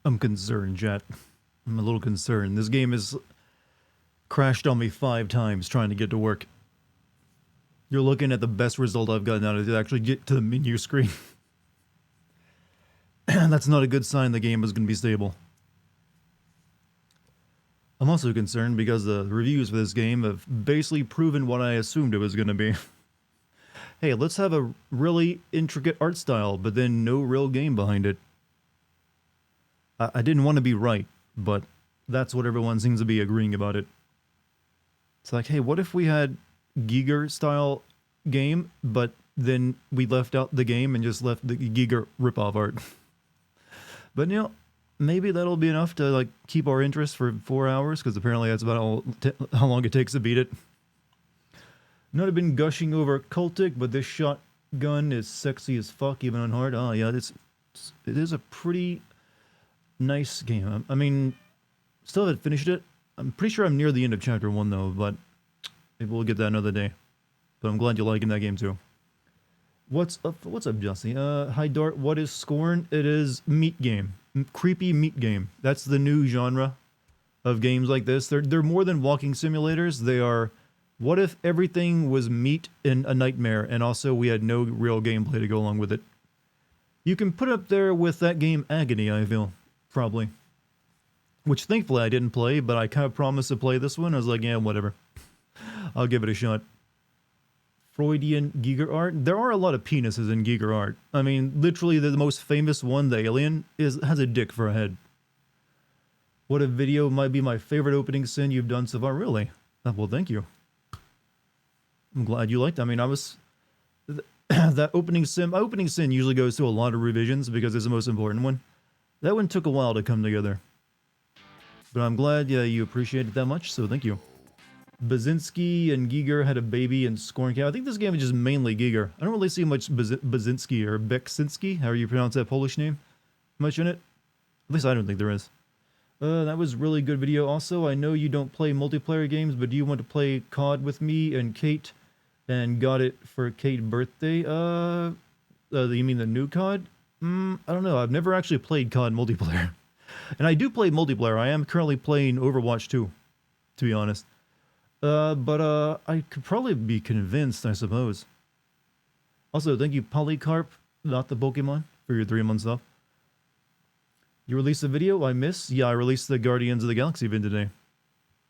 I'm concerned, chat. I'm a little concerned. This game has crashed on me 5 times trying to get to work. You're looking at the best result I've gotten out of it to actually get to the menu screen. That's not a good sign the game is going to be stable. I'm also concerned because the reviews for this game have basically proven what I assumed it was going to be. Hey, let's have a really intricate art style, but then no real game behind it. I didn't want to be right, but that's what everyone seems to be agreeing about it. It's like, hey, what if we had Giger style game, but then we left out the game and just left the Giger ripoff art? But you know, maybe that'll be enough to like keep our interest for 4 hours, because apparently that's about how long it takes to beat it. Not have been gushing over Cultic, but this shotgun is sexy as fuck, even on hard. Oh yeah, it is a pretty nice game. I mean, still haven't finished it. I'm pretty sure I'm near the end of chapter 1 though, but maybe we'll get that another day. But I'm glad you're liking that game too. What's up, Jesse? Hi Dart, what is Scorn? It is meat game. Creepy meat game. That's the new genre of games like this. They're more than walking simulators. They are, what if everything was meat in a nightmare and also we had no real gameplay to go along with it? You can put up there with that game Agony, I feel. Probably. Which thankfully I didn't play, but I kind of promised to play this one. I was like, yeah, whatever. I'll give it a shot. Freudian Giger art. There are a lot of penises in Giger art. I mean, literally the most famous one, the alien, has a dick for a head. What a video might be my favorite opening sin you've done so far. Really? Well, thank you. I'm glad you liked it. I mean, I was... that opening sin... My opening sin usually goes through a lot of revisions because it's the most important one. That one took a while to come together. But I'm glad you appreciate it that much, so thank you. Bazinski and Giger had a baby in Scorn. I think this game is just mainly Giger. I don't really see much Bazinski or Beksinski, however you pronounce that Polish name, much in it. At least I don't think there is. That was really good video. Also, I know you don't play multiplayer games, but do you want to play COD with me and Kate? And got it for Kate's birthday? You mean the new COD? I don't know. I've never actually played COD multiplayer. And I do play multiplayer. I am currently playing Overwatch 2, to be honest. But I could probably be convinced, I suppose. Also, thank you, Polycarp, not the Pokemon, for your 3 months off. You released a video I missed? Yeah, I released the Guardians of the Galaxy vid today.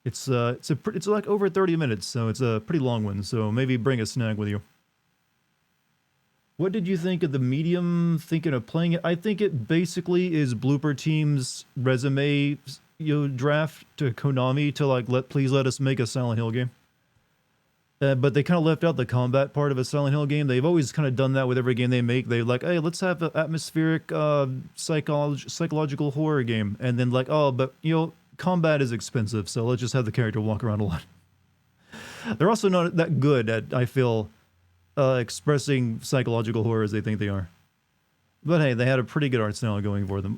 It's like over 30 minutes, so it's a pretty long one, so maybe bring a snack with you. What did you think of the medium? Thinking of playing it? I think it basically is Blooper Team's resume, draft to Konami to like please let us make a Silent Hill game. But they kind of left out the combat part of a Silent Hill game. They've always kind of done that with every game they make. They like, hey, let's have an atmospheric psychological horror game, and then like, oh, but combat is expensive, so let's just have the character walk around a lot. They're also not that good at, I feel, expressing psychological horror as they think they are. But hey, they had a pretty good art style going for them.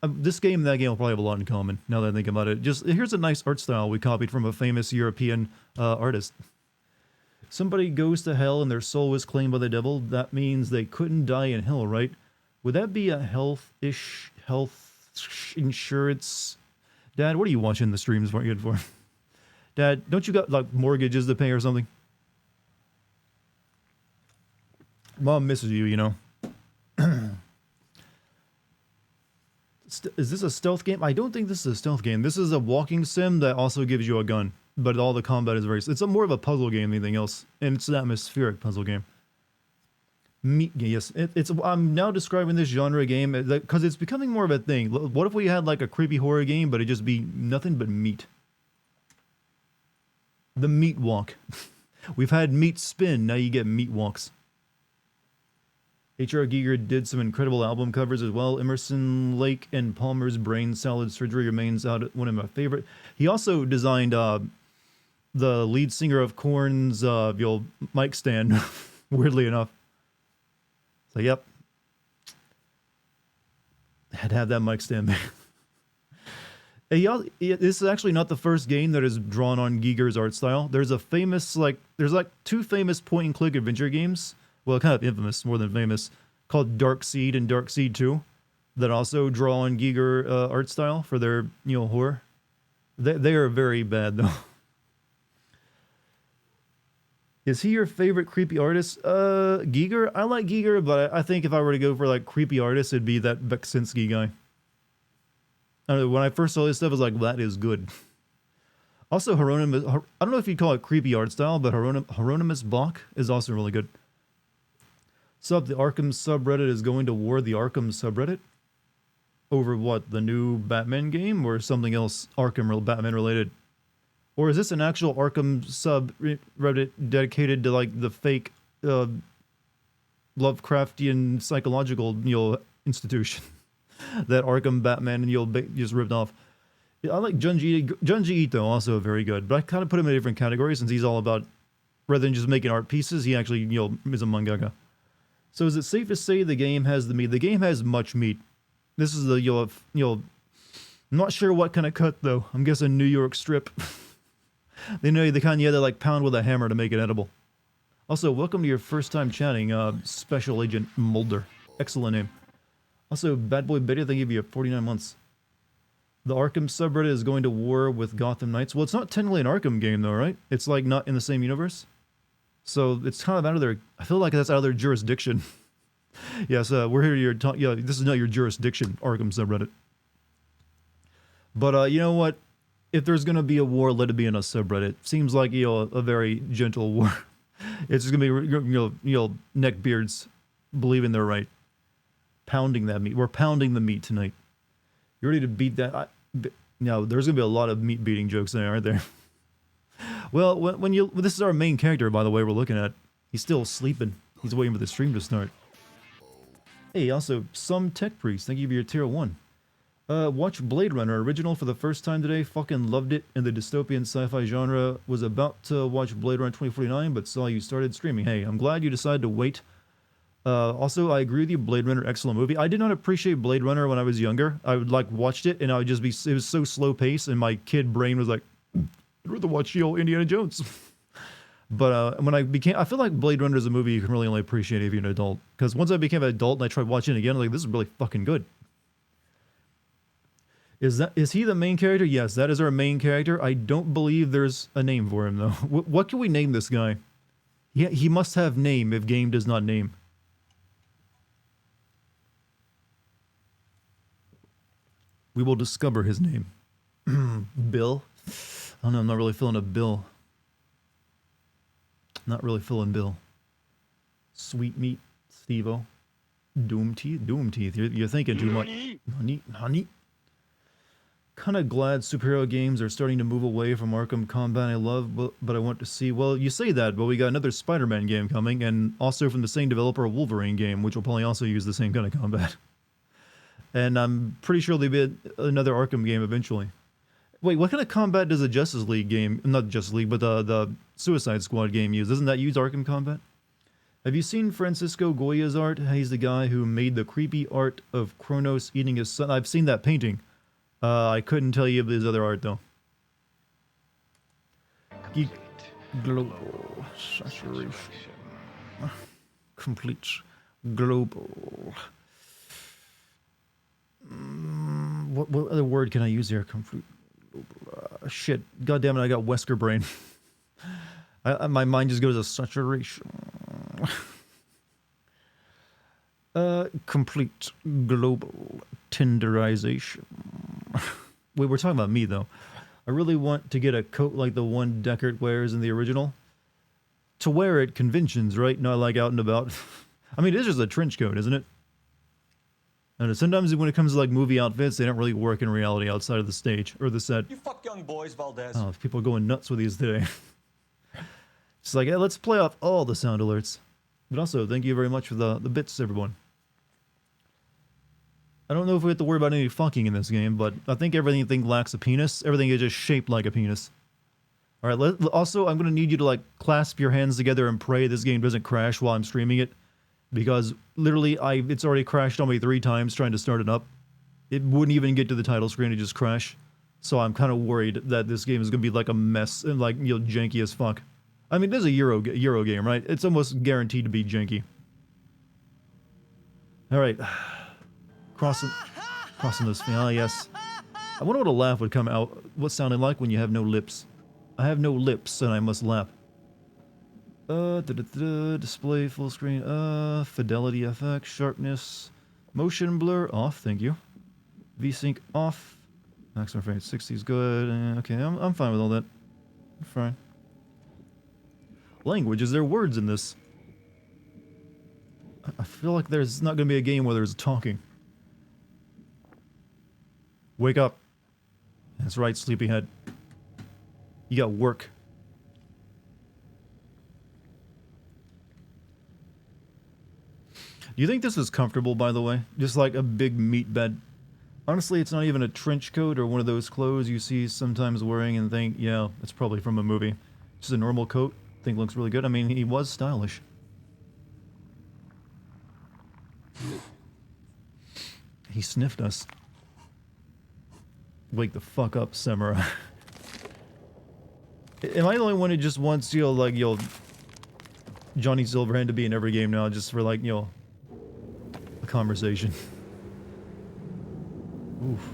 This game and that game will probably have a lot in common, now that I think about it. Just, here's a nice art style we copied from a famous European artist. Somebody goes to hell and their soul was claimed by the devil. That means they couldn't die in hell, right? Would that be a health insurance? Dad, what are you watching the streams for? Dad, don't you got like mortgages to pay or something? Mom misses you, Is this a stealth game? I don't think this is a stealth game. This is a walking sim that also gives you a gun, but all the combat is it's more of a puzzle game than anything else, and it's an atmospheric puzzle game. Meat game, yes. I'm now describing this genre game because it's becoming more of a thing. What if we had like a creepy horror game, but it just be nothing but meat? The meat walk. We've had meat spin, now you get meat walks. H.R. Giger did some incredible album covers as well. Emerson Lake and Palmer's Brain Salad Surgery remains out one of my favorite. He also designed the lead singer of Korn's mic stand, weirdly enough. So, yep. Had to have that mic stand there. This is actually not the first game that is drawn on Giger's art style. There's a famous, there's 2 famous point-and-click adventure games. Well, kind of infamous, more than famous, called Dark Seed and Dark Seed 2. that also draw on Giger art style for their, horror. They are very bad, though. Is he your favorite creepy artist? Giger? I like Giger, but I think if I were to go for, like, creepy artist, it'd be that Beksinski guy. I don't know, when I first saw his stuff, I was like, that is good. Also, Hieronymus, I don't know if you'd call it creepy art style, but Hieronymus Bach is also really good. Sup, the Arkham subreddit is going to war the Arkham subreddit? Over what, the new Batman game, or something else Arkham Batman related? Or is this an actual Arkham subreddit dedicated to, like, the fake Lovecraftian psychological, institution that Arkham Batman just ripped off? Yeah, I like Junji Ito, also very good, but I kind of put him in a different category since he's all about, rather than just making art pieces, he actually, is a mangaka. So is it safe to say the game has the meat? The game has much meat. This is the, I'm not sure what kind of cut, though. I'm guessing New York strip. They know the kind you had to, like, pound with a hammer to make it edible. Also, welcome to your first time chatting, Special Agent Mulder. Excellent name. Also, Bad Boy Betty, thank you for 49 months. The Arkham subreddit is going to war with Gotham Knights. Well, it's not technically an Arkham game, though, right? It's, like, not in the same universe. So it's kind of out of their... I feel like that's out of their jurisdiction. Yes, we're here to talk... Yeah, this is not your jurisdiction, Arkham subreddit. But, you know what? If there's going to be a war, let it be in a subreddit. Seems like, a very gentle war. It's just going to be, neckbeards believing they're right. Pounding that meat. We're pounding the meat tonight. You ready to beat that? No, there's going to be a lot of meat beating jokes there, aren't there? Well, this is our main character, by the way, we're looking at. He's still sleeping. He's waiting for the stream to start. Hey, also, some tech priest. Thank you for your tier 1. Watch Blade Runner original for the first time today. Fucking loved it in the dystopian sci-fi genre. Was about to watch Blade Runner 2049, but saw you started streaming. Hey, I'm glad you decided to wait. Also, I agree with you. Blade Runner, excellent movie. I did not appreciate Blade Runner when I was younger. I would, like, watched it, and I would just be... It was so slow paced, and my kid brain was like, I'd rather watch the old Indiana Jones. But when I feel like Blade Runner is a movie you can really only appreciate if you're an adult. Because once I became an adult and I tried watching it again, I'm like, this is really fucking good. Is he the main character? Yes, that is our main character. I don't believe there's a name for him, though. What can we name this guy? Yeah, he must have name if game does not name. We will discover his name. Bill? Oh no, I'm not really feeling a Bill. Not really feeling Bill. Sweet Meat, Steve-O. Doom Teeth. You're thinking too much. Honey. Kind of glad superhero games are starting to move away from Arkham combat I love, but I want to see... Well, you say that, but we got another Spider-Man game coming, and also from the same developer, a Wolverine game, which will probably also use the same kind of combat. And I'm pretty sure there'll be another Arkham game eventually. Wait, what kind of combat does a Justice League game... Not Justice League, but the Suicide Squad game use? Doesn't that use Arkham combat? Have you seen Francisco Goya's art? He's the guy who made the creepy art of Kronos eating his son. I've seen that painting. I couldn't tell you of his other art, though. Geek global saturation. Complete global. What other word can I use here? Complete. Shit. God damn it, I got Wesker brain. My mind just goes to saturation. Complete global tenderization. Wait, we're talking about me, though. I really want to get a coat like the one Deckard wears in the original. To wear at conventions, right? Not like out and about. I mean, it is just a trench coat, isn't it? And sometimes when it comes to like movie outfits, they don't really work in reality outside of the stage or the set. You fuck young boys, Valdez. Oh, people are going nuts with these today. It's like, hey, let's play off all the sound alerts. But also, thank you very much for the bits, everyone. I don't know if we have to worry about any fucking in this game, but I think everything lacks a penis. Everything is just shaped like a penis. Alright, also, I'm going to need you to like clasp your hands together and pray this game doesn't crash while I'm streaming it. Because literally, it's already crashed on me 3 times trying to start it up. It wouldn't even get to the title screen, it just crashed. So I'm kind of worried that this game is going to be like a mess and like, janky as fuck. I mean, it is a Euro game, right? It's almost guaranteed to be janky. Alright. Crossing this. Ah, yes. I wonder what a laugh would come out. What sounded like when you have no lips. I have no lips, and I must laugh. Display full screen. Fidelity FX, sharpness, motion blur off. Thank you. VSync off. Maximum frame 60 is good. Okay, I'm fine with all that. I'm fine. Language. Is there words in this? I feel like there's not going to be a game where there's talking. Wake up. That's right, sleepyhead. You got work. Do you think this is comfortable, by the way? Just like a big meat bed. Honestly, it's not even a trench coat or one of those clothes you see sometimes wearing and think, yeah, it's probably from a movie. Just a normal coat. I think looks really good. I mean, he was stylish. He sniffed us. Wake the fuck up, Samurai. Am I the only one who just wants, you know, like, you know, Johnny Silverhand to be in every game now, just for, like, you know, a conversation? Oof.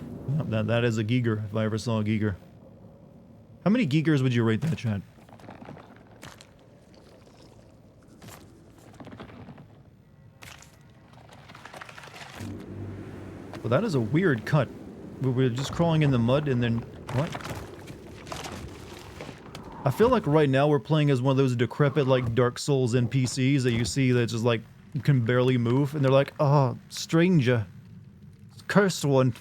That is a Giger, if I ever saw a Giger. How many Gigers would you rate that, chat? Well, that is a weird cut. We're just crawling in the mud and then... What? I feel like right now we're playing as one of those decrepit, like, Dark Souls NPCs that you see that just, like, can barely move. And they're like, oh, stranger. Cursed one.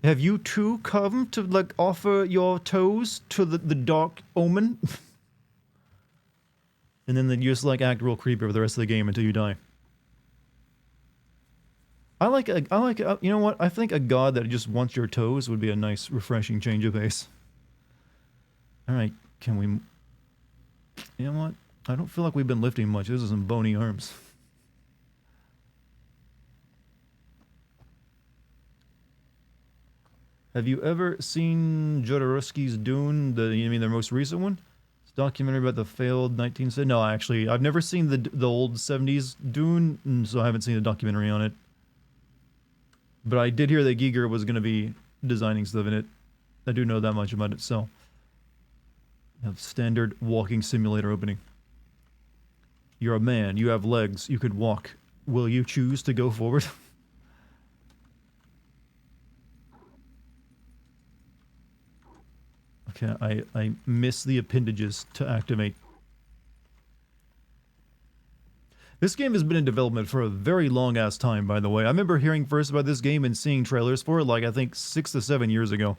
Have you too come to, like, offer your toes to the dark omen? And then you just, like, act real creepy for the rest of the game until you die. I like, you know what? I think a god that just wants your toes would be a nice, refreshing change of pace. Alright, can we... You know what? I don't feel like we've been lifting much. Those are some bony arms. Have you ever seen Jodorowsky's Dune? You mean their most recent one? It's a documentary about the failed 1970s... No, actually, I've never seen the old 70s Dune, so I haven't seen a documentary on it. But I did hear that Giger was going to be designing stuff in it. I do know that much about it, so... You have standard walking simulator opening. You're a man, you have legs, you could walk. Will you choose to go forward? Okay, I miss the appendages to activate. This game has been in development for a very long-ass time, by the way. I remember hearing first about this game and seeing trailers for it, like, I think 6 to 7 years ago.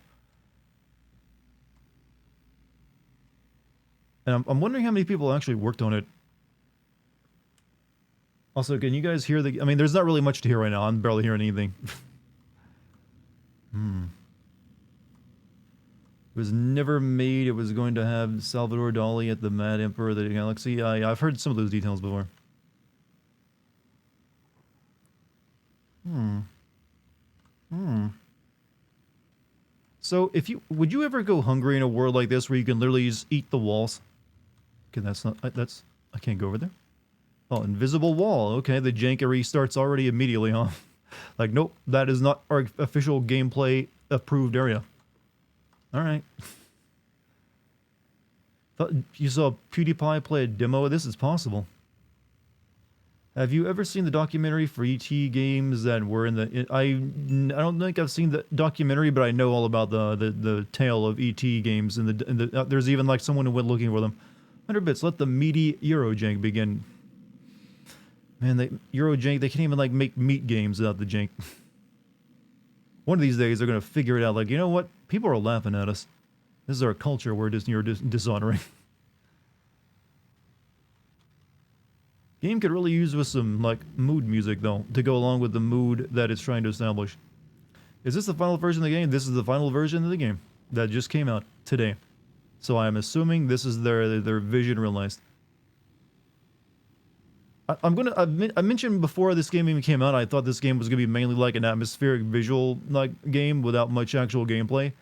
And I'm wondering how many people actually worked on it. Also, can you guys hear the... I mean, there's not really much to hear right now. I'm barely hearing anything. It was never made. It was going to have Salvador Dali at the Mad Emperor of the Galaxy. I've heard some of those details before. So, would you ever go hungry in a world like this where you can literally just eat the walls? Okay, I can't go over there. Oh, invisible wall. Okay, the jankery starts already immediately, huh? Like, nope, that is not our official gameplay approved area. Alright. Thought you saw PewDiePie play a demo of this? It's possible. Have you ever seen the documentary for E.T. games that were in the... I don't think I've seen the documentary, but I know all about the tale of E.T. games. And there's even like someone who went looking for them. 100 bits, let the meaty Eurojank begin. Man, Eurojank, they can't even like make meat games without the jank. One of these days they're going to figure it out, like, you know what? People are laughing at us. This is our culture we're dishonoring. Game could really use with some, like, mood music, though, to go along with the mood that it's trying to establish. Is this the final version of the game? This is the final version of the game that just came out today. So I'm assuming this is their vision realized. I mentioned before this game even came out, I thought this game was going to be mainly like an atmospheric visual like game without much actual gameplay.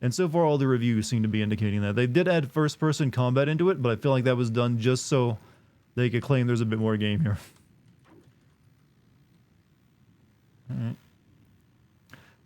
And so far all the reviews seem to be indicating that. They did add first-person combat into it, but I feel like that was done just so they could claim there's a bit more game here. Alright.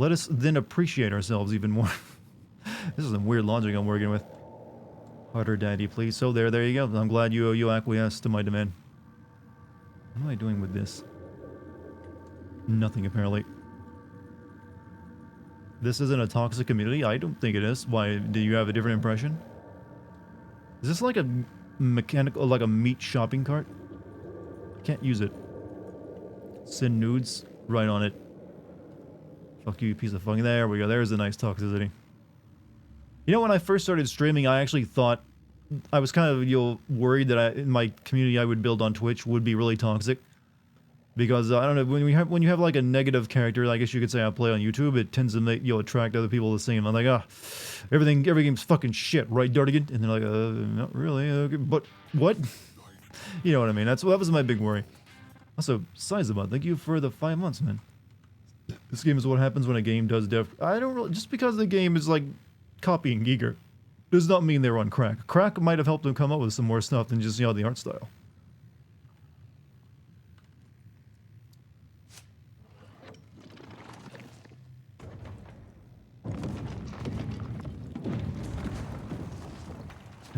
Let us then appreciate ourselves even more. This is some weird logic I'm working with. Harder, daddy, please. So there you go. I'm glad you acquiesced to my demand. What am I doing with this? Nothing, apparently. This isn't a toxic community? I don't think it is. Why, do you have a different impression? Is this like a mechanical, like a meat shopping cart? I can't use it. Send nudes right on it. Fuck you, piece of fucking. There we go. There's a nice toxicity. You know, when I first started streaming, I actually thought I was kind of worried that in my community I would build on Twitch would be really toxic, because I don't know, when you have like a negative character, I guess you could say I play on YouTube, it tends to make attract other people the same. I'm like, every game's fucking shit, right, Dartigan? And they're like, not really, okay, but what? You know what I mean? That was my big worry. Also, Sizabot, thank you for the 5 months, man. This game is what happens when a game does I don't really, just because the game is like copying Giger does not mean they were on crack. Crack might have helped them come up with some more stuff than just, the art style.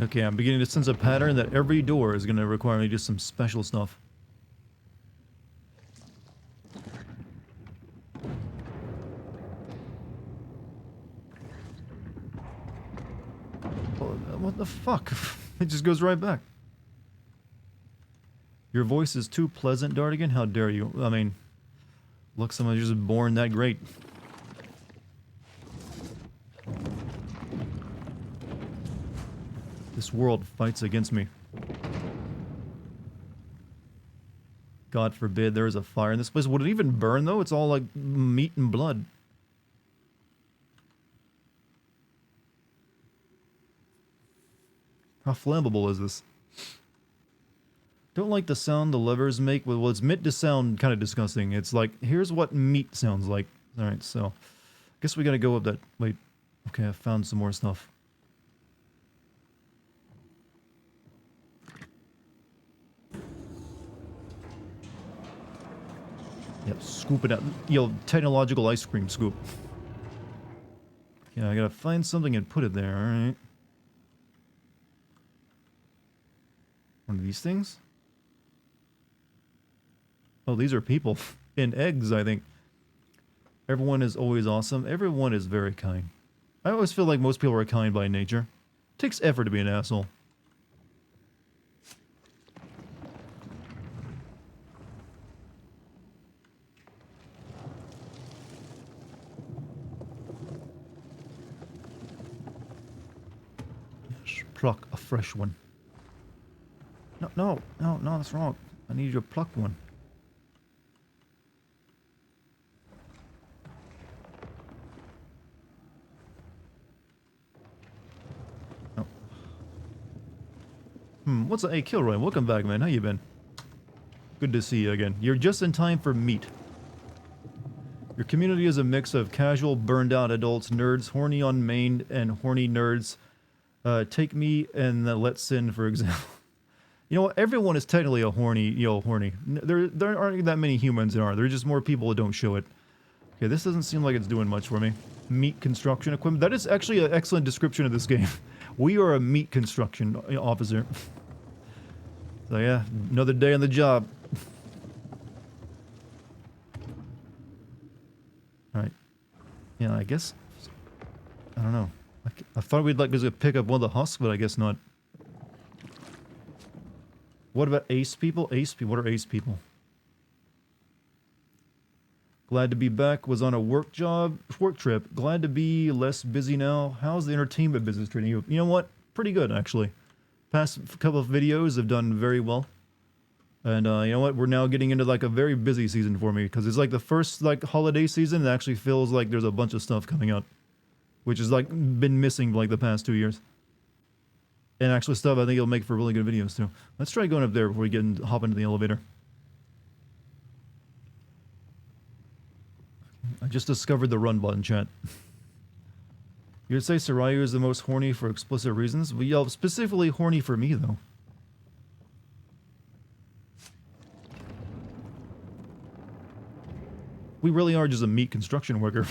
Okay, I'm beginning to sense a pattern that every door is going to require me to do some special stuff. What the fuck? It just goes right back. Your voice is too pleasant, Dartigan. How dare you? I mean, look, someone just born that great. This world fights against me. God forbid there is a fire in this place. Would it even burn, though? It's all like meat and blood. How flammable is this? Don't like the sound the levers make. Well, it's meant to sound kind of disgusting. It's like, here's what meat sounds like. Alright, so I guess we gotta go up that. Wait. Okay, I found some more stuff. Yep, scoop it out. Technological ice cream scoop. Yeah, I gotta find something and put it there, alright. One of these things? Oh, these are people. In eggs, I think. Everyone is always awesome. Everyone is very kind. I always feel like most people are kind by nature. It takes effort to be an asshole. Pluck a fresh one. No, that's wrong. I need you to pluck one. Oh. What's up? Hey, Kilroy, welcome back, man. How you been? Good to see you again. You're just in time for meat. Your community is a mix of casual, burned-out adults, nerds, horny on main, and horny nerds. Take me and Let's Sin, for example. You know what? Everyone is technically a horny. There aren't that many humans there are. There are just more people that don't show it. Okay, this doesn't seem like it's doing much for me. Meat construction equipment. That is actually an excellent description of this game. We are a meat construction officer. So yeah, another day on the job. Alright. Yeah, I guess... I don't know. I thought we'd like to pick up one of the husks, but I guess not. What about ace people? Ace people? What are ace people? Glad to be back. Was on a work trip. Glad to be less busy now. How's the entertainment business treating you? You know what? Pretty good, actually. Past couple of videos have done very well. And you know what? We're now getting into like a very busy season for me, because it's like the first like holiday season. It actually feels like there's a bunch of stuff coming out, which has like been missing like the past 2 years. And actually stuff I think it'll make for really good videos too. Let's try going up there before we hop into the elevator. I just discovered the run button, chat. You'd say Sarayu is the most horny for explicit reasons? Well, yeah, specifically horny for me though. We really are just a meat construction worker.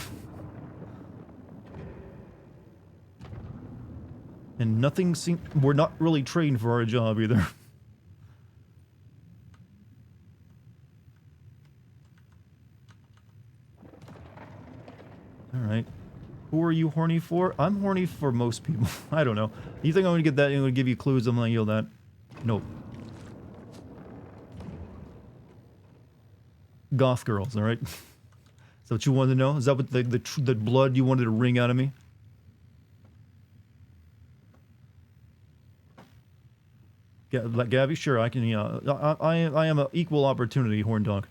And nothing seems... We're not really trained for our job either. Alright. Who are you horny for? I'm horny for most people. I don't know. You think I'm gonna get that and I'm gonna give you clues? I'm gonna yield that. Nope. Goth girls, alright? Is that what you wanted to know? Is that what the blood you wanted to wring out of me? Yeah, like Gabby, sure, I can, yeah. I am an equal opportunity horn dog.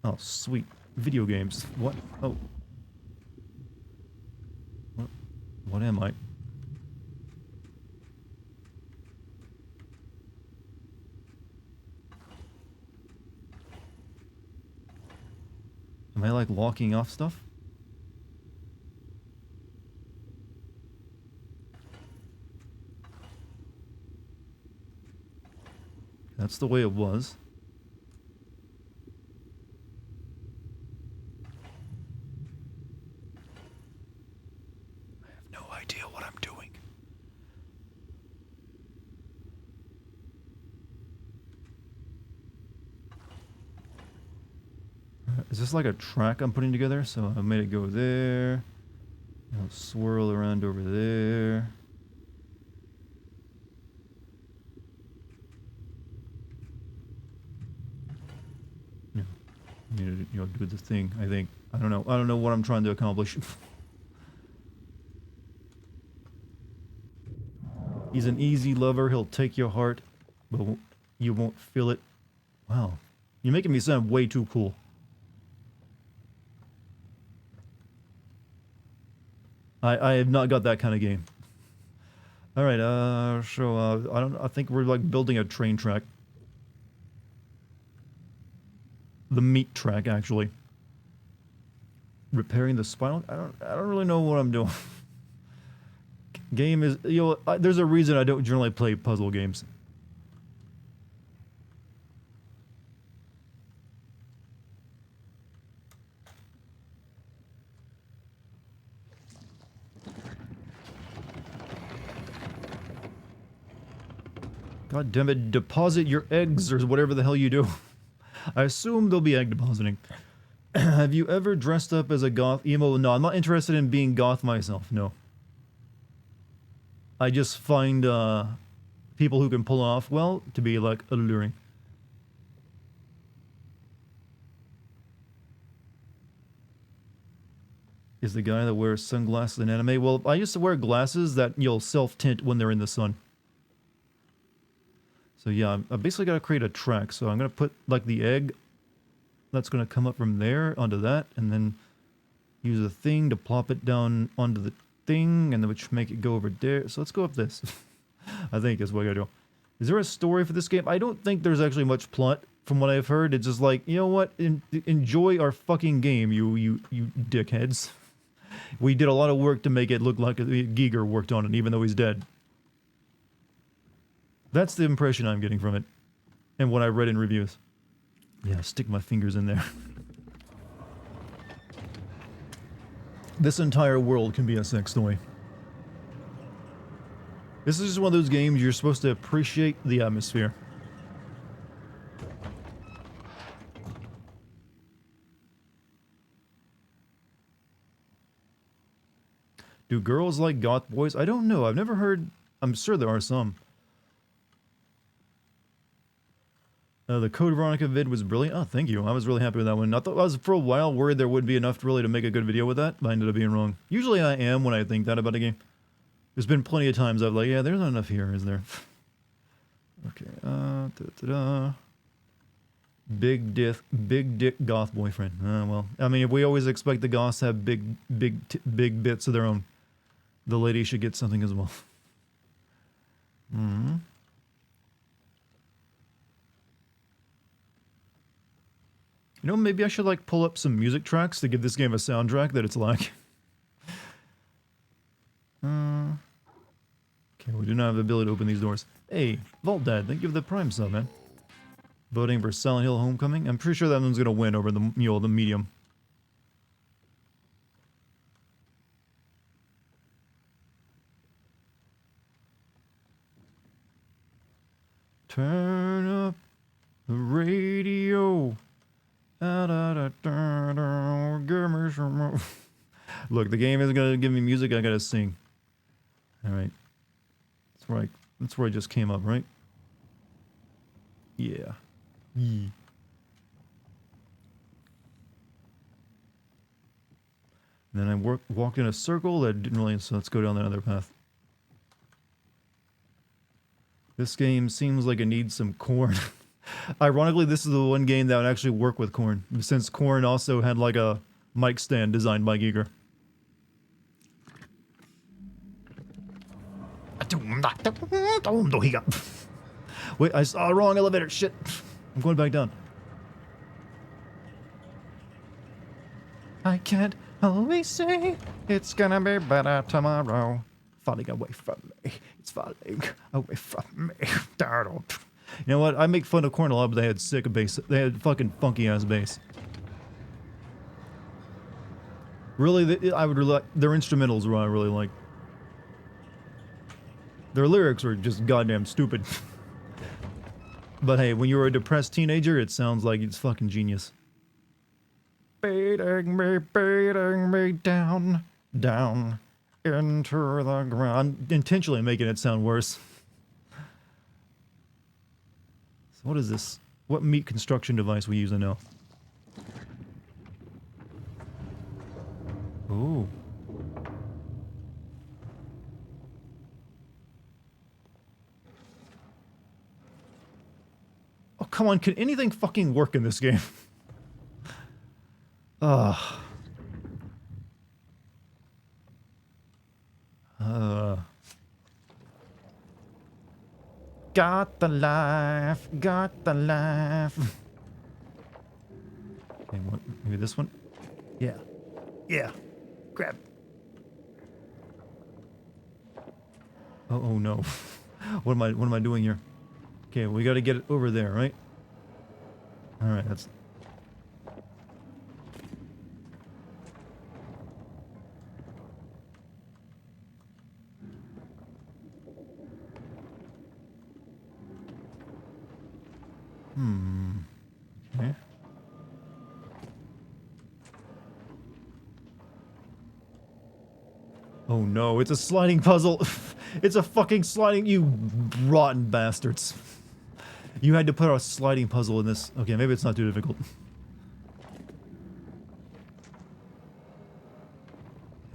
Oh, sweet. Video games. What? Oh. What am I? Am I, like, locking off stuff? That's the way it was. I have no idea what I'm doing. Is this like a track I'm putting together? So I made it go there. I'll swirl around over there. Yeah. You know, do the thing, I think. I don't know. I don't know what I'm trying to accomplish. He's an easy lover. He'll take your heart, but you won't feel it. Wow. You're making me sound way too cool. I have not got that kind of game. Alright, I think we're like building a train track. The meat track, actually. Repairing the spinal? I don't really know what I'm doing. Game is, you know, there's a reason I don't generally play puzzle games. God damn it, deposit your eggs or whatever the hell you do. I assume they'll be egg depositing. Have you ever dressed up as a goth emo? No, I'm not interested in being goth myself, no. I just find people who can pull off well to be like alluring. Is the guy that wears sunglasses in anime? Well, I used to wear glasses that you'll self-tint when they're in the sun. So yeah, I basically got to create a track. So I'm going to put like the egg that's going to come up from there onto that, and then use a thing to plop it down onto the thing, and then which make it go over there. So let's go up this. I think is what I got to do. Is there a story for this game? I don't think there's actually much plot from what I've heard. It's just like, you know what? Enjoy our fucking game, you dickheads. We did a lot of work to make it look like Giger worked on it, even though he's dead. That's the impression I'm getting from it. And what I read in reviews. Yeah, stick my fingers in there. This entire world can be a sex toy. This is just one of those games you're supposed to appreciate the atmosphere. Do girls like goth boys? I don't know. I've never heard... I'm sure there are some. The Code Veronica vid was brilliant. Oh, thank you. I was really happy with that one. I thought I was for a while worried there wouldn't be enough really to make a good video with that, but I ended up being wrong. Usually I am when I think that about a game. There's been plenty of times I've like, yeah, there's not enough here, is there? Okay, Big dick goth boyfriend. Well, I mean, if we always expect the goths to have big bits of their own, the lady should get something as well. Mm-hmm. You know, maybe I should like pull up some music tracks to give this game a soundtrack that it's like. Okay, we do not have the ability to open these doors. Hey, Vault Dad, thank you for the Prime sub, man. Voting for Silent Hill Homecoming. I'm pretty sure that one's gonna win over the the medium. Turn up the radio. Give me some more. Look, the game isn't gonna give me music. I gotta sing. All right. That's where I just came up, right? Yeah. Yee. And then I walked in a circle that didn't really, so let's go down that other path. This game seems like it needs some corn. Ironically, this is the one game that would actually work with corn, since corn also had like a mic stand designed by Giger. Wait, I saw a wrong elevator. Shit. I'm going back down. I can't always say it's gonna be better tomorrow. Falling away from me. It's falling away from me. You know what? I make fun of Korn a lot, but they had sick bass. They had fucking funky ass bass. Really, I would really, their instrumentals were what I really like. Their lyrics were just goddamn stupid. But hey, when you're a depressed teenager, it sounds like it's fucking genius. Beating me down, down into the ground. I'm intentionally making it sound worse. So what is this? What meat construction device we use? I know. Ooh. Oh, come on. Can anything fucking work in this game? Ugh. Got the life. Got the life. Okay, what? Maybe this one? Yeah. Yeah. Grab. Oh no. What am I doing here? Okay, we gotta get it over there, right? Alright, that's... Okay. Oh no, it's a sliding puzzle. It's a fucking sliding, you rotten bastards. You had to put a sliding puzzle in this. Okay, maybe it's not too difficult.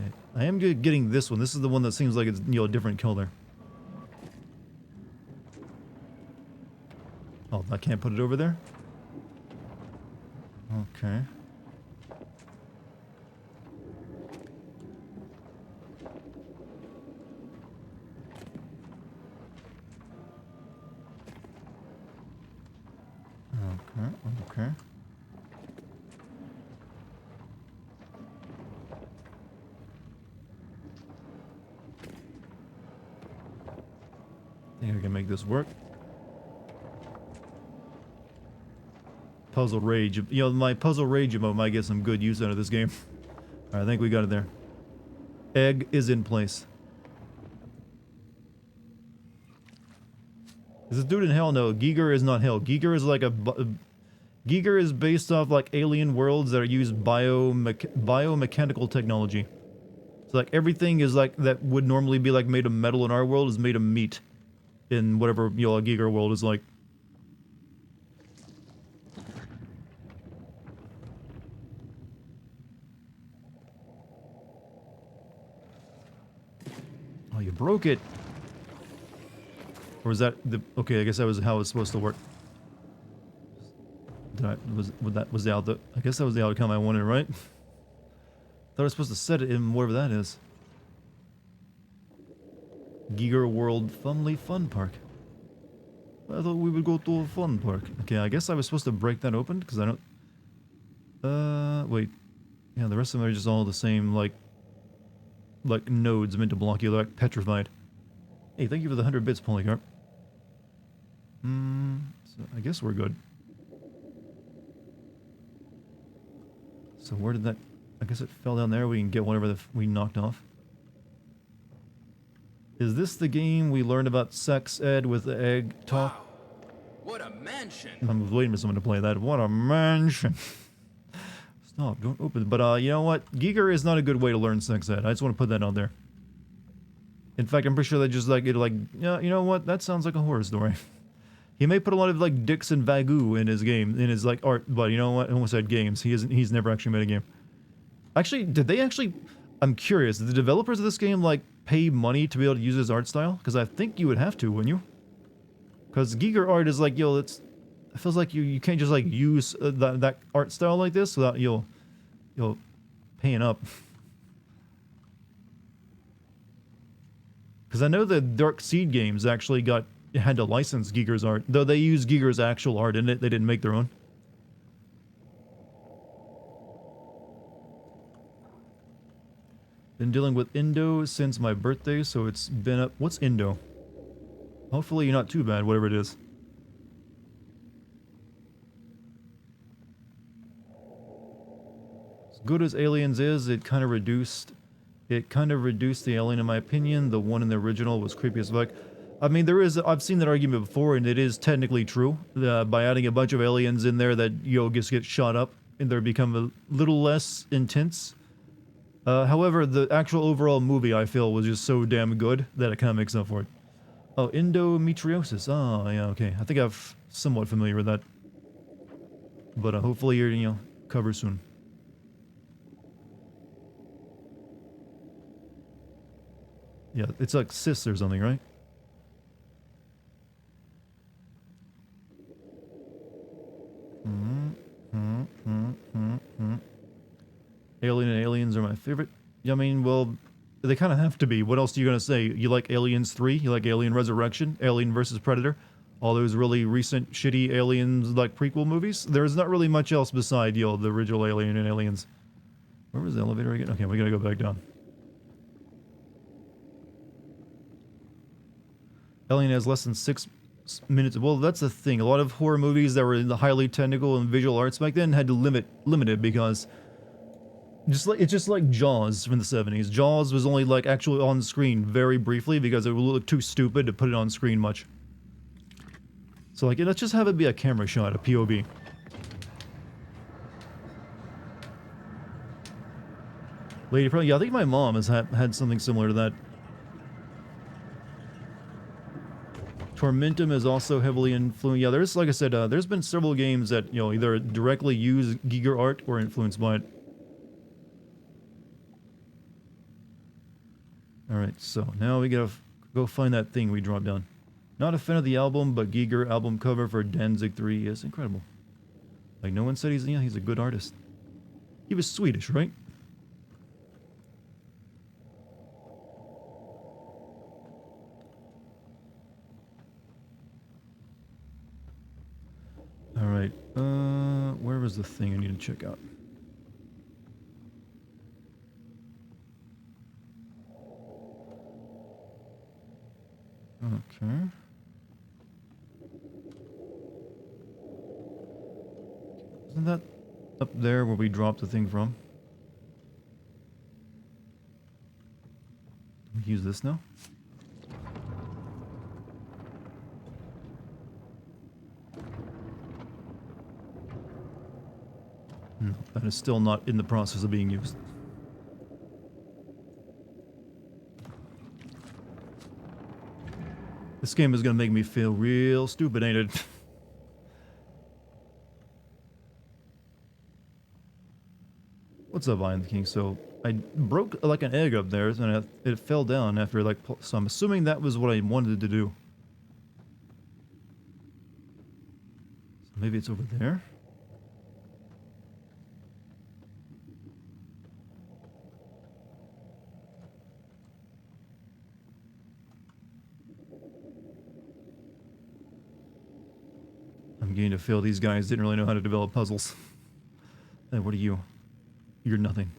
Okay. I am good getting this one. This is the one that seems like it's, a different color. Oh, I can't put it over there? Okay. Okay. I think I can make this work. Puzzle rage. My puzzle rage emote might get some good use out of this game. Alright, I think we got it there. Egg is in place. Is this dude in hell? No, Giger is not hell. Giger is like Giger is based off like alien worlds that use biomechanical technology. So like everything is like that would normally be like made of metal in our world is made of meat in whatever a Giger world is like. Oh, you broke it. Or was that the... Okay, I guess that was how it was supposed to work. I guess that was the outcome I wanted, right? Thought I was supposed to set it in whatever that is. Giger World Funly Fun Park. I thought we would go to a fun park. Okay, I guess I was supposed to break that open, because I don't... wait. Yeah, the rest of them are just all the same, like nodes meant to block you, like petrified. Hey, thank you for the 100 bits, Polycarp. So I guess we're good. So where did that... I guess it fell down there. We can get whatever we knocked off. Is this the game we learned about sex ed with the egg talk? Wow, what a mansion! I'm waiting for someone to play that. What a mansion. Stop, don't open it. But you know what? Giger is not a good way to learn sex ed. I just want to put that out there. In fact, I'm pretty sure they just like it like, yeah, you know what? That sounds like a horror story. He may put a lot of like dicks and Vagu in his game, in his like art, but you know what? I almost said games. He's never actually made a game. Actually, did they actually... I'm curious, did the developers of this game like pay money to be able to use his art style? Because I think you would have to, wouldn't you? Because Giger art is like, yo, it feels like you can't just like use that art style like this without you'll paying up. Because I know the Dark Seed games actually had to license Giger's art, though they use Giger's actual art in it. They didn't make their own. Been dealing with Indo since my birthday, so it's been up. What's Indo? Hopefully not too bad, whatever it is. As good as Aliens is, it kind of reduced the alien in my opinion. The one in the original was creepy as fuck. I mean, I've seen that argument before, and it is technically true. By adding a bunch of aliens in there that, just get shot up, and they become a little less intense. However, the actual overall movie, I feel, was just so damn good that it kind of makes up for it. Oh, endometriosis. Oh, yeah, okay. I think I'm somewhat familiar with that. But hopefully you're, covered soon. Yeah, it's like cysts or something, right? Alien and Aliens are my favorite. Yeah, I mean, well, they kind of have to be. What else are you going to say? You like Aliens 3? You like Alien Resurrection? Alien vs. Predator? All those really recent, shitty Aliens, like, prequel movies? There's not really much else beside, the original Alien and Aliens. Where was the elevator again? Okay, we gotta go back down. Alien has less than 6 minutes. Well, that's the thing. A lot of horror movies that were in the highly technical and visual arts back then had to limit it because... it's just like Jaws from the 70s. Jaws was only like actually on screen very briefly because it would look too stupid to put it on screen much. So like, let's just have it be a camera shot, a POV. Lady Pro, yeah, I think my mom has had something similar to that. Tormentum is also heavily influenced. Yeah, there's, like I said, there's been several games that, either directly use Giger art or influenced by it. Alright, so now we gotta go find that thing we dropped down. Not a fan of the album, but Giger album cover for Danzig 3 is incredible. Like, no one said he's a good artist. He was Swedish, right? Alright, where was the thing I need to check out? Okay. Isn't that up there where we dropped the thing from? Do we use this now? No, that is still not in the process of being used. This game is gonna make me feel real stupid, ain't it? What's up, Lion the King? So, I broke like an egg up there, and it fell down after like... So I'm assuming that was what I wanted to do. So maybe it's over there? I'm beginning to feel these guys didn't really know how to develop puzzles. Hey, what are you? You're nothing.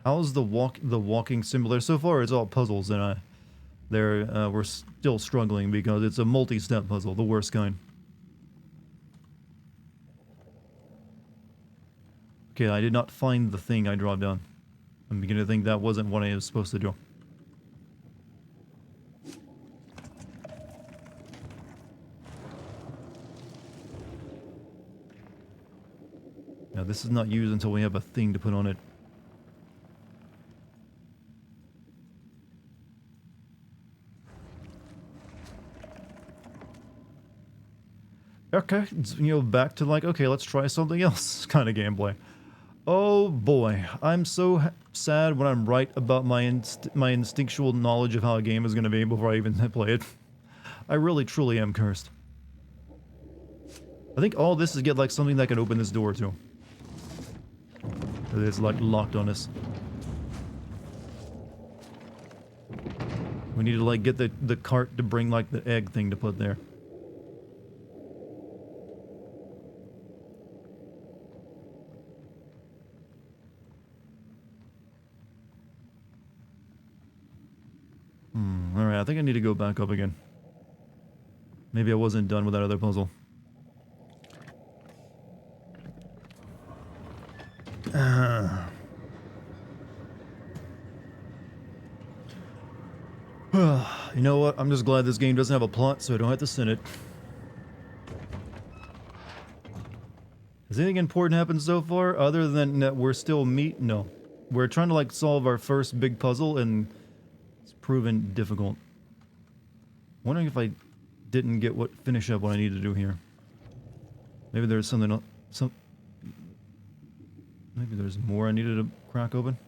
How's the walking simulator? So far it's all puzzles, and We're still struggling because it's a multi-step puzzle, the worst kind. Okay, I did not find the thing I dropped down. I'm beginning to think that wasn't what I was supposed to do. Now this is not used until we have a thing to put on it. Okay, back to like, okay, let's try something else kind of gameplay. Oh boy, I'm so sad when I'm right about my instinctual knowledge of how a game is going to be before I even play it. I really truly am cursed. I think all this is get like something that can open this door too. It's like locked on us. We need to like get the cart to bring like the egg thing to put there. Alright, I think I need to go back up again. Maybe I wasn't done with that other puzzle. You know what? I'm just glad this game doesn't have a plot, so I don't have to sin it. Has anything important happened so far, other than that we're still No. We're trying to, like, solve our first big puzzle, and it's proven difficult. Wondering if I didn't finish up what I need to do here. Maybe there's something else. Maybe there's more I needed to crack open.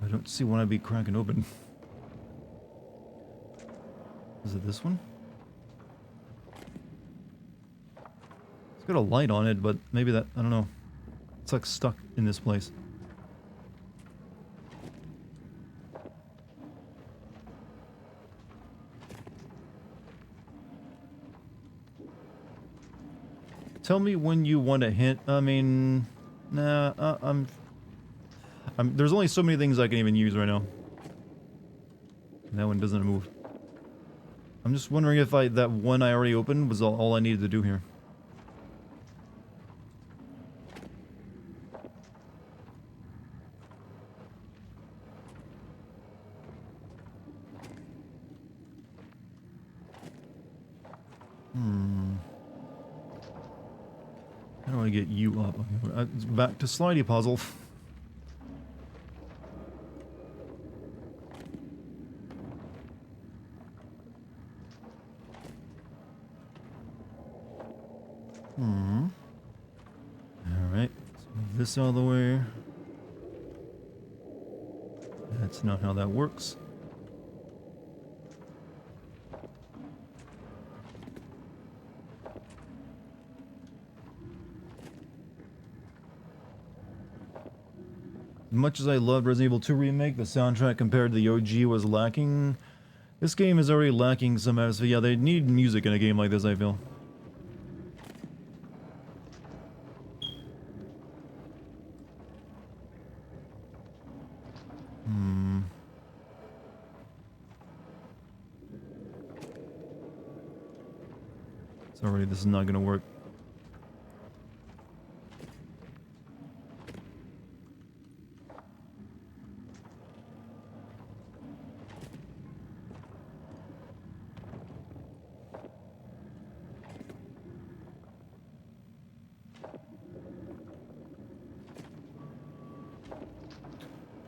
I don't see when I'd be cracking open. Is it this one? It's got a light on it, but maybe that, I don't know. It's like stuck in this place. Tell me when you want a hint. I mean, nah, there's only so many things I can even use right now. And that one doesn't move. I'm just wondering if that one I already opened was all I needed to do here. How do I get you up? Back to slidey puzzle. Alright, let's move this out of the way. That's not how that works. Much as I loved Resident Evil 2 Remake, the soundtrack compared to the OG was lacking. This game is already lacking some aspects. Yeah, they need music in a game like this, I feel. Sorry, this is not gonna work.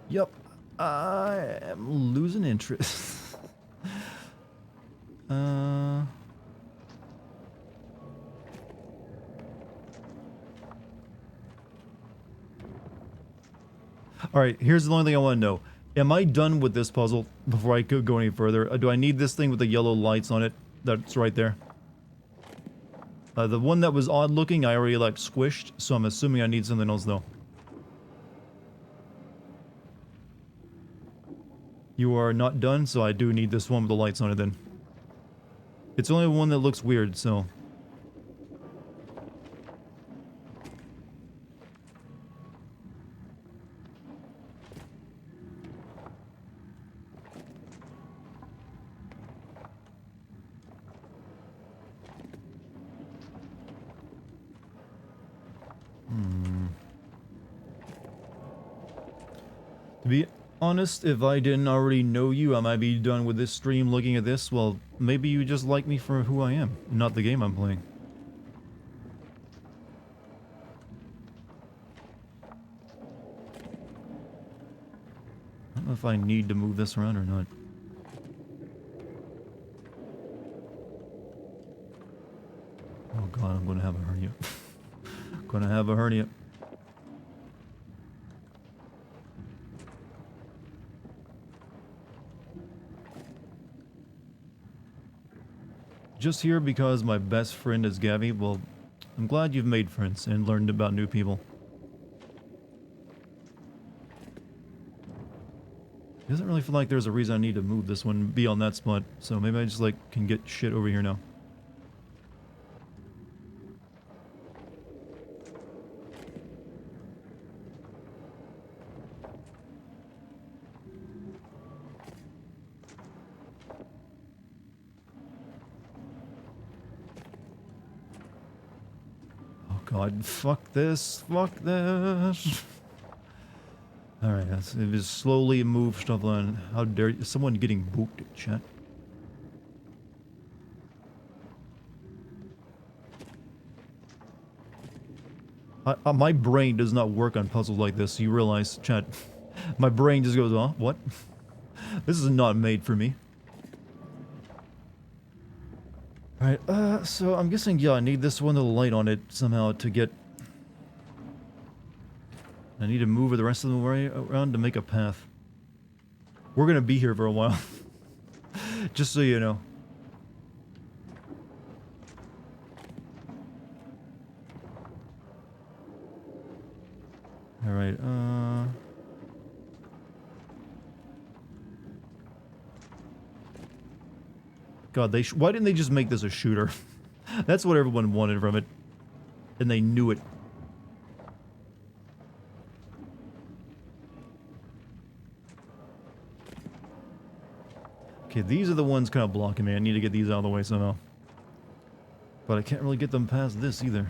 Yep, I am losing interest. Alright, here's the only thing I want to know. Am I done with this puzzle before I could go any further? Do I need this thing with the yellow lights on it that's right there? The one that was odd looking, I already like squished, so I'm assuming I need something else though. You are not done, so I do need this one with the lights on it then. It's only one that looks weird, so... To be honest, if I didn't already know you, I might be done with this stream looking at this. Well, maybe you just like me for who I am, not the game I'm playing. I don't know if I need to move this around or not. Oh god, I'm gonna have a hernia. Gonna have a hernia. Just here because my best friend is Gabby. Well, I'm glad you've made friends and learned about new people. It doesn't really feel like there's a reason I need to move this one, be on that spot, so maybe I just like can get shit over here now. Oh god, fuck this, fuck this. Alright, let's just slowly move stuff on. How dare you? Is someone getting booped, chat? My brain does not work on puzzles like this, you realize, chat. My brain just goes, oh, what? This is not made for me. Alright, so I'm guessing, yeah, I need this one with a light on it somehow to get... I need to move the rest of the way around to make a path. We're gonna be here for a while. Just so you know. Alright, God, why didn't they just make this a shooter? That's what everyone wanted from it. And they knew it. Okay, these are the ones kind of blocking me. I need to get these out of the way somehow. But I can't really get them past this either.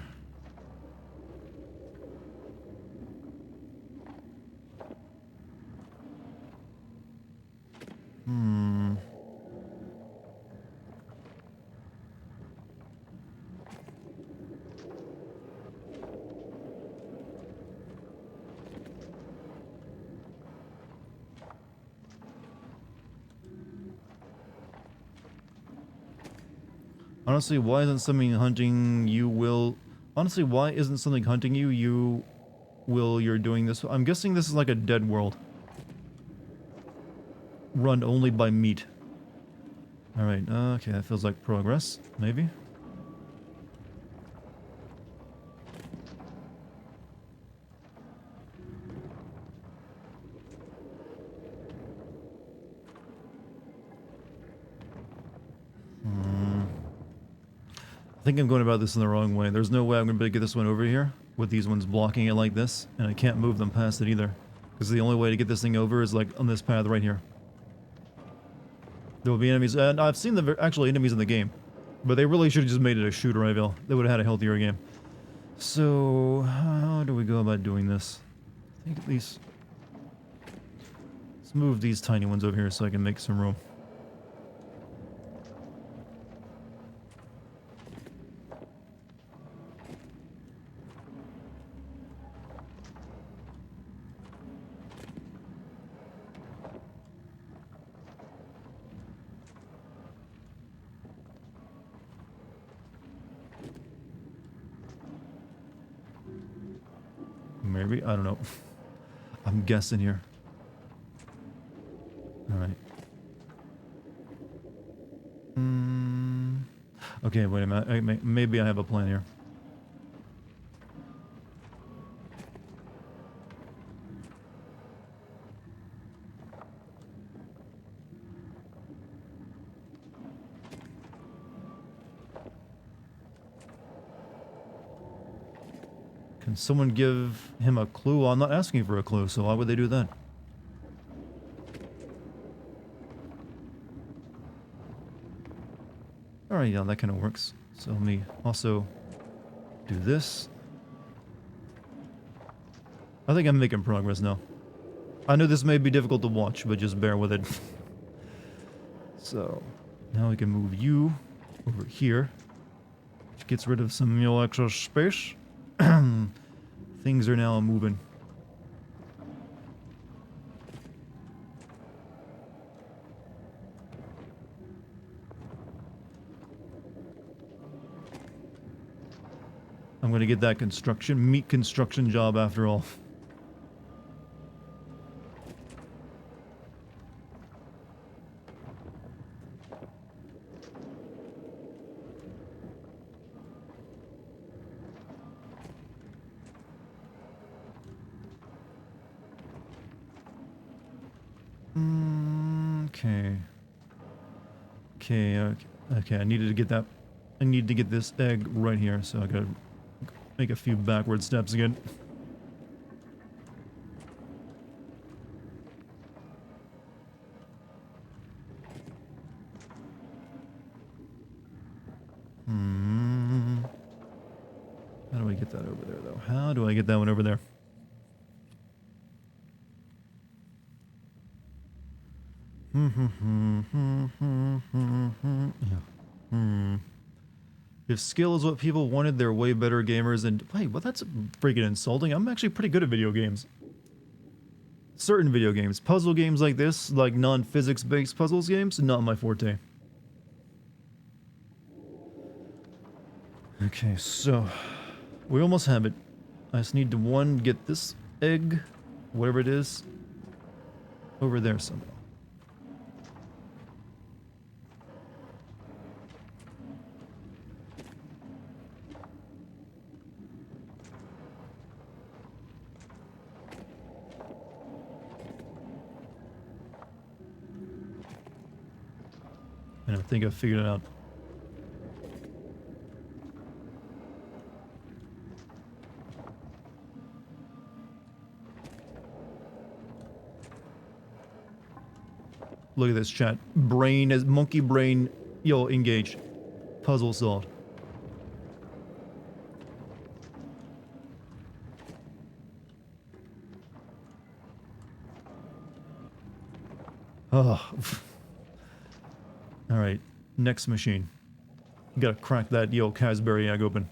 Honestly, why isn't something hunting you will... Honestly, why isn't something hunting you, you're doing this? I'm guessing this is like a dead world. Run only by meat. Alright, okay, that feels like progress, maybe? I think I'm going about this in the wrong way. There's no way I'm going to be able to get this one over here with these ones blocking it like this, and I can't move them past it either. Because the only way to get this thing over is like on this path right here. There will be enemies, and I've seen the actual enemies in the game, but they really should have just made it a shooter, I feel. They would have had a healthier game. So, how do we go about doing this? I think at least... Let's move these tiny ones over here so I can make some room. Maybe? I don't know. I'm guessing here. Alright. Okay, wait a minute. Maybe I have a plan here. Can someone give him a clue? Well, I'm not asking for a clue, so why would they do that? Alright, yeah, that kind of works. So let me also do this. I think I'm making progress now. I know this may be difficult to watch, but just bear with it. So, now we can move you over here. Which gets rid of some extra space. Things are now moving. I'm gonna get that meat construction job after all. Okay. Okay, I needed to get that. I need to get this egg right here, so I gotta make a few backward steps again. How do I get that over there, though? How do I get that one over there? Yeah. If skill is what people wanted, they're way better gamers. And wait, well, that's freaking insulting. I'm actually pretty good at video games. Certain video games. Puzzle games like this, like non-physics based puzzles games, not my forte. Okay, so we almost have it. I just need to get this egg, whatever it is, over there somehow. And I think I figured it out. Look at this chat. Monkey brain, engaged. Puzzle solved. Oh. Alright, next machine. Gotta crack that Casberry egg open.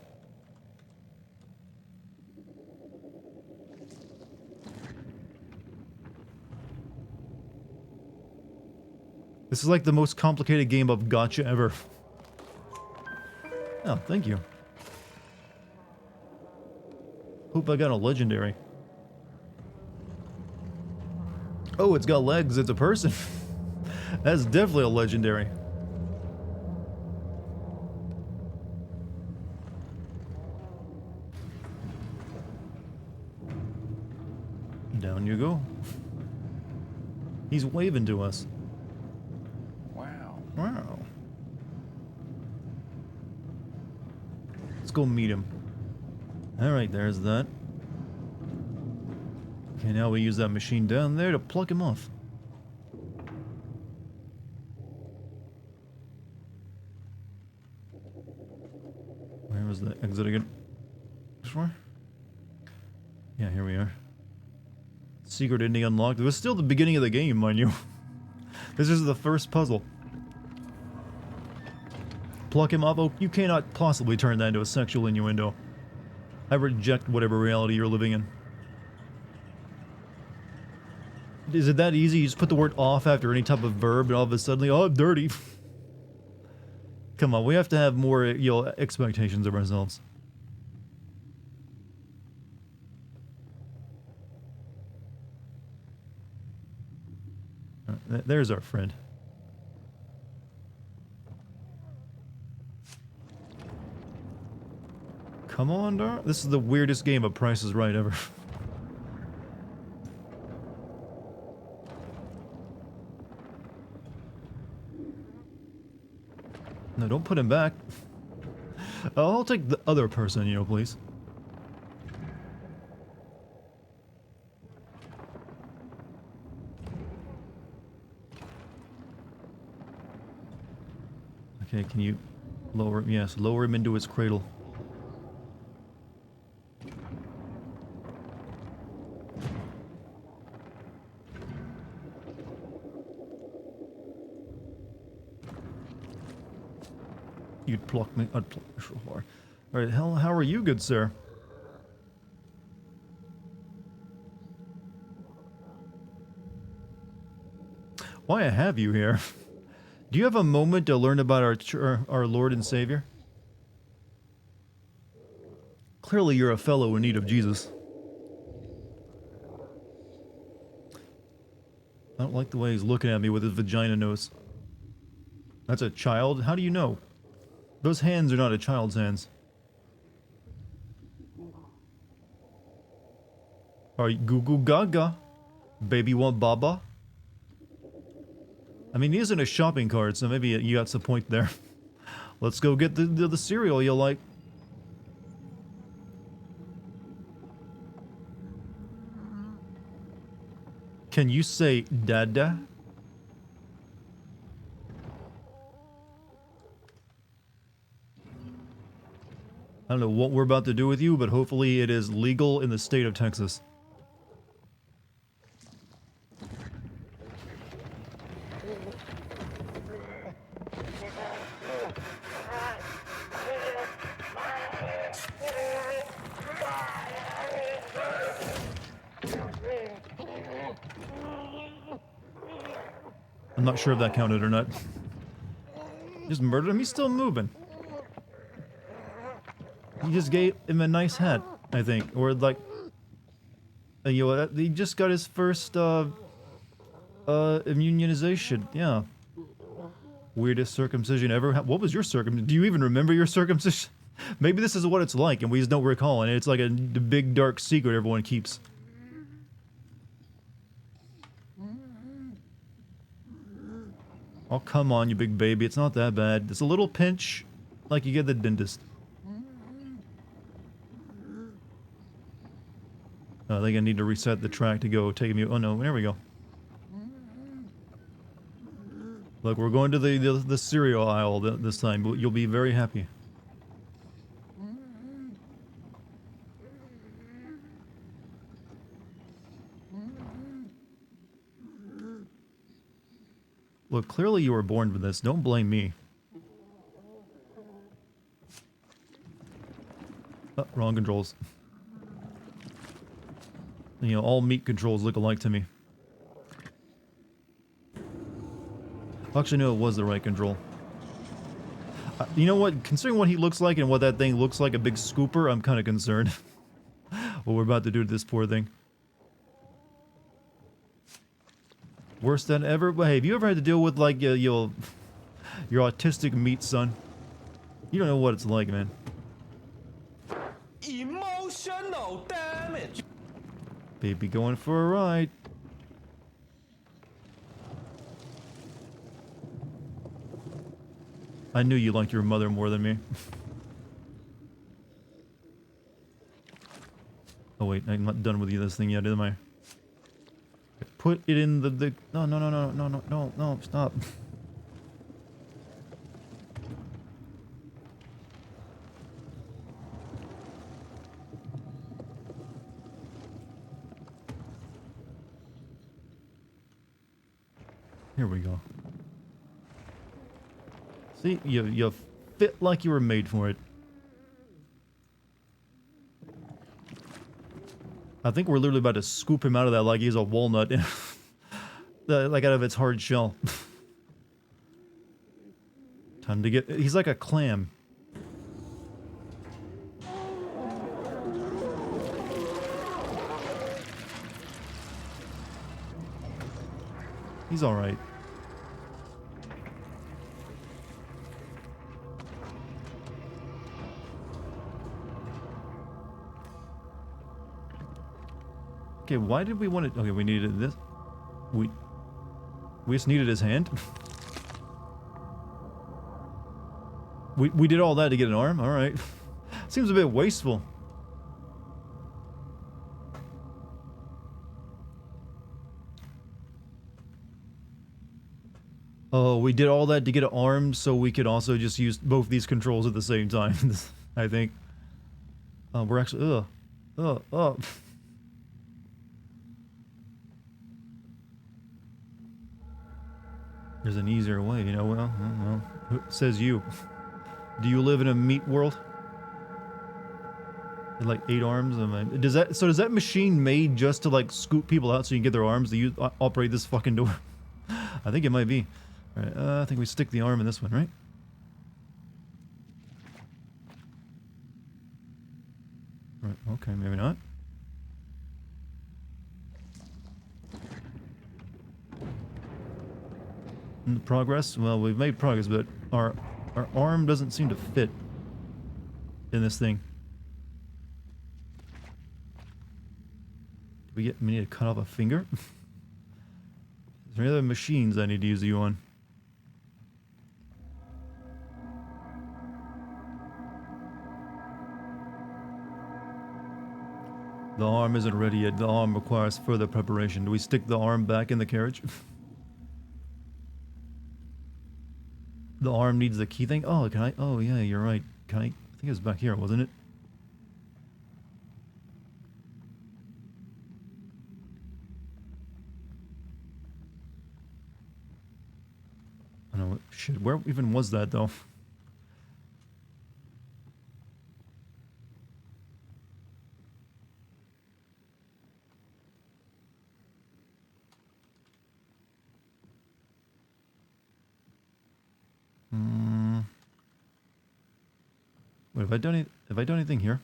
This is like the most complicated game of gotcha ever. Oh, thank you. Hope I got a legendary. Oh, it's got legs, it's a person. That's definitely a legendary. Down you go. He's waving to us. Wow. Let's go meet him. Alright, there's that. Okay, now we use that machine down there to pluck him off. Where was the exit again? This way? Yeah, here we are. Secret ending unlocked. It was still the beginning of the game, mind you. This is the first puzzle. Pluck him off. Oh, you cannot possibly turn that into a sexual innuendo. I reject whatever reality you're living in. Is it that easy? You just put the word off after any type of verb and all of a sudden, oh, I'm dirty. Come on, we have to have more, expectations of ourselves. There's our friend. Come on, Dar. This is the weirdest game of Price is Right ever. No, don't put him back. I'll take the other person, please. Okay, can you lower him? Yes, lower him into his cradle. You'd pluck me. I'd pluck you so hard. All right, how are you, good sir? Why have you here? Do you have a moment to learn about our Lord and Savior? Clearly, you're a fellow in need of Jesus. I don't like the way he's looking at me with his vagina nose. That's a child? How do you know? Those hands are not a child's hands. Are you goo goo gaga? Baby want baba? I mean, he isn't a shopping cart, so maybe you got some point there. Let's go get the cereal you like. Can you say dada? I don't know what we're about to do with you, but hopefully it is legal in the state of Texas. I'm not sure if that counted or not. Just murdered him? He's still moving. He just gave him a nice hat, I think. Or like... you know, he just got his first, immunization. Yeah. Weirdest circumcision ever. What was your circumcision? Do you even remember your circumcision? Maybe this is what it's like and we just don't recall, and it's like a big dark secret everyone keeps. Oh, come on, you big baby. It's not that bad. It's a little pinch, like you get the dentist. I think I need to reset the track to go take me. Oh no, there we go. Look, we're going to the cereal aisle this time. You'll be very happy. Look, clearly you were born for this. Don't blame me. Oh, wrong controls. You know, all meat controls look alike to me. Actually, no, it was the right control. You know what? Considering what he looks like and what that thing looks like, a big scooper, I'm kind of concerned. What we're about to do to this poor thing. Worse than ever? Well, hey, have you ever had to deal with, like, your autistic meat son? You don't know what it's like, man. Emotional damage. Baby going for a ride. I knew you liked your mother more than me. Oh wait, I'm not done with this thing yet, am I? Put it in the no, stop. Here we go. See, you fit like you were made for it. I think we're literally about to scoop him out of that like he's a walnut, like out of its hard shell. Time to get... He's like a clam. He's alright. Okay, why did we want it? Okay, we needed this. We just needed his hand. We did all that to get an arm? Alright. Seems a bit wasteful. Oh, we did all that to get it armed so we could also just use both these controls at the same time, I think. We're actually, ugh. There's an easier way, you know, well, says you. Do you live in a meat world? With like 8 arms? Does that machine made just to like scoop people out so you can get their arms to operate this fucking door? I think it might be. Alright, I think we stick the arm in this one, right? Right, okay, maybe not. Progress? Well, we've made progress, but our arm doesn't seem to fit in this thing. We need to cut off a finger? Is there any other machines I need to use you on? The arm isn't ready yet. The arm requires further preparation. Do we stick the arm back in the carriage? The arm needs the key thing? Oh, can I? Oh, yeah, you're right. Can I think it was back here, wasn't it? I don't know. Shit, where even was that, though? Wait, have I done anything here?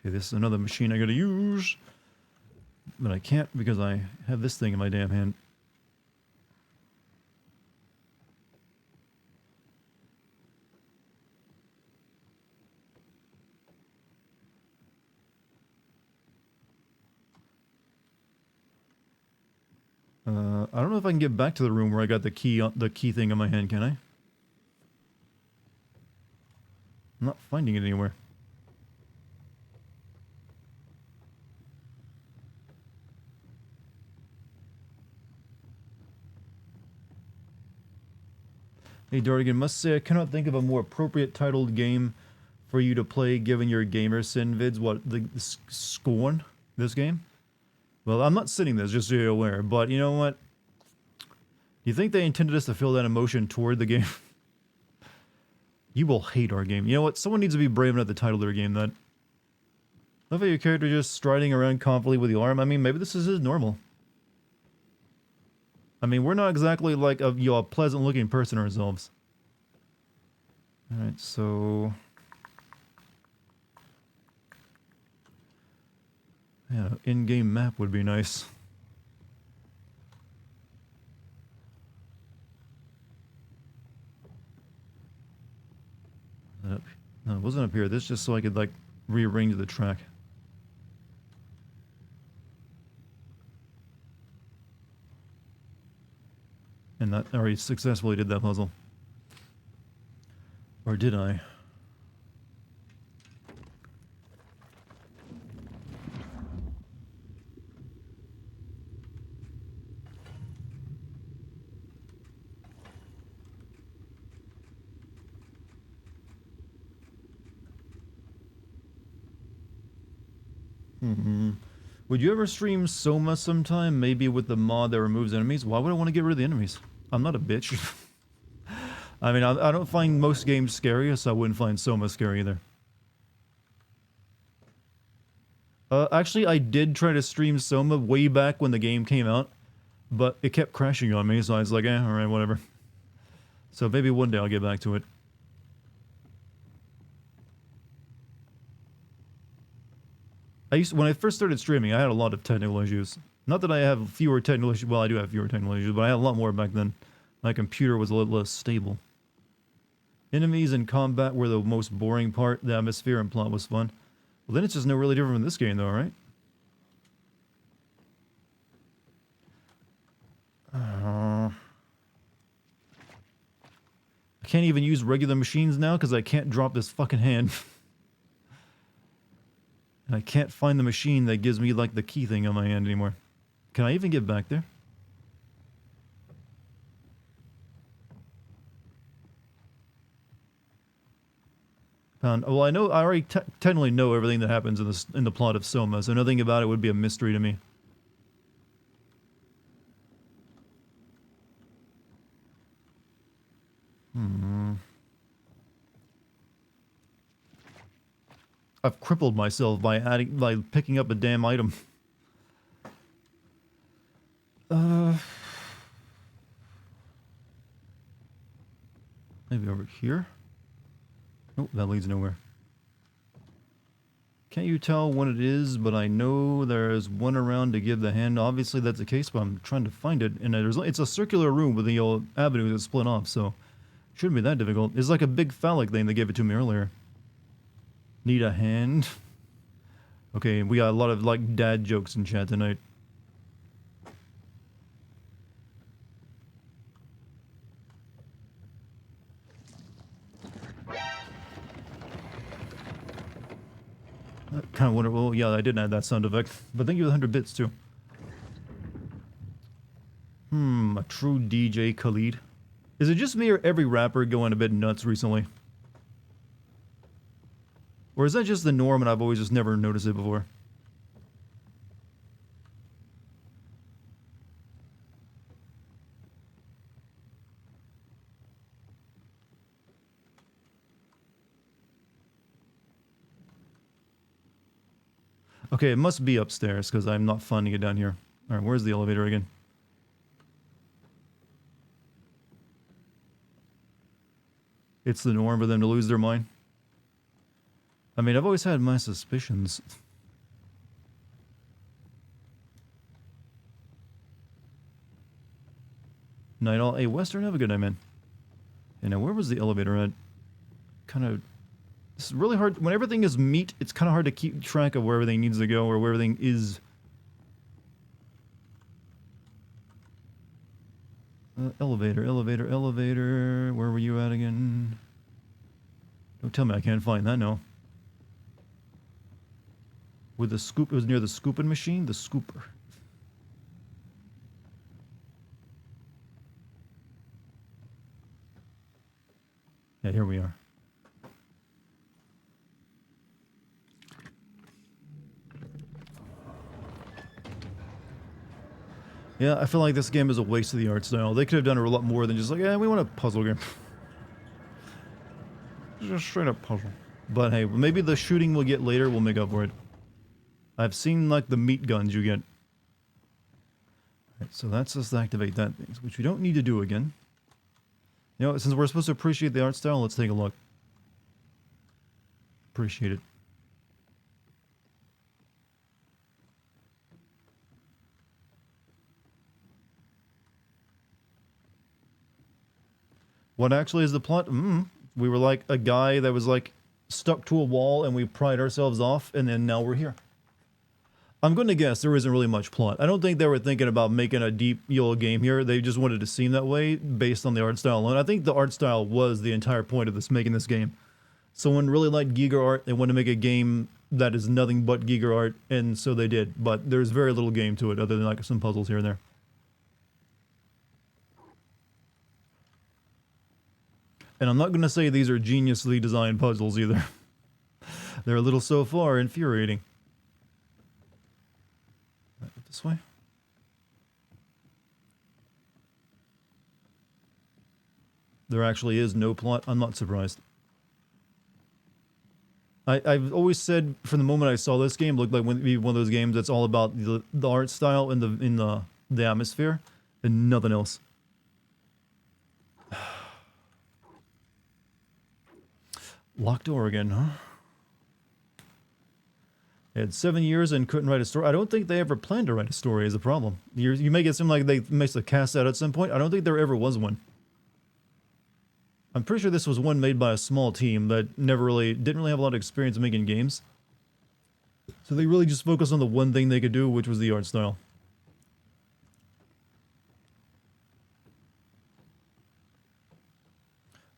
Okay, this is another machine I gotta use. But I can't because I have this thing in my damn hand. I don't know if I can get back to the room where I got the key thing in my hand, can I? I'm not finding it anywhere. Hey Dartigan, must say I cannot think of a more appropriate titled game for you to play given your gamer sin vids. What, the Scorn? This game? Well, I'm not sitting this, just so you're aware, but you know what? Do you think they intended us to feel that emotion toward the game? You will hate our game. You know what? Someone needs to be brave enough to title their game that. Love how your character just striding around confidently with the arm. I mean, maybe this is his normal. I mean, we're not exactly like a pleasant-looking person ourselves. Alright, so... yeah, in-game map would be nice. No, it wasn't up here. This is just so I could, like, rearrange the track. And that already successfully did that puzzle. Or did I? Would you ever stream Soma sometime? Maybe with the mod that removes enemies? Why would I want to get rid of the enemies? I'm not a bitch. I mean, I don't find most games scary, so I wouldn't find Soma scary either. Actually, I did try to stream Soma way back when the game came out, but it kept crashing on me, so I was like, alright, whatever. So maybe one day I'll get back to it. When I first started streaming, I had a lot of technical issues. Not that I have fewer technical issues, well, I do have fewer technical issues, but I had a lot more back then. My computer was a little less stable. Enemies and combat were the most boring part. The atmosphere and plot was fun. Well, then it's just no really different from this game, though, right? I I can't even use regular machines now because I can't drop this fucking hand. And I can't find the machine that gives me, like, the key thing on my hand anymore. Can I even get back there? Well, I know I already technically know everything that happens in the plot of Soma, so nothing about it would be a mystery to me. I've crippled myself by picking up a damn item. Maybe over here? Nope, that leads nowhere. Can't you tell when it is, but I know there's one around to give the hand. Obviously that's the case, but I'm trying to find it. And it's a circular room with the old avenue that's split off, so shouldn't be that difficult. It's like a big phallic thing that gave it to me earlier. Need a hand? Okay, we got a lot of, like, dad jokes in chat tonight. I kind of wonder, well, yeah, I didn't add that sound effect, but thank you for the 100 bits, too. A true DJ Khalid. Is it just me or every rapper going a bit nuts recently? Or is that just the norm and I've always just never noticed it before? Okay, it must be upstairs because I'm not finding it down here. Alright, where's the elevator again? It's the norm for them to lose their mind. I mean, I've always had my suspicions. Night all. Hey, Western, have a good night, man. Hey, now, where was the elevator at? Kind of... It's really hard. When everything is meat, it's kind of hard to keep track of where everything needs to go or where everything is. Elevator, elevator, elevator. Where were you at again? Don't tell me I can't find that, no. With the scoop, it was near the scooping machine? The scooper. Yeah, here we are. Yeah, I feel like this game is a waste of the art style. They could have done a lot more than just like, yeah, we want a puzzle game. Just straight up puzzle. But hey, maybe the shooting we'll get later will make up for it. I've seen like the meat guns you get. Alright, so that's just activate that thing, which we don't need to do again. You know, since we're supposed to appreciate the art style, let's take a look. Appreciate it. What actually is the plot? We were like a guy that was like stuck to a wall and we pried ourselves off and then now we're here. I'm going to guess there isn't really much plot. I don't think they were thinking about making a deep YOLO game here. They just wanted to seem that way based on the art style alone. I think the art style was the entire point of this making this game. Someone really liked Giga art. They wanted to make a game that is nothing but Giga art, and so they did. But there's very little game to it other than like some puzzles here and there. And I'm not going to say these are geniusly designed puzzles either. They're a little so far infuriating. Right, this way. There actually is no plot. I'm not surprised. I've always said from the moment I saw this game, it looked like one of those games that's all about the art style and the atmosphere and nothing else. Locked door again, huh? They had 7 years and couldn't write a story. I don't think they ever planned to write a story is a problem. You make it seem like they must have cast that at some point. I don't think there ever was one. I'm pretty sure this was one made by a small team that didn't really have a lot of experience making games. So they really just focused on the one thing they could do, which was the art style.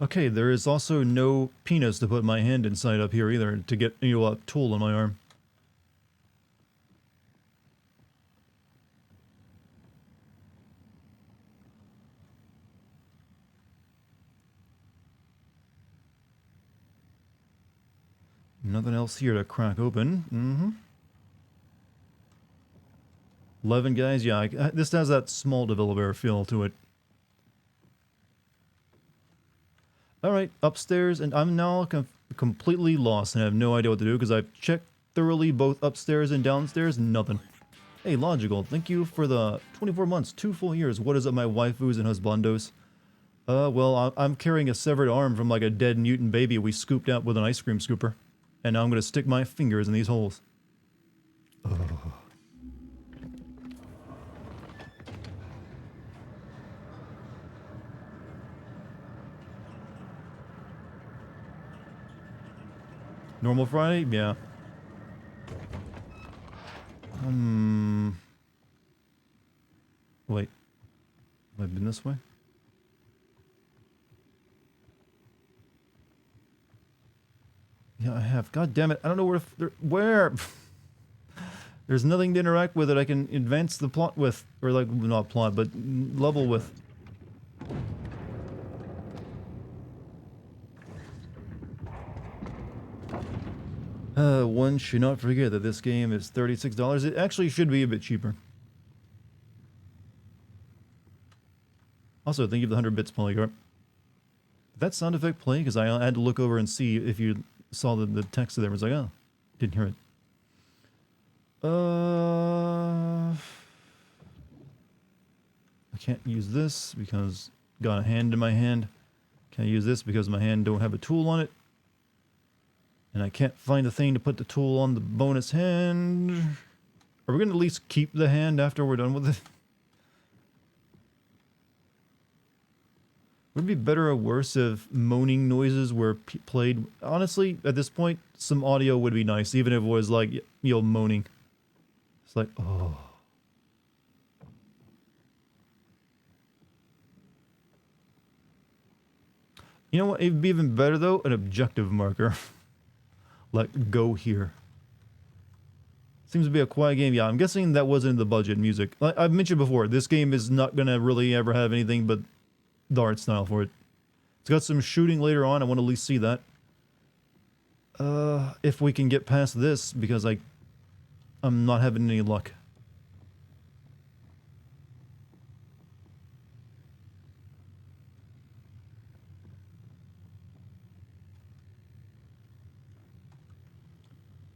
Okay, there is also no penis to put my hand inside up here either to get, you know, a tool in my arm. Nothing else here to crack open. Mm-hmm. 11 guys, yeah, this has that small developer feel to it. Alright, upstairs, and I'm now completely lost and I have no idea what to do because I've checked thoroughly both upstairs and downstairs, nothing. Hey, Logical, thank you for the 24 months, 2 full years. What is it, my waifus and husbandos? Well, I'm carrying a severed arm from like a dead mutant baby we scooped out with an ice cream scooper. And now I'm gonna stick my fingers in these holes. Ugh. Normal Friday? Yeah. Wait. Have I been this way? Yeah, I have. God damn it. I don't know where. There's nothing to interact with that I can advance the plot with. Or like, not plot, but level with. One should not forget that this game is $36. It actually should be a bit cheaper. Also, thank you for the 100 bits, Polycarp. Did that sound effect play? Because I had to look over and see if you saw the text there. I was like, oh, didn't hear it. I can't use this because got a hand in my hand. Can't use this because my hand don't have a tool on it. And I can't find a thing to put the tool on the bonus hand. Are we going to at least keep the hand after we're done with it? Would it be better or worse if moaning noises were played? Honestly, at this point, some audio would be nice, even if it was like, you know, moaning. It's like, oh. You know what? It'd be even better, though, an objective marker. Like, go here. Seems to be a quiet game. Yeah, I'm guessing that wasn't in the budget music. Like I've mentioned before, this game is not going to really ever have anything but the art style for it. It's got some shooting later on. I want to at least see that. If we can get past this, because I'm not having any luck.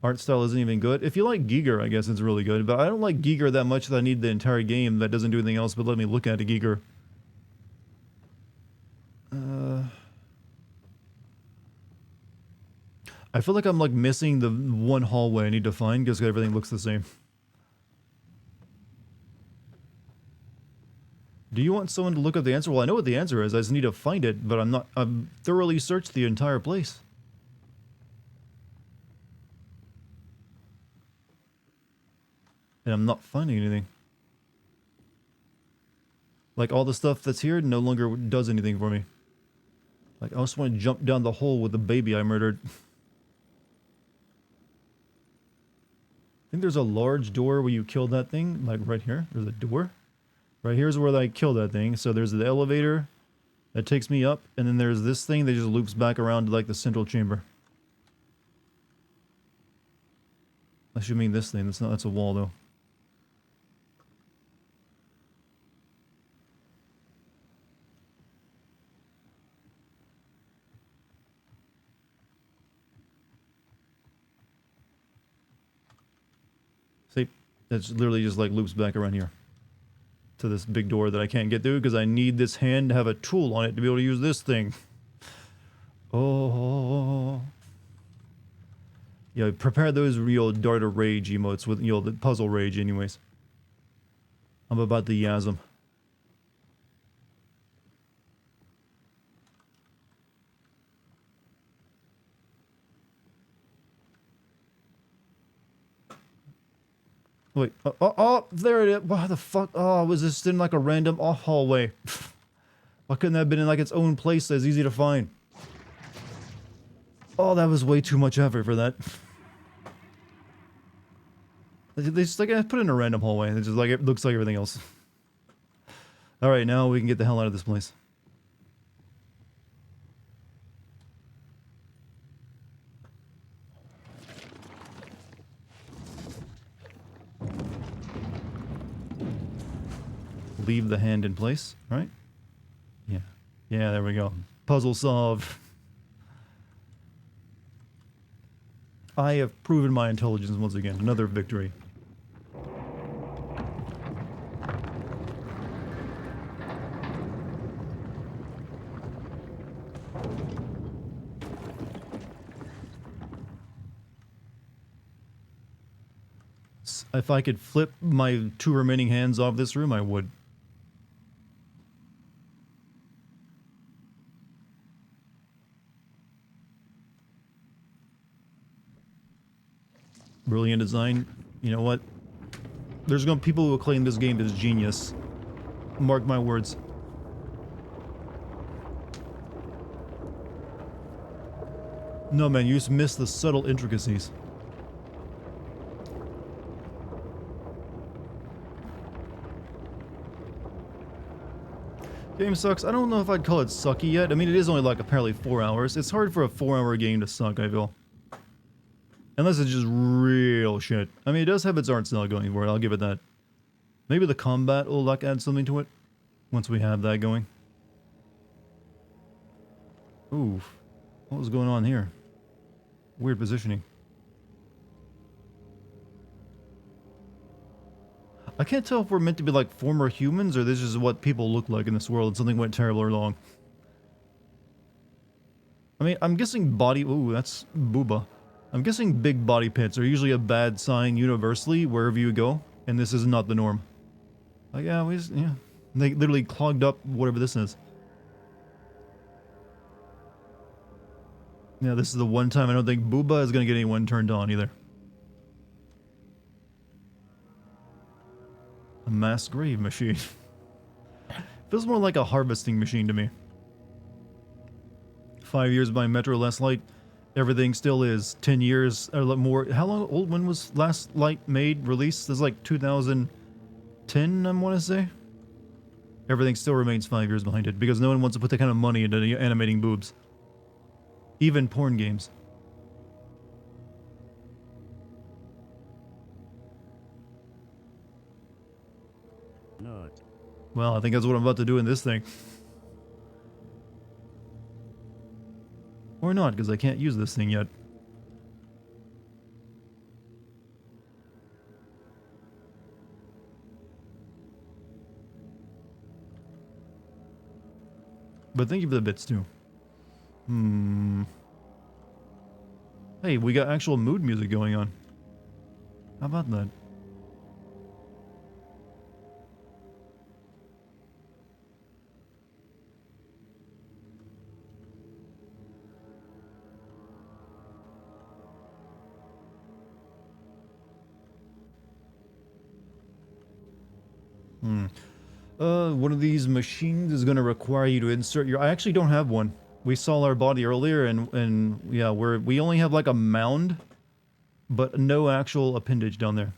Art style isn't even good. If you like Giger, I guess it's really good. But I don't like Giger that much that I need the entire game that doesn't do anything else but let me look at a Giger. I feel like I'm like missing the one hallway I need to find because everything looks the same. Do you want someone to look up the answer? Well, I know what the answer is. I just need to find it, but I've thoroughly searched the entire place. And I'm not finding anything. Like, all the stuff that's here no longer does anything for me. Like, I just want to jump down the hole with the baby I murdered. I think there's a large door where you kill that thing. Like, right here. There's a door. Right here's where I killed that thing. So there's the elevator that takes me up. And then there's this thing that just loops back around to, like, the central chamber. I should mean this thing. That's a wall, though. See, it's literally just like loops back around here to this big door that I can't get through because I need this hand to have a tool on it to be able to use this thing. Oh. Yeah, prepare those real Dart of Rage emotes with, you know, the puzzle rage anyways. I'm about to yasm. Wait, oh, there it is. What the fuck? Oh, was this in like a random off hallway? Why couldn't that have been in like its own place that's easy to find? Oh, that was way too much effort for that. They just like put it in a random hallway. It's just like it looks like everything else. All right, now we can get the hell out of this place. Leave the hand in place, right? Yeah. Yeah, there we go. Puzzle solved. I have proven my intelligence once again. Another victory. If I could flip my 2 remaining hands off this room, I would. Brilliant design. You know what? There's gonna be people who will claim this game is genius. Mark my words. No, man, you just missed the subtle intricacies. Game sucks. I don't know if I'd call it sucky yet. I mean, it is only like apparently 4 hours. It's hard for a 4-hour game to suck, I feel. Unless it's just real shit. I mean, it does have its art style going for it, I'll give it that. Maybe the combat will like add something to it once we have that going. Ooh, what was going on here? Weird positioning. I can't tell if we're meant to be like former humans or this is what people look like in this world and something went terribly wrong. I mean, I'm guessing body... Ooh, that's booba. I'm guessing big body pits are usually a bad sign universally wherever you go, and this is not the norm. Like, yeah, yeah. They literally clogged up whatever this is. Yeah, this is the one time I don't think booba is gonna get anyone turned on either. A mass grave machine. Feels more like a harvesting machine to me. 5 years by Metro less light. Everything still is 10 years or more. How long old? When was last light made, released? This is like 2010, I want to say. Everything still remains 5 years behind it because no one wants to put that kind of money into animating boobs. Even porn games. Not. Well, I think that's what I'm about to do in this thing. Or not, because I can't use this thing yet. But thank you for the bits, too. Hey, we got actual mood music going on. How about that? One of these machines is going to require you to insert your... I actually don't have one. We saw our body earlier, and yeah, we only have like a mound, but no actual appendage down there.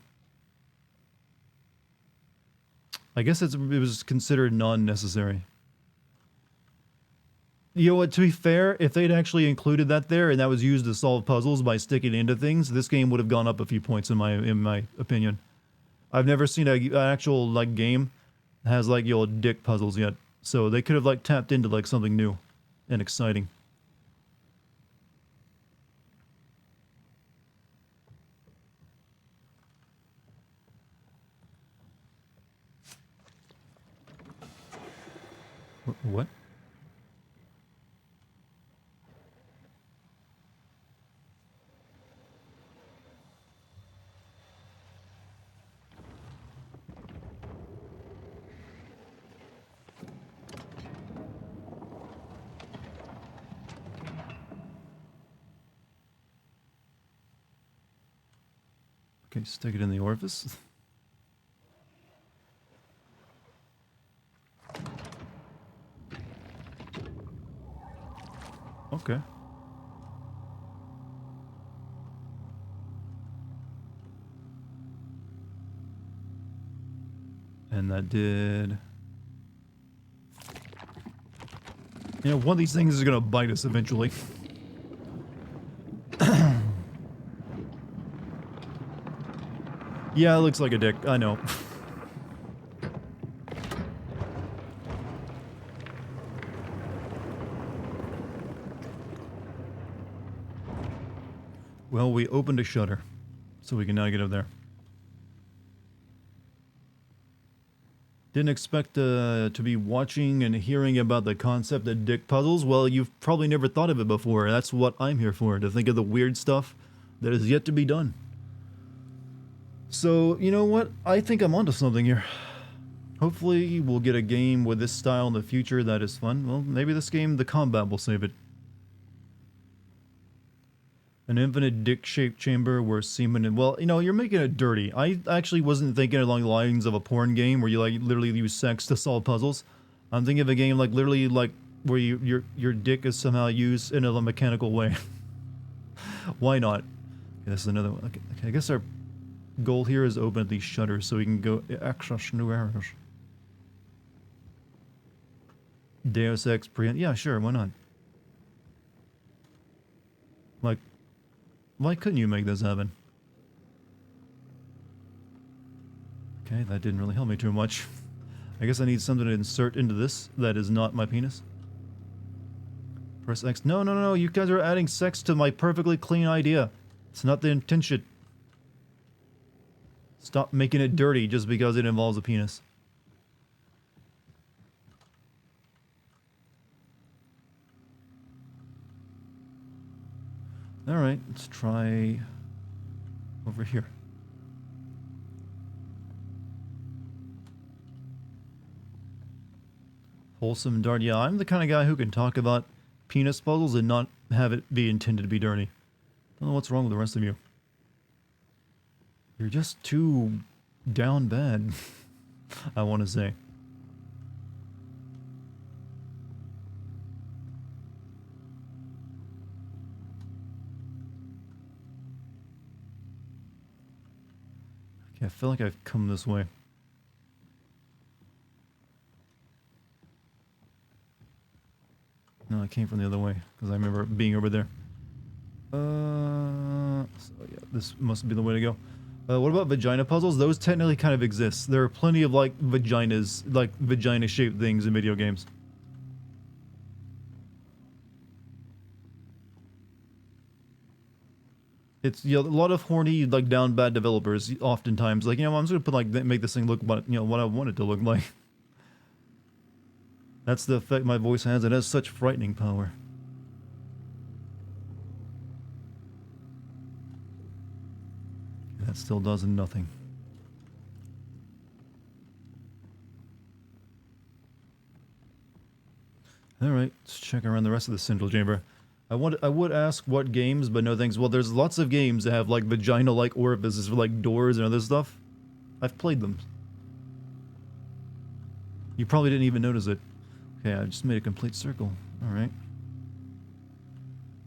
I guess it was considered non-necessary. You know what, to be fair, if they'd actually included that there and that was used to solve puzzles by sticking into things, this game would have gone up a few points in my opinion. I've never seen an actual like game that has like your dick puzzles yet. So they could have like tapped into like something new and exciting. What? Okay, stick it in the orifice. Okay. And that did... You know, one of these things is gonna bite us eventually. Yeah, it looks like a dick. I know. Well, we opened a shutter, so we can now get up there. Didn't expect to be watching and hearing about the concept of dick puzzles. Well, you've probably never thought of it before. That's what I'm here for, to think of the weird stuff that is yet to be done. So, you know what? I think I'm onto something here. Hopefully, we'll get a game with this style in the future that is fun. Well, maybe this game, the combat will save it. An infinite dick-shaped chamber where semen and... Well, you know, you're making it dirty. I actually wasn't thinking along the lines of a porn game where you, like, literally use sex to solve puzzles. I'm thinking of a game, like, literally, like, where your dick is somehow used in a mechanical way. Why not? Okay, this is another one. Okay, I guess our goal here is to open these shutters so we can go access new areas. Deus Ex Preempt. Yeah, sure, why not? Like... Why couldn't you make this happen? Okay, that didn't really help me too much. I guess I need something to insert into this that is not my penis. Press X. No, no, no, you guys are adding sex to my perfectly clean idea. It's not the intention. Stop making it dirty just because it involves a penis. Alright, let's try over here. Wholesome dart. Yeah, I'm the kind of guy who can talk about penis puzzles and not have it be intended to be dirty. Don't know what's wrong with the rest of you. You're just too down bad, I want to say. I feel like I've come this way. No, I came from the other way, because I remember being over there. So yeah, this must be the way to go. What about vagina puzzles? Those technically kind of exist. There are plenty of, like, vaginas, like, vagina-shaped things in video games. It's, you know, a lot of horny, like, down bad developers oftentimes, like, you know, I'm just gonna put, like, make this thing look what, you know, what I want it to look like. That's the effect my voice has. It has such frightening power. That still does nothing. Alright, let's check around the rest of the central chamber. I would ask what games, but no thanks. Well, there's lots of games that have, like, vagina-like orifices for, like, doors and other stuff. I've played them. You probably didn't even notice it. Okay, I just made a complete circle. Alright.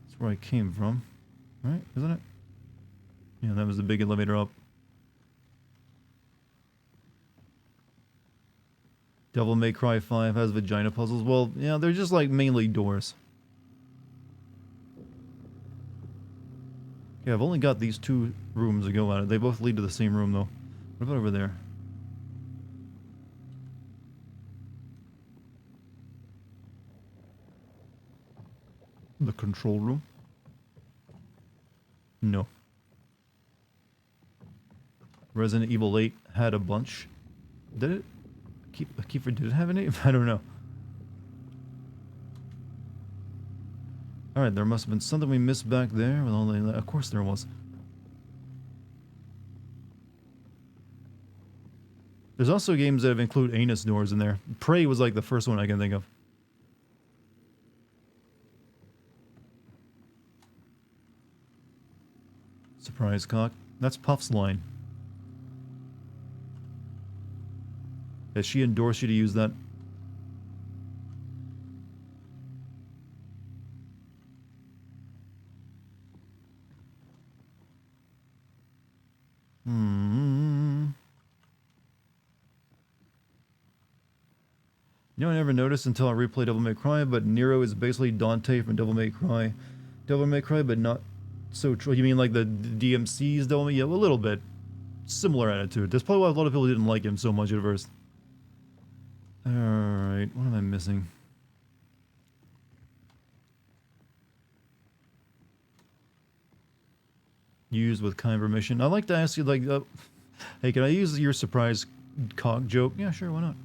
That's where I came from. Right? Isn't it? Yeah, that was the big elevator up. Devil May Cry 5 has vagina puzzles. Well, yeah, they're just, like, mainly doors. Okay, I've only got these two rooms to go at. They both lead to the same room, though. What about over there? The control room? No. Resident Evil 8 had a bunch. Did it? Kiefer, did it have any? I don't know. Alright, there must have been something we missed back there. Well, of course there was. There's also games that have include anus doors in there. Prey was like the first one I can think of. Surprise cock. That's Puff's line. Has she endorsed you to use that? You know, I never noticed until I replayed Devil May Cry, but Nero is basically Dante from Devil May Cry. Devil May Cry, but not so true. You mean like the DMC's Devil May? Yeah, a little bit. Similar attitude. That's probably why a lot of people didn't like him so much at first. Alright, what am I missing? Used with kind permission. I'd like to ask you, like, hey, can I use your surprise cock joke? Yeah, sure, why not?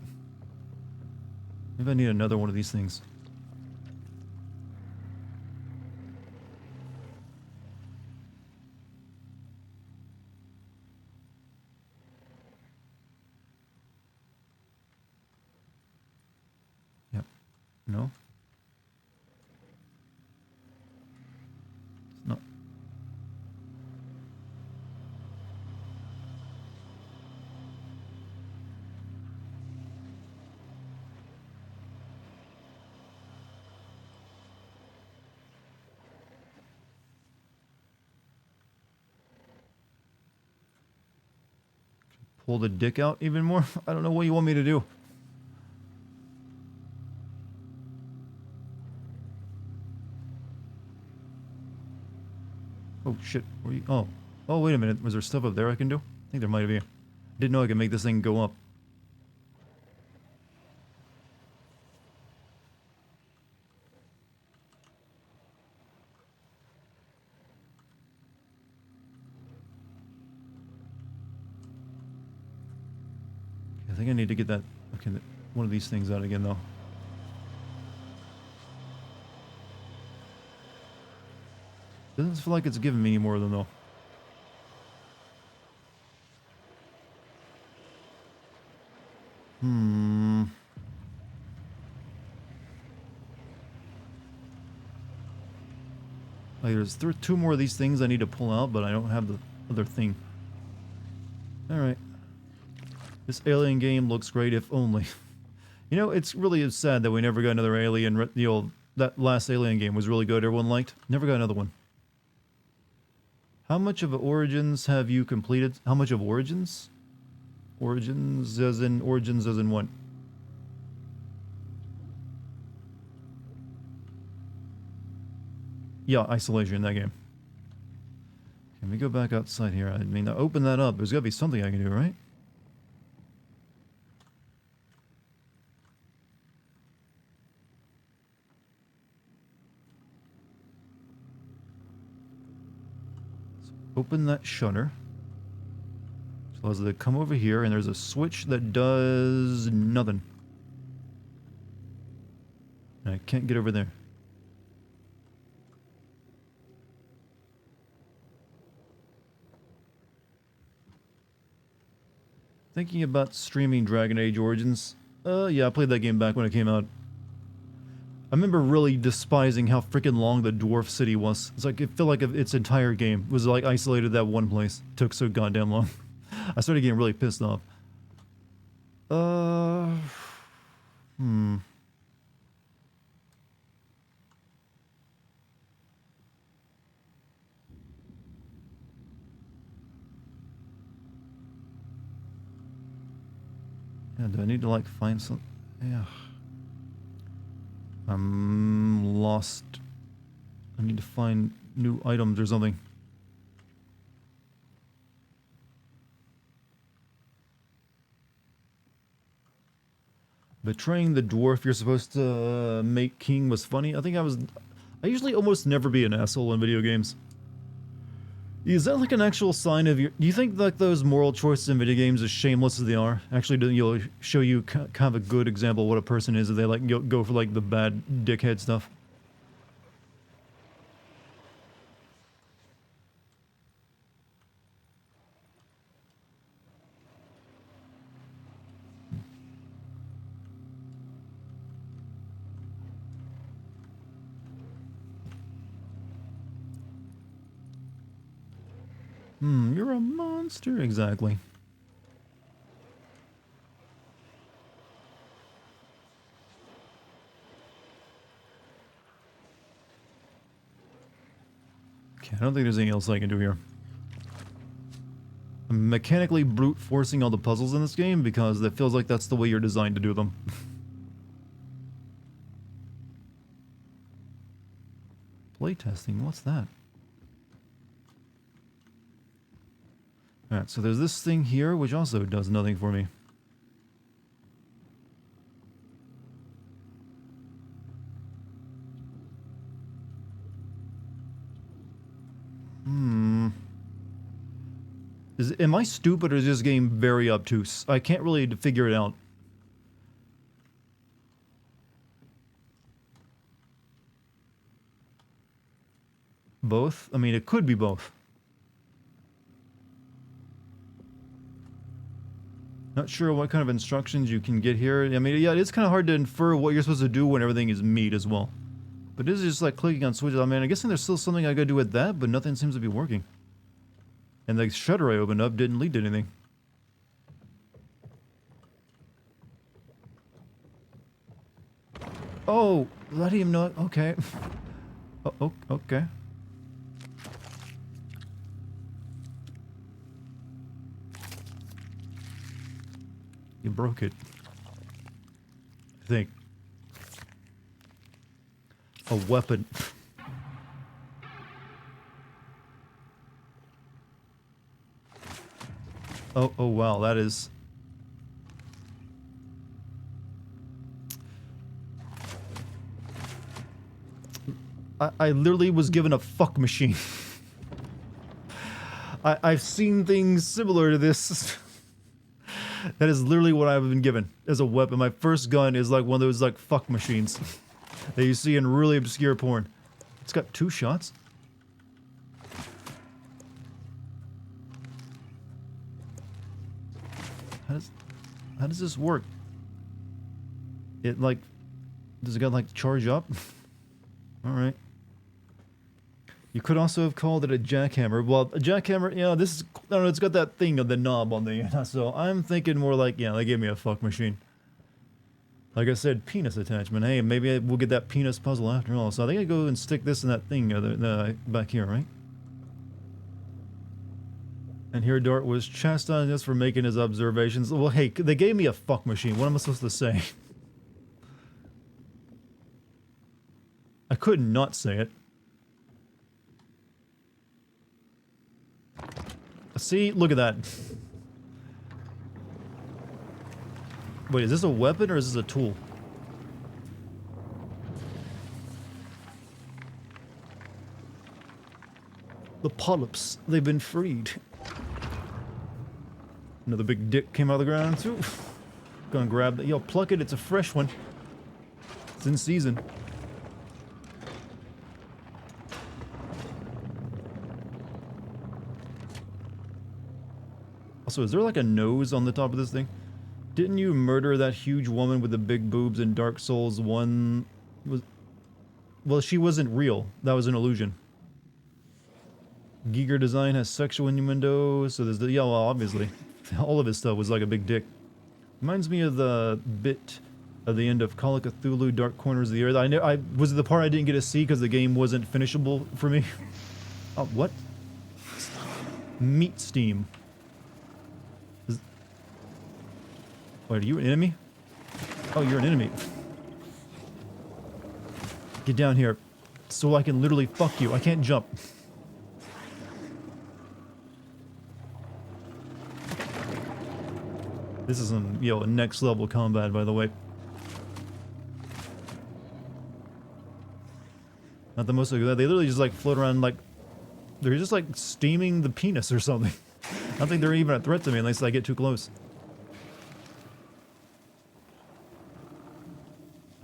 Maybe I need another one of these things. Yep. No? It's not. Pull the dick out even more? I don't know what you want me to do. Oh shit, where you? Oh. Oh, wait a minute. Was there stuff up there I can do? I think there might be. Didn't know I could make this thing go up. I think I need to get that. Okay, one of these things out again, though. Doesn't feel like it's giving me any more of them, though. Like, there's two more of these things I need to pull out, but I don't have the other thing. Alright. This Alien game looks great, if only. You know, it's really sad that we never got another Alien. That last Alien game was really good, everyone liked. Never got another one. How much of Origins have you completed? How much of Origins? Origins as in what? Yeah, Isolation in that game. Can we go back outside here? I mean, to open that up, there's gotta be something I can do, right? Open that shutter. So as they come over here, and there's a switch that does nothing. And I can't get over there. Thinking about streaming Dragon Age Origins. Yeah, I played that game back when it came out. I remember really despising how freaking long the dwarf city was. It's like, it felt like its entire game was like isolated that one place. It took so goddamn long. I started getting really pissed off. Yeah, do I need to like find some? Yeah. I'm lost. I need to find new items or something. Betraying the dwarf you're supposed to make king was funny. I usually almost never be an asshole in video games. Is that like an actual sign of your... Do you think like those moral choices in video games, as shameless as they are, actually do show you kind of a good example of what a person is if they like go for like the bad dickhead stuff? You're a monster, exactly. Okay, I don't think there's anything else I can do here. I'm mechanically brute forcing all the puzzles in this game because it feels like that's the way you're designed to do them. Playtesting, what's that? Alright, so there's this thing here, which also does nothing for me. Am I stupid or is this game very obtuse? I can't really figure it out. Both? I mean, it could be both. Not sure what kind of instructions you can get here. I mean, yeah, it's kind of hard to infer what you're supposed to do when everything is meat as well. But this is just like clicking on switches. I mean, I'm guessing there's still something I gotta do with that, but nothing seems to be working. And the shutter I opened up didn't lead to anything. Oh, I didn't even know. Okay. Oh, okay. You broke it. I think. A weapon. Oh wow, that is... I literally was given a fuck machine. I've seen things similar to this. That is literally what I've been given as a weapon. My first gun is like one of those like fuck machines that you see in really obscure porn. It's got 2 shots. How does this work? It like, does it got like charge up? All right. You could also have called it a jackhammer. Well, a jackhammer, yeah, this is, I don't know, it's got that thing of the knob on the end. So I'm thinking more like, yeah, they gave me a fuck machine. Like I said, penis attachment. Hey, maybe we'll get that penis puzzle after all. So I think I go and stick this in that thing back here, right? And here Dart was chastising us for making his observations. Well, hey, they gave me a fuck machine. What am I supposed to say? I couldn't not say it. See? Look at that. Wait, is this a weapon or is this a tool? The polyps, they've been freed. Another big dick came out of the ground too. Gonna grab that. Yo, pluck it, it's a fresh one. It's in season. Also, is there like a nose on the top of this thing? Didn't you murder that huge woman with the big boobs in Dark Souls 1? Well, she wasn't real. That was an illusion. Giger design has sexual innuendo, so there's the... Yeah, well, obviously. All of his stuff was like a big dick. Reminds me of the bit at the end of Call of Cthulhu Dark Corners of the Earth. I was the part I didn't get to see because the game wasn't finishable for me. Oh, what? Meat steam. Wait, are you an enemy? Oh, you're an enemy. Get down here so I can literally fuck you. I can't jump. This is some, yo, next level combat, by the way. Not the most like that. They literally just like float around like they're just like steaming the penis or something. I don't think they're even a threat to me unless I get too close.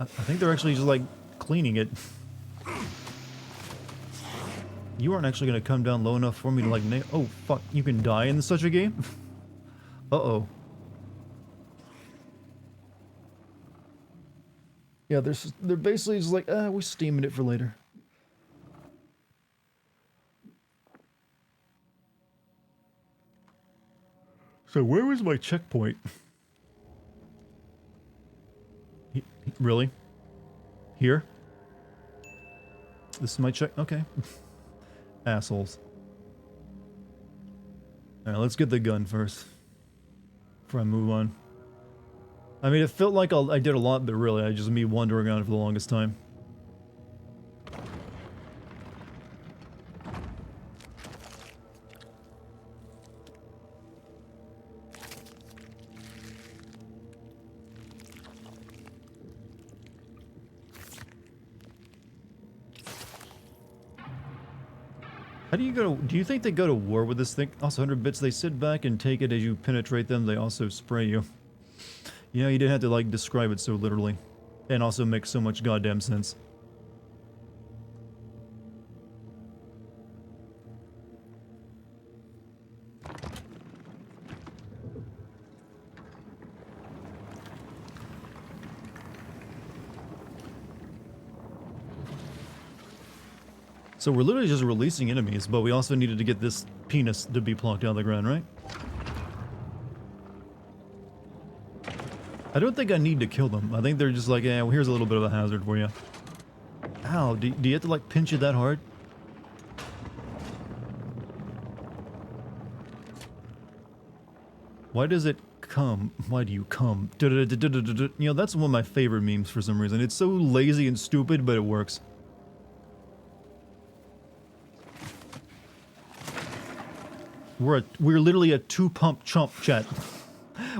I think they're actually just like cleaning it. You aren't actually gonna come down low enough for me to like nail. Oh fuck! You can die in such a game. Uh-oh. Yeah, they're basically just like, we're steaming it for later. So where was my checkpoint? Really? Here? This is my check? Okay. Assholes. Alright, let's get the gun first. Before I move on. I mean, it felt like I did a lot, but really, I just me wandering around for the longest time. How do you go to, do you think they go to war with this thing? Also, 100 bits, they sit back and take it as you penetrate them, they also spray you. You know, you didn't have to, like, describe it so literally. And also makes so much goddamn sense. So we're literally just releasing enemies, but we also needed to get this penis to be plucked out of the ground, right? I don't think I need to kill them. I think they're just like, yeah, well, here's a little bit of a hazard for you. Ow, do you have to like pinch it that hard? Why does it come? Why do you come? You know, that's one of my favorite memes for some reason. It's so lazy and stupid, but it works. We're literally a two-pump chump, chat.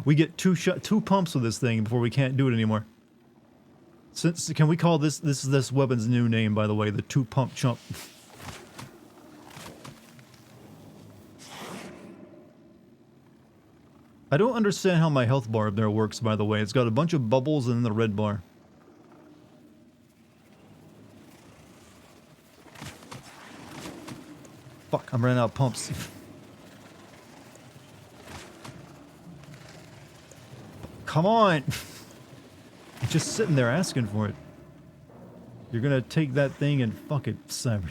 We get two pumps with this thing before we can't do it anymore. Can we call this weapon's new name, by the way, the two-pump chump? I don't understand how my health bar up there works, by the way. It's got a bunch of bubbles and then the red bar. Fuck, I'm running out of pumps. Come on! You're just sitting there asking for it. You're gonna take that thing and fuck it, Cyber.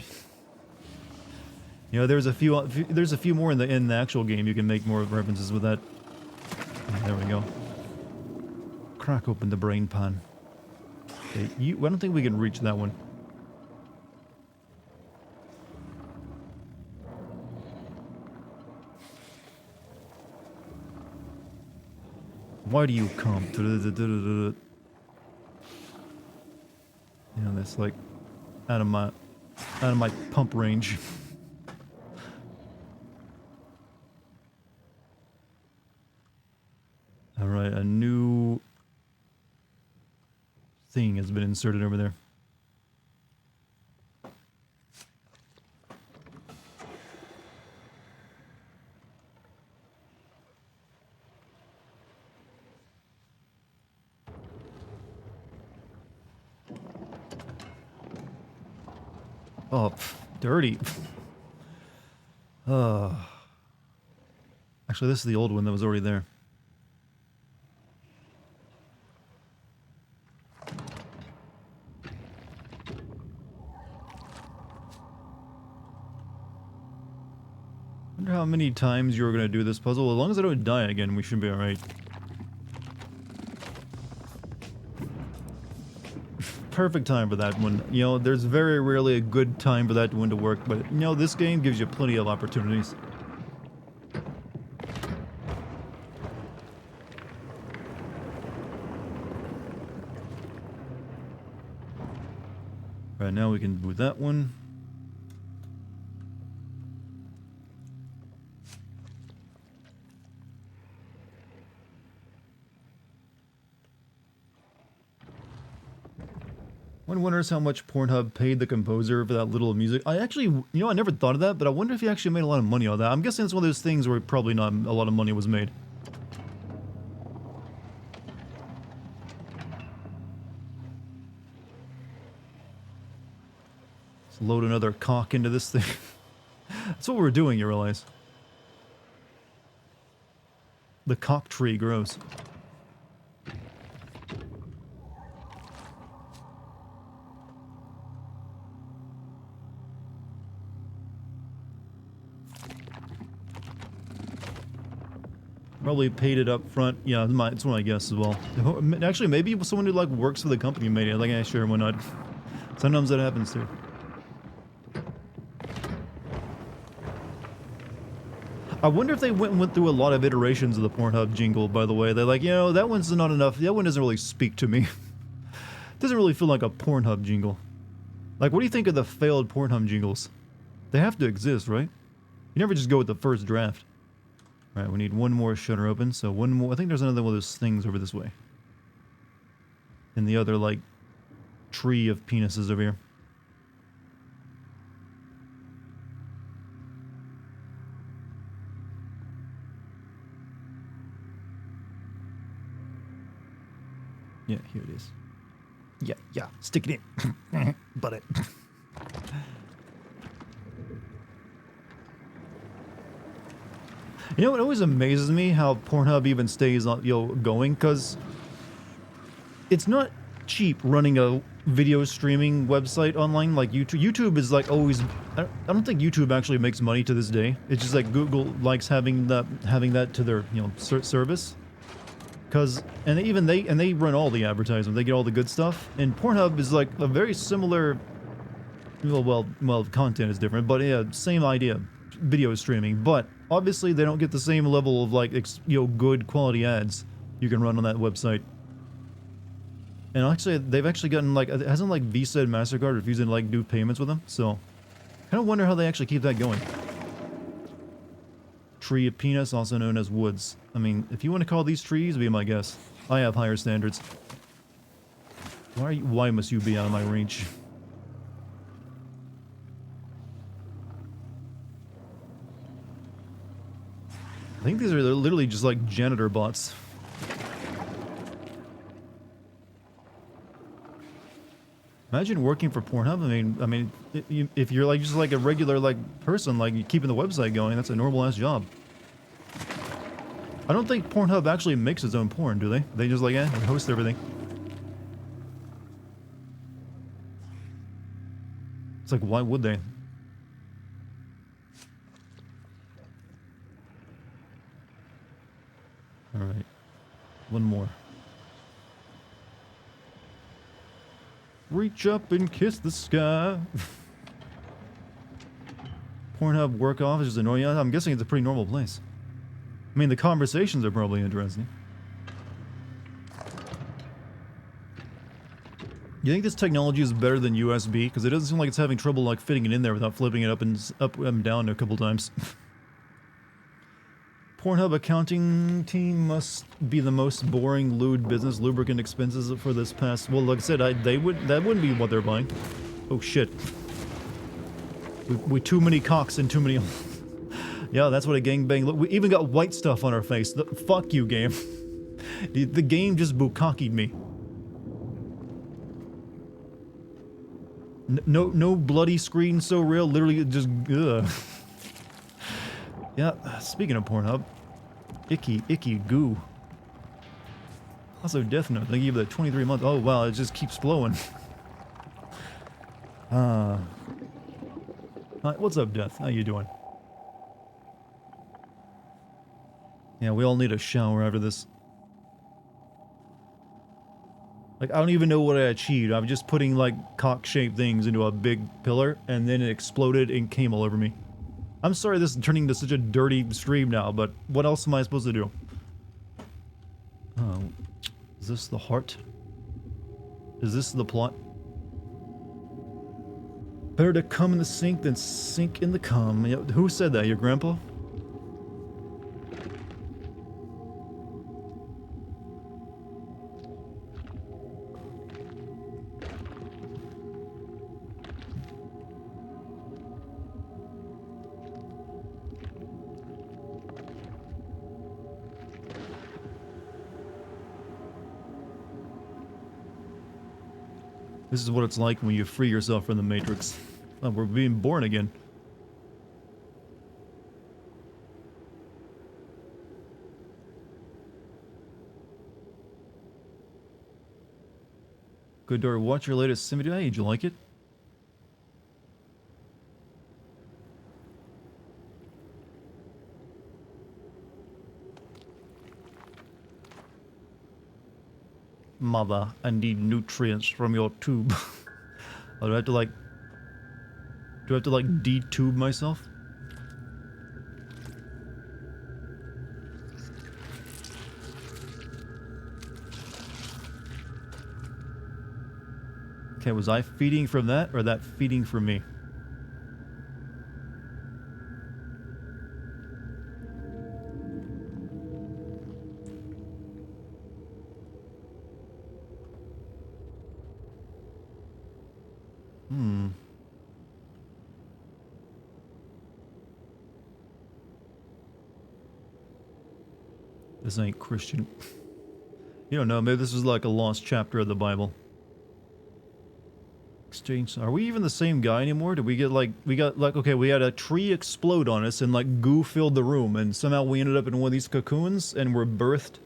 You know, there's a few more in the actual game. You can make more references with that. There we go. Crack open the brain pan. Okay, I don't think we can reach that one. Why do you come? You know, that's like out of my pump range. All right, a new thing has been inserted over there. Oh, dirty. Actually, this is the old one that was already there. Wonder how many times you're gonna do this puzzle. As long as I don't die again, we should be alright. Perfect time for that one. You know, there's very rarely a good time for that one to work, but you know, this game gives you plenty of opportunities. Right, now we can do that one. One wonders how much Pornhub paid the composer for that little music. I actually, you know, I never thought of that, but I wonder if he actually made a lot of money on that. I'm guessing it's one of those things where probably not a lot of money was made. Let's load another cock into this thing. That's what we're doing, you realize. The cock tree grows. Probably paid it up front. Yeah, it's my guess as well. Actually, maybe someone who like works for the company made it. Like, yeah, sure, why not? Sometimes that happens too. I wonder if they went through a lot of iterations of the Pornhub jingle, by the way. They're like, you know, that one's not enough. That one doesn't really speak to me. Doesn't really feel like a Pornhub jingle. Like, what do you think of the failed Pornhub jingles? They have to exist, right? You never just go with the first draft. Alright, we need one more shutter open, so one more. I think there's another one of those things over this way. And the other, like, tree of penises over here. Yeah, here it is. Yeah, yeah, stick it in. Butt it. You know, it always amazes me how Pornhub even stays on, going, because it's not cheap running a video streaming website online like YouTube. YouTube is like always. I don't think YouTube actually makes money to this day. It's just like Google likes having that to their service. Cause even they run all the advertisement. They get all the good stuff. And Pornhub is like a very similar. Well, content is different, but yeah, same idea, video streaming. But obviously, they don't get the same level of like good quality ads you can run on that website. And actually, they've actually gotten like, hasn't like Visa and MasterCard refusing to like do payments with them? So, I kind of wonder how they actually keep that going. Tree of penis, also known as woods. I mean, if you want to call these trees, be my guest. I have higher standards. Why must you be out of my reach? I think these are literally just like janitor bots. Imagine working for Pornhub. I mean, if you're like just like a regular like person, like keeping the website going, that's a normal ass job. I don't think Pornhub actually makes its own porn, do they? They just like host everything. It's like, why would they? All right, one more. Reach up and kiss the sky. Pornhub work office is annoying. I'm guessing it's a pretty normal place. I mean, the conversations are probably interesting. You think this technology is better than USB? Because it doesn't seem like it's having trouble like fitting it in there without flipping it up and down a couple times. Pornhub accounting team must be the most boring lewd business. Lubricant expenses for this past. Well, like I said, that wouldn't be what they're buying. Oh shit. We too many cocks and too many. Yeah, that's what a gangbang. Look, we even got white stuff on our face. Fuck you, game. The game just bukkakied me. No bloody screen so real. Literally just. Ugh. Yeah, speaking of Pornhub, icky goo. Also, Death Note, they give that 23 months. Oh wow, it just keeps flowing. What's up, Death? How you doing? Yeah, we all need a shower after this. Like, I don't even know what I achieved. I'm just putting like cock-shaped things into a big pillar, and then it exploded and came all over me. I'm sorry this is turning into such a dirty stream now, but what else am I supposed to do? Oh, is this the heart? Is this the plot? Better to come in the sink than sink in the cum. Yeah, who said that? Your grandpa? This is what it's like when you free yourself from the Matrix. Oh, we're being born again. Good door, watch your latest sim video. Hey, did you like it? Mother, I need nutrients from your tube. Oh, do I have to like detube myself? Okay, was I feeding from that or that feeding from me? This ain't Christian. You don't know, maybe this is like a lost chapter of the Bible. Exchange. Are we even the same guy anymore? Did we get like, okay, we had a tree explode on us and like goo filled the room and somehow we ended up in one of these cocoons and we're birthed.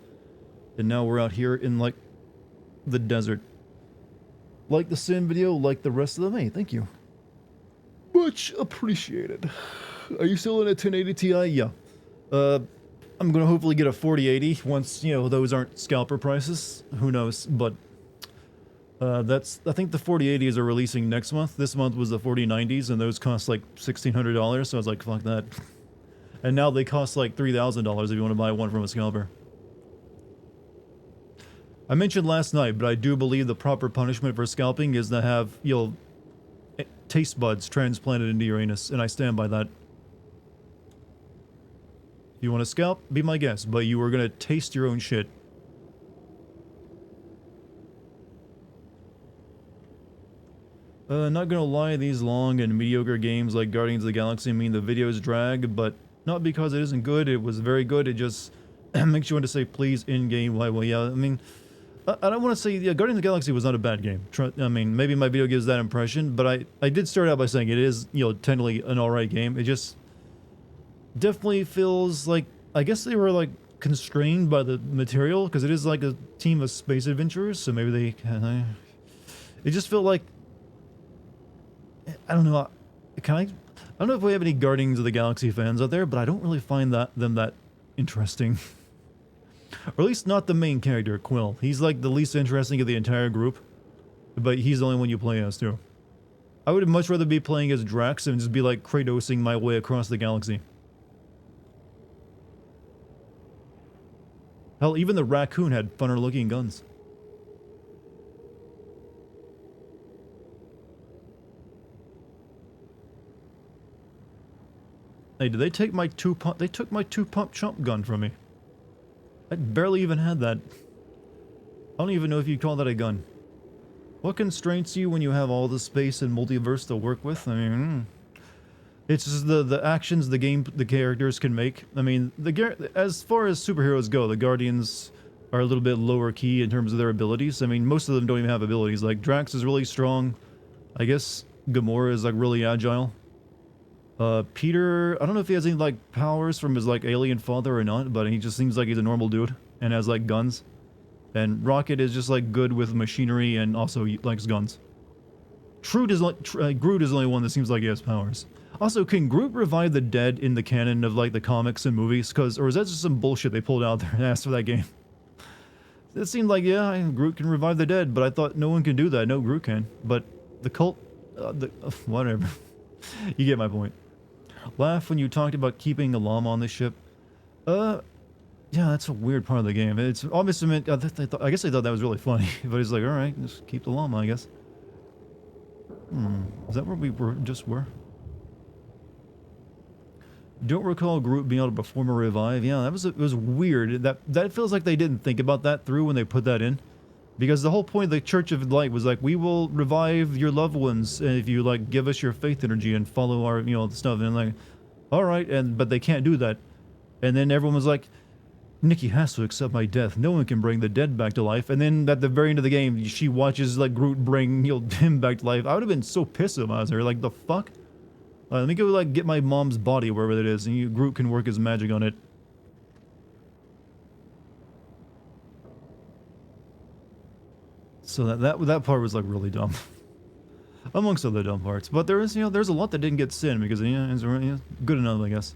And now we're out here in like the desert. Like the sim video, like the rest of them. Hey, thank you. Much appreciated. Are you still in a 1080 Ti? Yeah. I'm gonna hopefully get a 4080 once, you know, those aren't scalper prices. Who knows, but... I think the 4080s are releasing next month. This month was the 4090s, and those cost like $1,600, so I was like, fuck that. And now they cost like $3,000 if you want to buy one from a scalper. I mentioned last night, but I do believe the proper punishment for scalping is to have, you know, taste buds transplanted into your anus, and I stand by that. If you want to scalp, be my guest, but you are going to taste your own shit. Not gonna lie, these long and mediocre games like Guardians of the Galaxy mean the videos drag, but not because it isn't good, it was very good, it just makes you want to say please in-game, well yeah, I mean, I don't want to say, yeah, Guardians of the Galaxy was not a bad game. I mean, maybe my video gives that impression, but I did start out by saying it is, you know, technically an alright game. It just definitely feels like, I guess they were like constrained by the material, because it is like a team of space adventurers, so maybe they can, it just felt like, I don't know, I don't know if we have any Guardians of the Galaxy fans out there, but I don't really find them that interesting. Or at least not the main character, Quill. He's like the least interesting of the entire group, but he's the only one you play as too. I would much rather be playing as Drax and just be like Kratosing my way across the galaxy. Hell, even the raccoon had funner looking guns. Hey, did they take my two-pump? They took my two-pump chump gun from me. I barely even had that. I don't even know if you'd call that a gun. What constrains you when you have all the space and multiverse to work with? I mean, it's just the actions the characters can make. I mean, as far as superheroes go, the Guardians are a little bit lower key in terms of their abilities. I mean, most of them don't even have abilities. Like, Drax is really strong. I guess Gamora is, like, really agile. Peter, I don't know if he has any, like, powers from his, like, alien father or not, but he just seems like he's a normal dude and has, like, guns. And Rocket is just, like, good with machinery and also likes guns. Groot is the only one that seems like he has powers. Also, can Groot revive the dead in the canon of, like, the comics and movies? Or is that just some bullshit they pulled out there and asked for that game? It seemed like, yeah, Groot can revive the dead, but I thought no one can do that. No, Groot can. But the cult... whatever. You get my point. Laugh when you talked about keeping a llama on the ship. Yeah, that's a weird part of the game. It's obviously meant... I guess they thought that was really funny. But he's like, alright, just keep the llama, I guess. Is that where we just were? Don't recall Groot being able to perform a revive. Yeah, it was weird. That feels like they didn't think about that through when they put that in. Because the whole point of the Church of Light was like, we will revive your loved ones if you, like, give us your faith energy and follow our, you know, stuff. And like, alright, but they can't do that. And then everyone was like, Nikki has to accept my death. No one can bring the dead back to life. And then at the very end of the game, she watches, like, Groot bring, you know, him back to life. I would have been so pissed if I was her. Like, the fuck? Let me go, like, get my mom's body, wherever it is, and Groot can work his magic on it. So that part was, like, really dumb. Amongst other dumb parts. But there is, you know, there's a lot that didn't get sin because, it's good enough, I guess.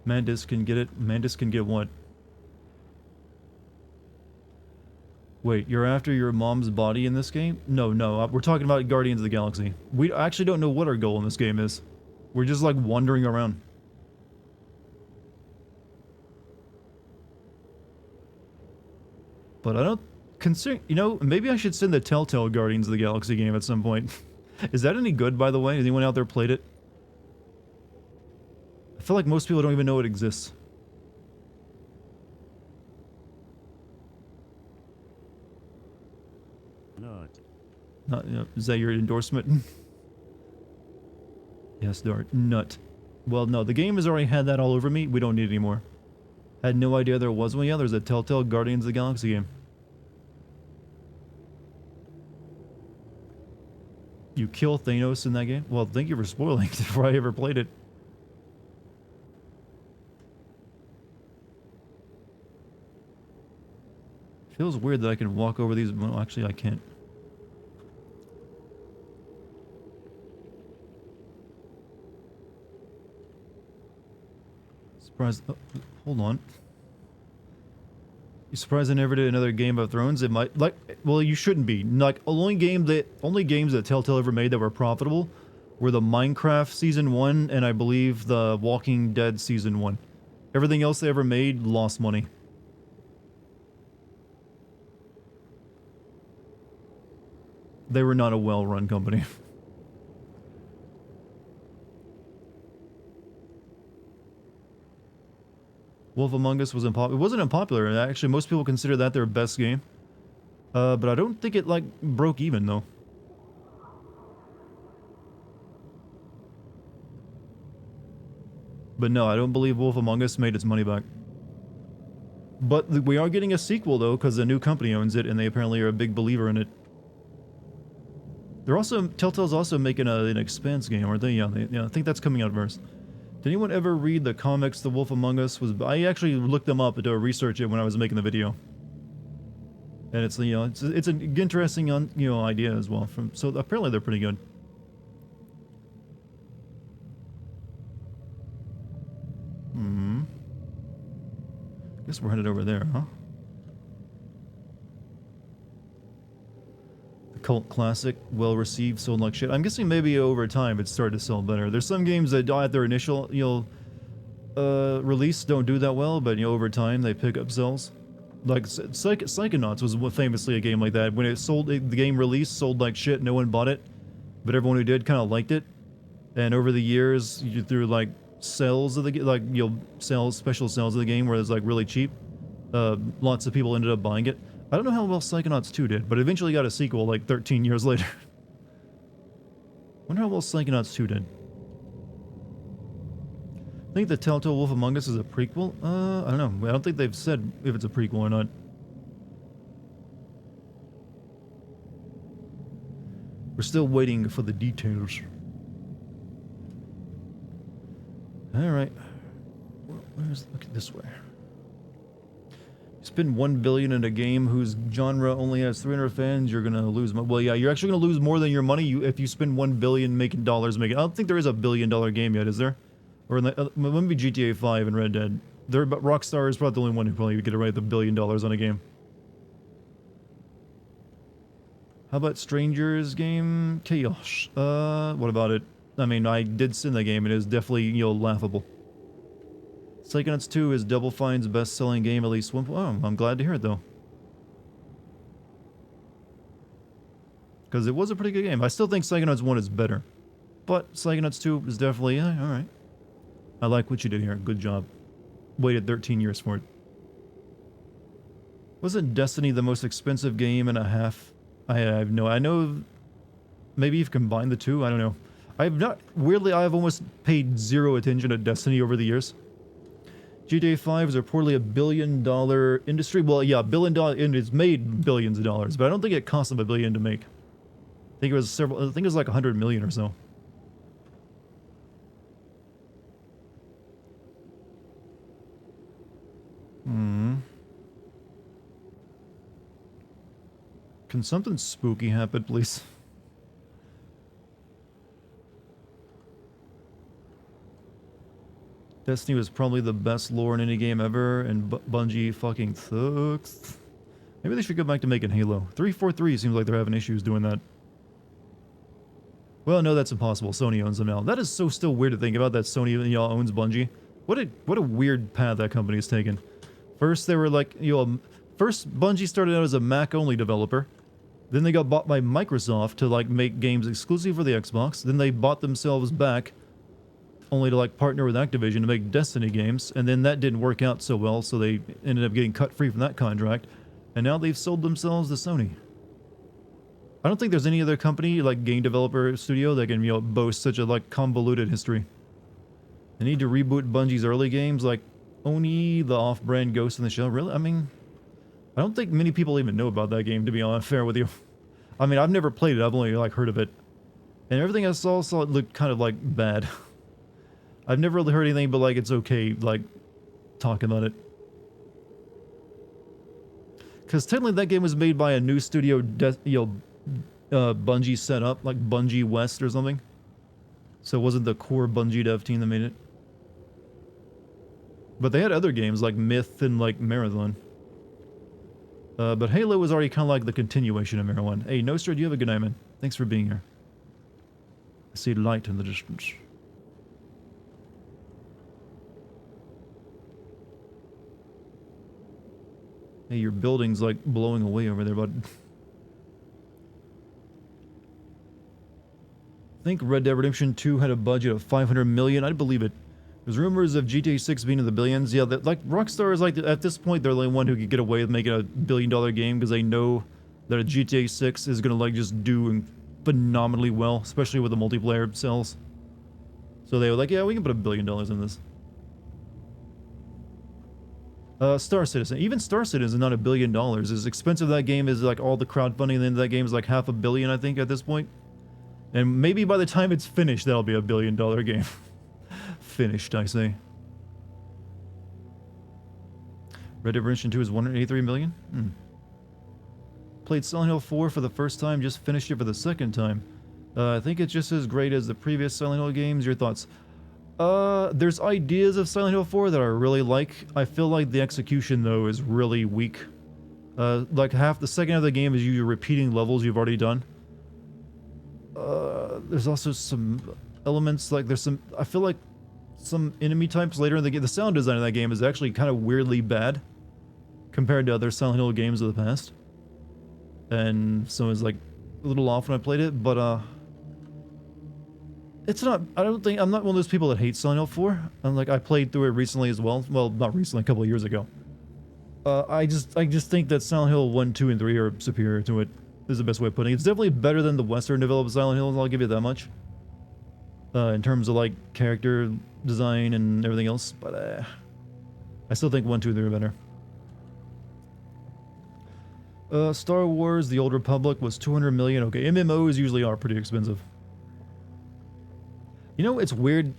Mantis can get it. Mantis can get what? Wait, you're after your mom's body in this game? No, we're talking about Guardians of the Galaxy. We actually don't know what our goal in this game is. We're just, like, wandering around. But I don't consider, you know, maybe I should send the Telltale Guardians of the Galaxy game at some point. Is that any good, by the way? Has anyone out there played it? I feel like most people don't even know it exists. Not. Is that your endorsement? Yes, Dart. Nut. Well, no, the game has already had that all over me. We don't need it anymore. Had no idea there was one. Yeah, there's a Telltale Guardians of the Galaxy game. You kill Thanos in that game? Well, thank you for spoiling it before I ever played it. Feels weird that I can walk over these. Well, actually, I can't. Surprised. Oh, hold on. You surprised I never did another Game of Thrones? It might like. Well, you shouldn't be. Like only games that Telltale ever made that were profitable were the Minecraft Season 1 and I believe the Walking Dead Season 1. Everything else they ever made lost money. They were not a well-run company. Wolf Among Us was unpopular. It wasn't unpopular. Actually, most people consider that their best game. But I don't think it, like, broke even, though. But no, I don't believe Wolf Among Us made its money back. But we are getting a sequel, though, because a new company owns it, and they apparently are a big believer in it. They're also... Telltale's also making an Expanse game, aren't they? Yeah, I think that's coming out first. Did anyone ever read the comics The Wolf Among Us was... I actually looked them up to research it when I was making the video. And it's, you know, it's an interesting, you know, idea as well. So apparently they're pretty good. Guess we're headed over there, huh? The cult classic, well received, sold like shit. I'm guessing maybe over time it started to sell better. There's some games that at their initial, you know, release don't do that well, but you know, over time they pick up sales. Like Psychonauts was famously a game like that. When it sold, the game released, sold like shit. No one bought it, but everyone who did kind of liked it. And over the years, through like sales of the like special sales of the game where it's like really cheap, lots of people ended up buying it. I don't know how well Psychonauts 2 did, but eventually got a sequel like 13 years later. Wonder how well Psychonauts 2 did. I think the Telltale Wolf Among Us is a prequel? I don't know. I don't think they've said if it's a prequel or not. We're still waiting for the details. Alright. Look at this way. You spend $1 billion in a game whose genre only has 300 fans, you're gonna lose money. Well, yeah, you're actually gonna lose more than your money if you spend $1 billion making dollars making. I don't think there is a $1 billion game yet, is there? Or in the, maybe GTA 5 and Red Dead. But Rockstar is probably the only one who probably get it right, the $1 billion on a game. How about Strangers game? Chaos. What about it? I mean, I did sin the game. It is definitely, you know, laughable. Psychonauts 2 is Double Fine's best-selling game, at least one. Oh, I'm glad to hear it, though. Because it was a pretty good game. I still think Psychonauts 1 is better. But Psychonauts 2 is definitely, alright. I like what you did here. Good job. Waited 13 years for it. Wasn't Destiny the most expensive game and a half? I have no... I know... Maybe you've combined the two? I don't know. I have not... Weirdly, I have almost paid zero attention to Destiny over the years. GTA 5 is reportedly a $1 billion industry. Well, yeah, $1 billion... And it's made billions of dollars, but I don't think it cost them $1 billion to make. I think it was several... I think it was like 100 million or so. Can something spooky happen, please? Destiny was probably the best lore in any game ever, and Bungie fucking sucks. Maybe they should go back to making Halo. 343 seems like they're having issues doing that. Well, no, that's impossible. Sony owns them now. That is so still weird to think about, that Sony, y'all, owns Bungie. What a weird path that company has taken. First, they were like, you know, first Bungie started out as a Mac-only developer. Then they got bought by Microsoft to, like, make games exclusive for the Xbox. Then they bought themselves back, only to, like, partner with Activision to make Destiny games. And then that didn't work out so well, so they ended up getting cut free from that contract. And now they've sold themselves to Sony. I don't think there's any other company, like, game developer studio that can, you know, boast such a, like, convoluted history. They need to reboot Bungie's early games, like, Oni, the off-brand Ghost in the Shell. Really? I mean, I don't think many people even know about that game, to be honest, fair with you. I mean, I've never played it. I've only, like, heard of it. And everything I saw it looked kind of, like, bad. I've never really heard anything but, like, it's okay, like, talking about it. Because technically that game was made by a new studio, Bungie set up, like Bungie West or something. So it wasn't the core Bungie dev team that made it. But they had other games like Myth and like Marathon. But Halo was already kind of like the continuation of Marathon. Hey, Nostra, you have a good night, man. Thanks for being here. I see light in the distance. Hey, your building's like blowing away over there, bud. I think Red Dead Redemption 2 had a budget of 500 million. I'd believe it. There's rumors of GTA 6 being in the billions. Yeah, like Rockstar is like, at this point, they're the only one who could get away with making a billion-dollar game because they know that a GTA 6 is gonna like just do phenomenally well, especially with the multiplayer sales. So they were like, yeah, we can put $1 billion in this. Star Citizen. Even Star Citizen is not $1 billion. As expensive that game is, like all the crowdfunding in that game is like $500 million, I think, at this point. And maybe by the time it's finished, that'll be $1 billion game. Finished, I say. Red Dead Redemption 2 is 183 million? Played Silent Hill 4 for the first time, just finished it for the second time. I think it's just as great as the previous Silent Hill games. Your thoughts? There's ideas of Silent Hill 4 that I really like. I feel like the execution, though, is really weak. Like half the second half of the game is you repeating levels you've already done. There's also some elements, like there's some, I feel like some enemy types later in the game, the sound design of that game is actually kind of weirdly bad compared to other Silent Hill games of the past. And so it's like a little off when I played it, but it's not, I don't think, I'm not one of those people that hate Silent Hill 4. I'm like, I played through it recently as well. Well, not recently, a couple of years ago. I just think that Silent Hill 1, 2, and 3 are superior to it. Is the best way of putting it. It's definitely better than the Western developed Silent Hills, I'll give you that much. In terms of like character design and everything else, but I still think 1, 2, 3 are better. Star Wars: The Old Republic was 200 million. Okay, MMOs usually are pretty expensive. You know, it's weird.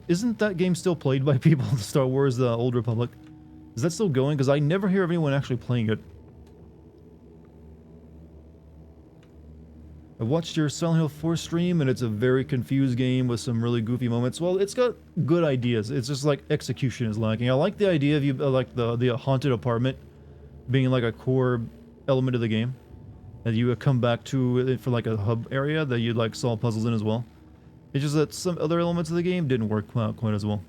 Isn't that game still played by people? Star Wars: The Old Republic. Is that still going? Because I never hear of anyone actually playing it. I watched your Silent Hill 4 stream, and it's a very confused game with some really goofy moments. Well, it's got good ideas. It's just like execution is lacking. I like the idea of you like the haunted apartment being like a core element of the game, that you would come back to it for like a hub area that you'd like solve puzzles in as well. It's just that some other elements of the game didn't work out quite as well.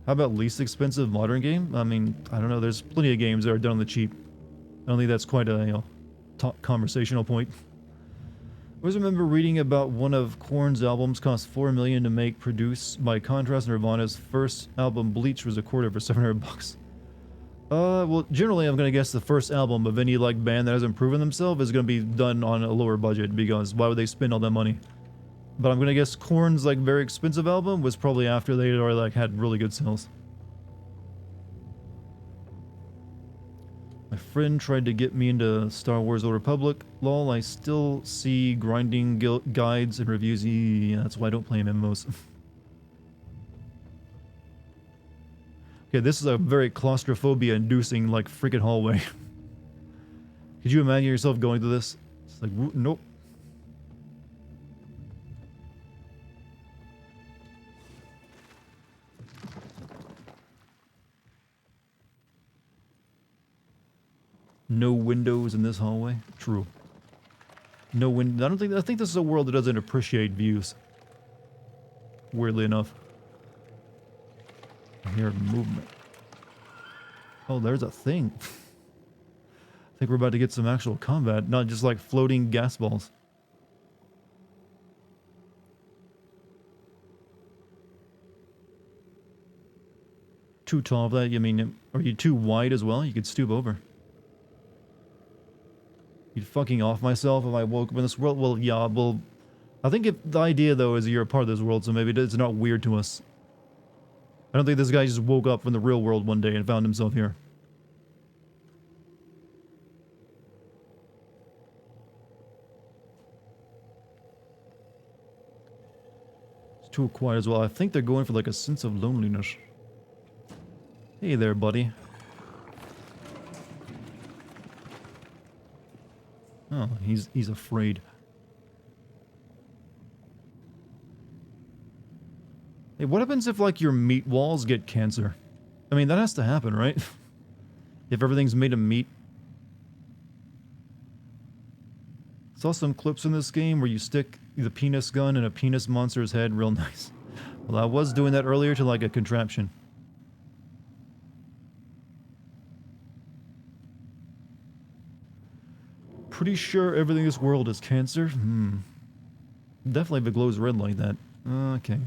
How about least expensive modern game? I mean, I don't know. There's plenty of games that are done on the cheap. I don't think that's quite a top conversational point. I always remember reading about one of Korn's albums cost $4 million to make, produce. By contrast, Nirvana's first album, Bleach, was recorded for $700. Well, generally, I'm gonna guess the first album of any like band that hasn't proven themselves is gonna be done on a lower budget, because why would they spend all that money? But I'm gonna guess Korn's like very expensive album was probably after they had already like had really good sales. My friend tried to get me into Star Wars: Old Republic. Lol, I still see grinding guides and reviews. Yeah, that's why I don't play MMOs. Okay, this is a very claustrophobia-inducing, like, freaking hallway. Could you imagine yourself going through this? It's like, nope. No windows in this hallway? True. No window. I think this is a world that doesn't appreciate views. Weirdly enough. I hear movement. Oh, there's a thing. I think we're about to get some actual combat, not just like floating gas balls. Too tall for that? You mean, are you too wide as well? You could stoop over. You'd fucking off myself if I woke up in this world? Well, yeah, well, I think if the idea though is you're a part of this world, so maybe it's not weird to us. I don't think this guy just woke up from the real world one day and found himself here. It's too quiet as well. I think they're going for like a sense of loneliness. Hey there, buddy. Oh, he's afraid. Hey, what happens if, like, your meat walls get cancer? I mean, that has to happen, right? If everything's made of meat. Saw some clips in this game where you stick the penis gun in a penis monster's head. Real nice. Well, I was doing that earlier to, like, a contraption. Pretty sure everything in this world is cancer. Definitely if it glows red like that. Okay.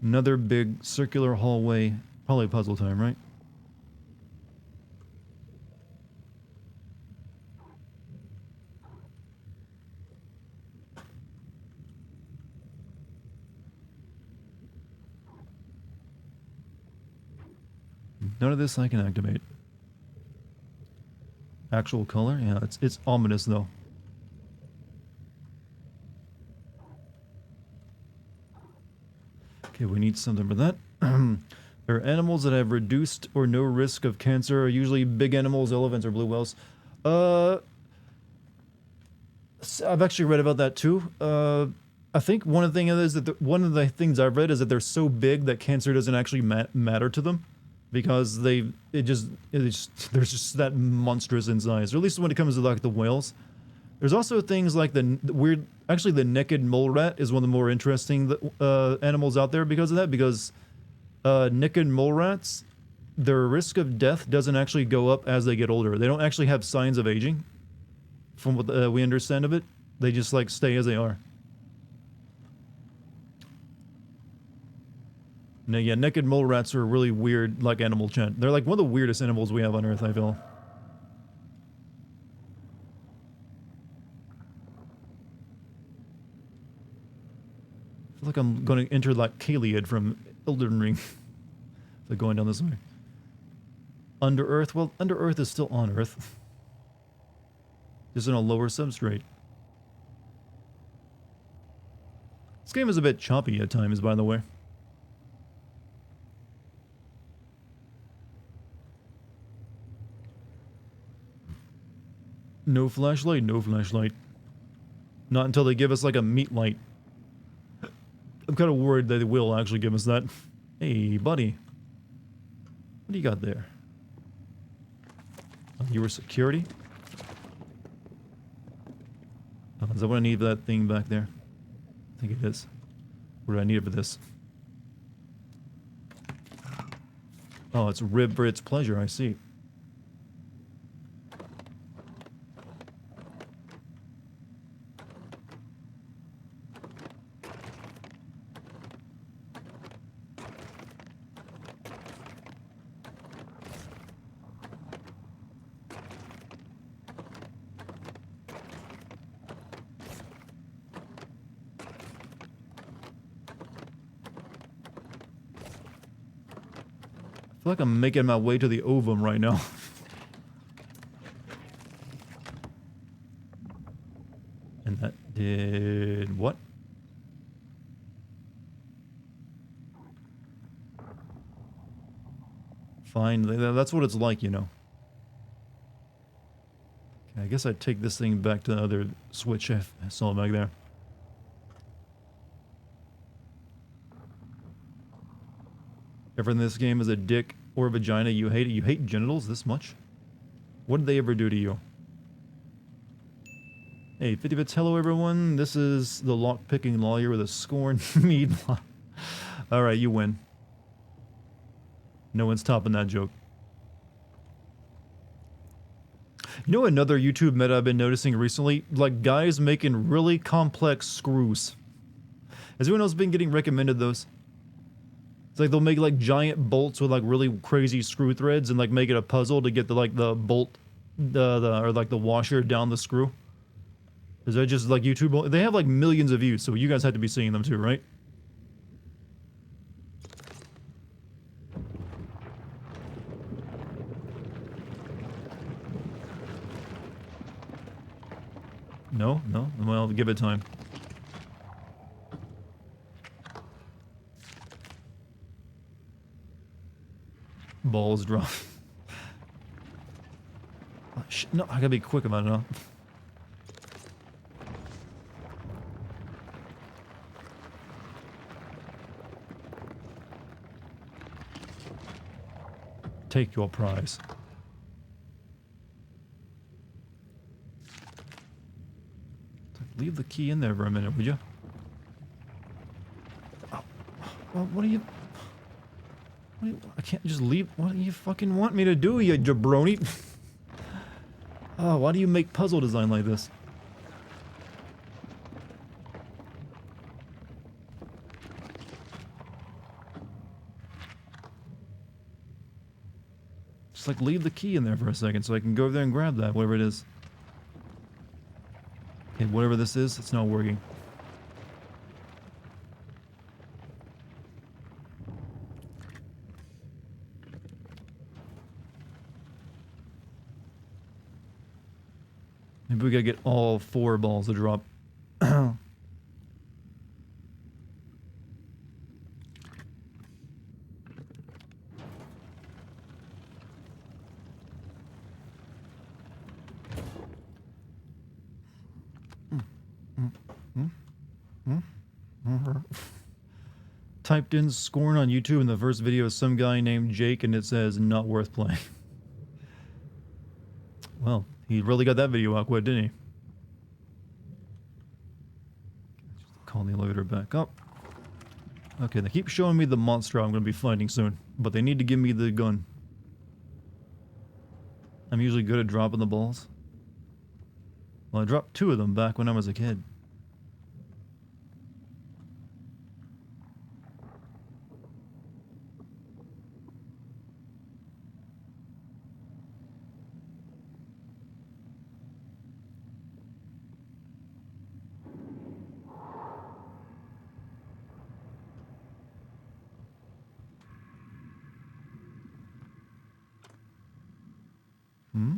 Another big circular hallway. Probably puzzle time, right? None of this I can activate. Actual color? Yeah, it's ominous though. Okay, we need something for that. There are animals that have reduced or no risk of cancer, are usually big animals, elephants, or blue whales. I've actually read about that too. I think one of the things is that one of the things I've read is that they're so big that cancer doesn't actually matter to them, because they're just that monstrous in size. Or at least when it comes to like the whales. There's also things like the weird. Actually, the naked mole rat is one of the more interesting animals out there because of that. Because naked mole rats, their risk of death doesn't actually go up as they get older. They don't actually have signs of aging, from what we understand of it. They just like stay as they are. No, yeah, naked mole rats are a really weird, like, animal chat. They're like one of the weirdest animals we have on Earth, I feel. I feel like I'm going to enter like Kaliad from Elden Ring. Like going down this way. Under Earth? Well, Under Earth is still on Earth. Just in a lower substrate. This game is a bit choppy at times, by the way. No flashlight, no flashlight. Not until they give us like a meat light. I'm kind of worried that they will actually give us that. Hey, buddy. What do you got there? Oh, you were security? Oh, is that what I need for that thing back there? I think it is. What do I need for this? Oh, it's rib for its pleasure, I see. I feel like I'm making my way to the ovum right now. And that did what? Fine, that's what it's like, you know. Okay, I guess I'd take this thing back to the other switch I saw back there. Everything in this game is a dick or a vagina. You hate it. You hate genitals this much? What did they ever do to you? Hey, 50 bits. Hello, everyone. This is the lock-picking lawyer with a Scorn mead. Alright, you win. No one's topping that joke. You know another YouTube meta I've been noticing recently? Like, guys making really complex screws. Has anyone else been getting recommended those? It's like they'll make like giant bolts with like really crazy screw threads and like make it a puzzle to get the like the bolt or like the washer down the screw. Is that just like YouTube? They have like millions of views, so you guys have to be seeing them too, right? I'll give it time. Balls drop. Oh, shit, no, I gotta be quick about it now. Take your prize. Leave the key in there for a minute, would you? Oh, well, what do you... I can't just leave. What do you fucking want me to do, you jabroni? Oh, why do you make puzzle design like this? Just like leave the key in there for a second so I can go over there and grab that, whatever it is. Okay, whatever this is, it's not working. Maybe we gotta get all 4 balls to drop. Typed in Scorn on YouTube and the first video is some guy named Jake and it says not worth playing. Well, he really got that video out quick, didn't he? Just call the elevator back up. Okay, they keep showing me the monster I'm going to be fighting soon, but they need to give me the gun. I'm usually good at dropping the balls. Well, I dropped 2 of them back when I was a kid. Hmm?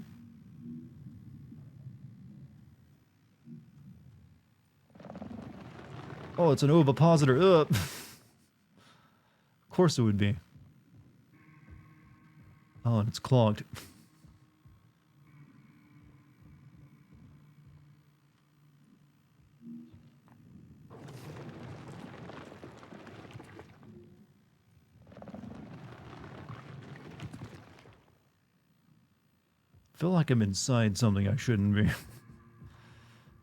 Oh, it's an ovipositor. Ugh. Of course it would be. Oh, and it's clogged. Feel like I'm inside something I shouldn't be.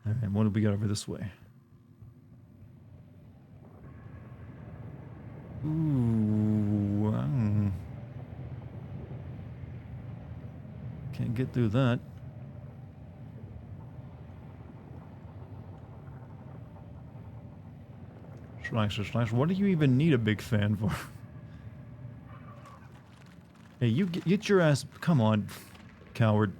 Alright, what do we got over this way? Ooh, can't get through that. Slash. What do you even need a big fan for? Hey, you get your ass. Come on, coward.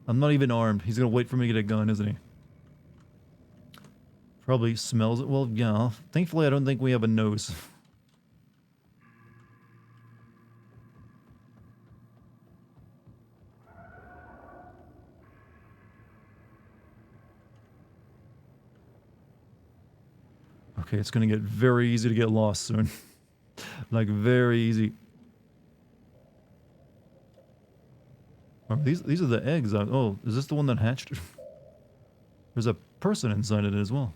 I'm not even armed. He's gonna wait for me to get a gun, isn't he? Probably smells it. Well, yeah. Thankfully, I don't think we have a nose. Okay, it's gonna get very easy to get lost soon. Like, very easy. Oh, these are the eggs. Oh, is this the one that hatched? There's a person inside it as well.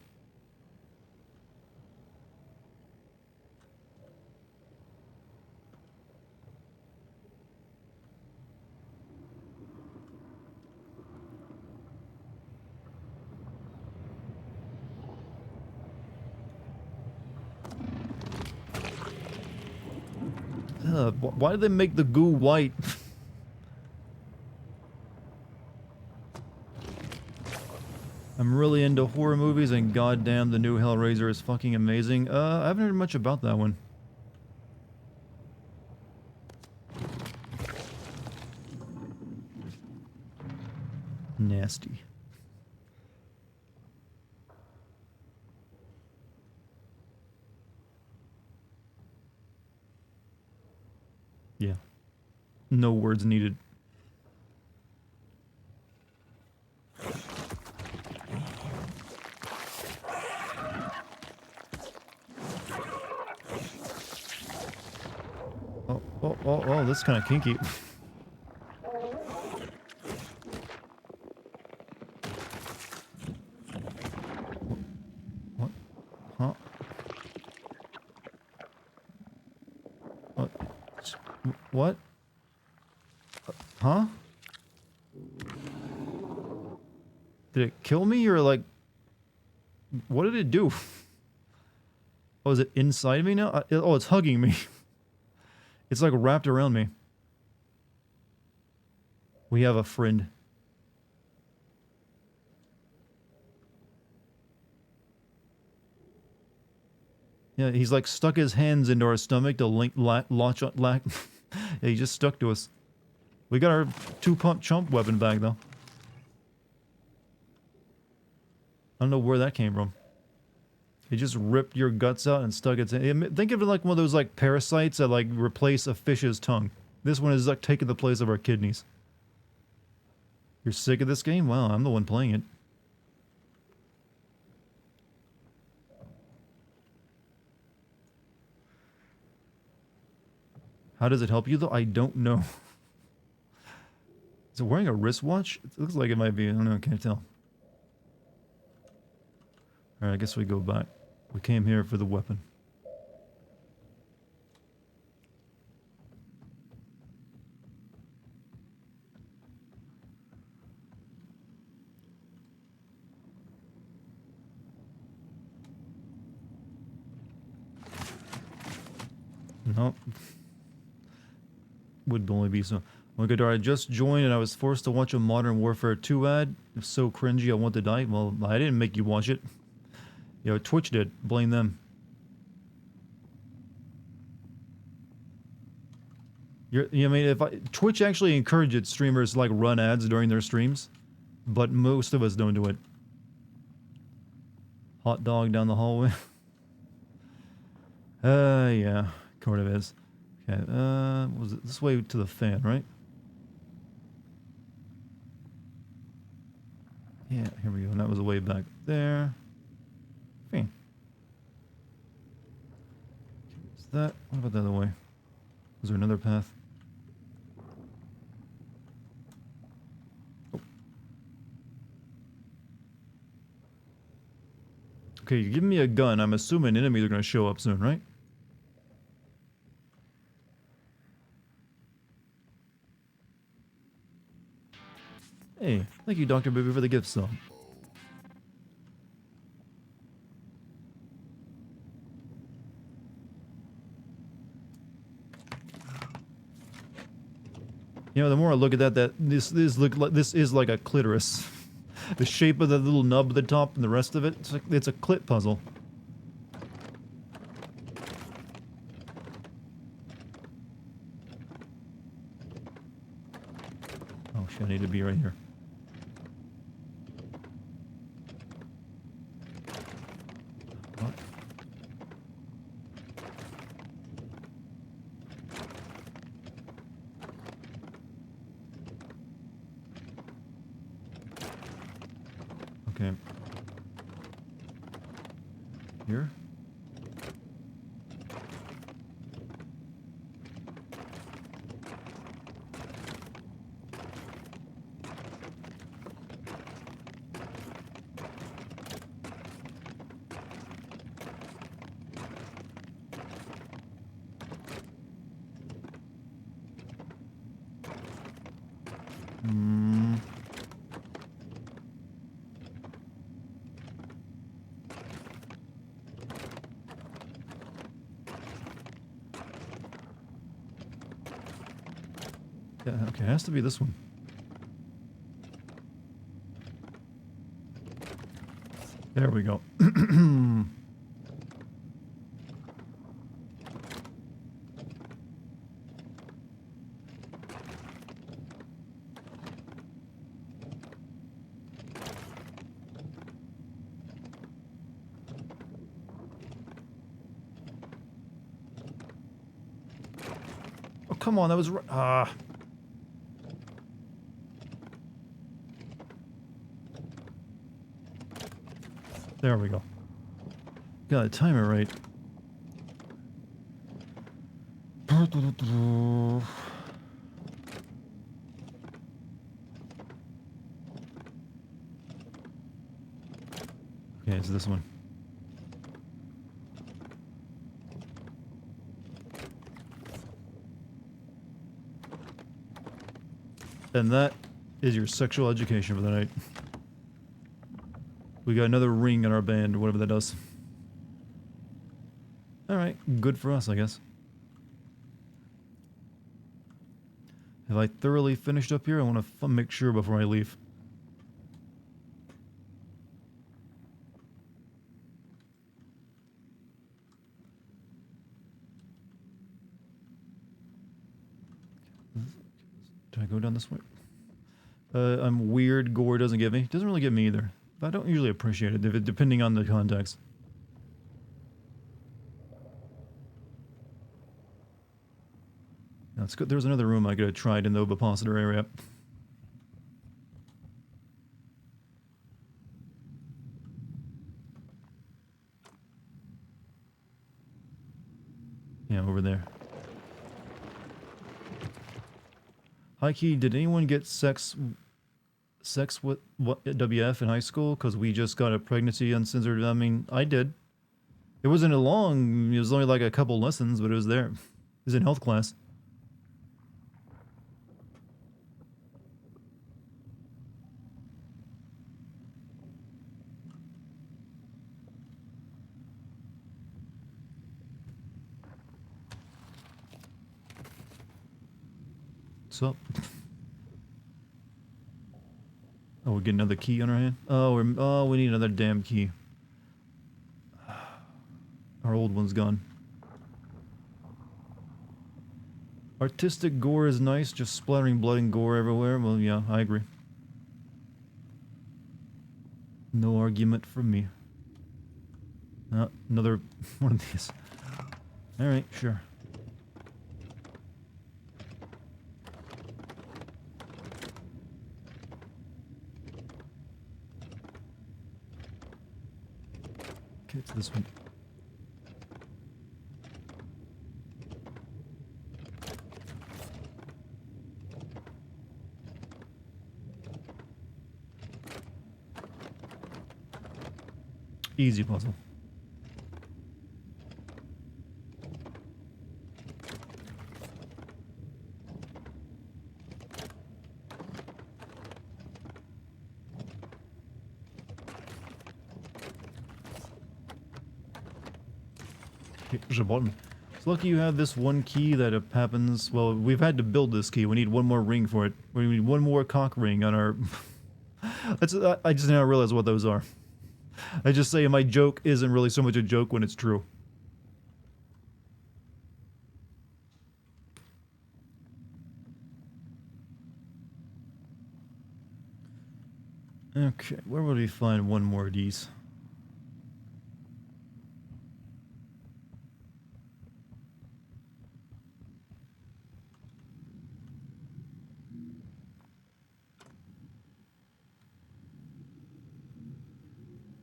Why did they make the goo white? I'm really into horror movies, and goddamn, the new Hellraiser is fucking amazing. I haven't heard much about that one. Nasty. Yeah. No words needed. Oh, this is kind of kinky. What? Huh? What? What? Huh? Did it kill me or like... What did it do? Oh, is it inside me now? Oh, it's hugging me. It's like wrapped around me. We have a friend. Yeah, he's like stuck his hands into our stomach to launch on... Yeah, he just stuck to us. We got our 2-pump chump weapon back, though. I don't know where that came from. It just ripped your guts out and stuck its... Think of it like one of those, like, parasites that, like, replace a fish's tongue. This one is, like, taking the place of our kidneys. You're sick of this game? Well, I'm the one playing it. How does it help you, though? I don't know. Is it wearing a wristwatch? It looks like it might be. I don't know. I can't tell. Alright, I guess we go back. We came here for the weapon. Nope. Would only be so. Mogadar, I just joined and I was forced to watch a Modern Warfare 2 ad. It's so cringy I want to die. Well, I didn't make you watch it. You know, Twitch did. Blame them. I mean, Twitch actually encourages streamers to, like, run ads during their streams, but most of us don't do it. Hot dog down the hallway. Yeah, kind of is. Okay, was it this way to the fan, right? Yeah, here we go. And that was the way back there. Fan. Is that? What about the other way? Is there another path? Oh. Okay, you give me a gun. I'm assuming enemies are going to show up soon, right? Hey, thank you, Dr. Baby, for the gift song. You know, the more I look at that this is like a clitoris. The shape of the little nub at the top and the rest of it, it's a clit puzzle. Oh shit, I need to be right here. What? Okay. Here? Yeah, okay, it has to be this one. There we go. come on, that was... There we go. Gotta time it right. Okay, it's this one. And that is your sexual education for the night. We got another ring in our band, whatever that does. Alright, good for us, I guess. Have I thoroughly finished up here? I want to make sure before I leave. Did I go down this way? I'm weird. Gore doesn't get me. Doesn't really get me either. But I don't usually appreciate it, depending on the context. That's good. There's another room I could have tried in the ovipositor area. Yeah, over there. High key, did anyone get sex with what WF in high school? Because we just got a pregnancy uncensored. I mean, I did. It wasn't a long, it was only like a couple lessons, but it was there. It was in health class. What's up? Oh, we get another key on our hand? Oh, we need another damn key. Our old one's gone. Artistic gore is nice, just splattering blood and gore everywhere. Well, yeah, I agree. No argument from me. Another one of these. Alright, sure. Okay, it's this one. Easy puzzle. Here's a button. It's lucky you have this one key that happens. Well, we've had to build this key. We need one more ring for it. We need one more cock ring on our... I just now realize what those are. I just say my joke isn't really so much a joke when it's true. Okay, where would we find one more of these?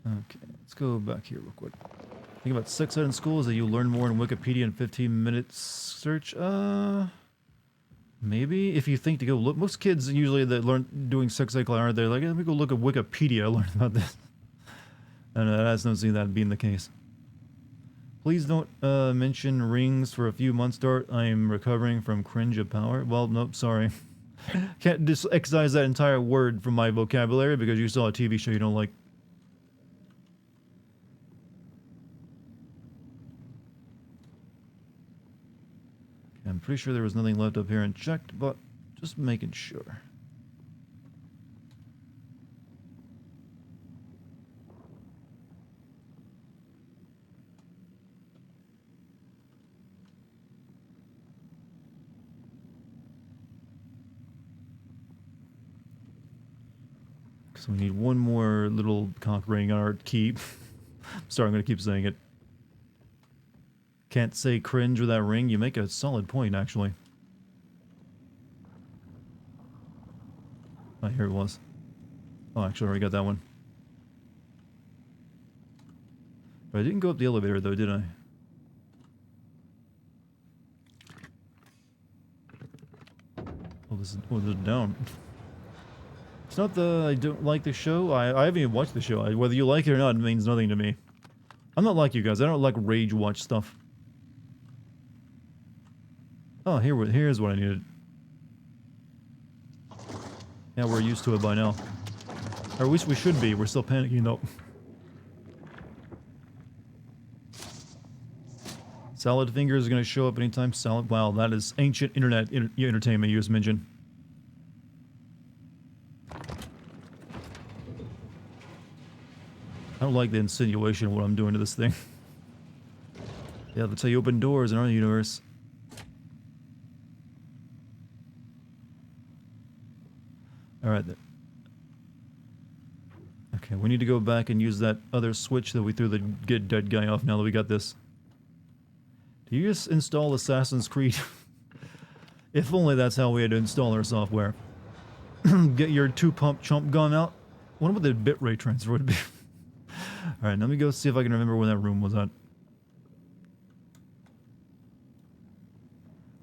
Okay, let's go back here real quick. Think about sex ed in school is that you learn more in Wikipedia in 15 minutes search. Maybe if you think to go look. Most kids usually that learn doing sex ed are they're like, let me go look at Wikipedia. I learned about this, and I just don't see that being the case. Please don't mention rings for a few months. Start. I am recovering from cringe of power. Well, nope, sorry. Can't just excise that entire word from my vocabulary because you saw a TV show you don't like. I'm pretty sure there was nothing left up here unchecked, but just making sure. So we need one more little cock ring on our key. Sorry, I'm going to keep saying it. Can't say cringe with that ring. You make a solid point, actually. Oh, here it was. Oh, actually, I already got that one. But I didn't go up the elevator, though, did I? Oh, this is down. It's not that I don't like the show. I haven't even watched the show. Whether you like it or not, it means nothing to me. I'm not like you guys. I don't like rage watch stuff. Oh, here's what I needed. Yeah, we're used to it by now. Or at least we should be. We're still panicking, though. Salad Finger is going to show up anytime. Salad. Wow, that is ancient internet entertainment you just mentioned. I don't like the insinuation of what I'm doing to this thing. Yeah, that's how you open doors in our universe. Alright then. Okay, we need to go back and use that other switch that we threw the get dead guy off now that we got this. Do you just install Assassin's Creed? If only that's how we had to install our software. Get your 2-pump chump gun out. Wonder what the bitrate transfer would be. Alright, let me go see if I can remember where that room was at.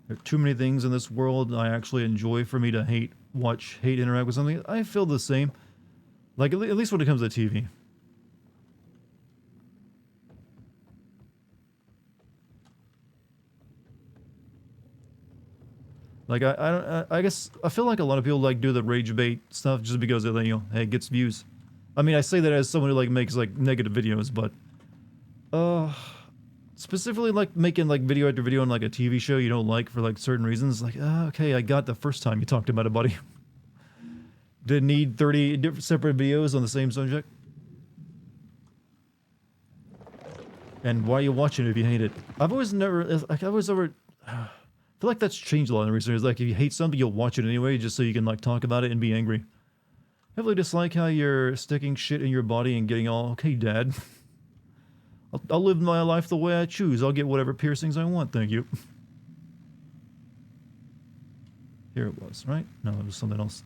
There are too many things in this world I actually enjoy for me to hate interact with something. I feel the same. Like, at least when it comes to TV. Like, I guess, I feel like a lot of people, like, do the rage bait stuff just because, you know, hey, it gets views. I mean, I say that as someone who, like, makes, like, negative videos, but... specifically, like, making, like, video after video on, like, a TV show you don't like for, like, certain reasons. Like, okay, I got the first time you talked about it, buddy. Didn't need 30 different separate videos on the same subject. And why are you watching it if you hate it? I've always never... Like, I feel like that's changed a lot in recent years. Like, if you hate something, you'll watch it anyway, just so you can, like, talk about it and be angry. I really dislike how you're sticking shit in your body and getting all, okay, Dad. I'll live my life the way I choose. I'll get whatever piercings I want, thank you. Here it was, right? No, it was something else.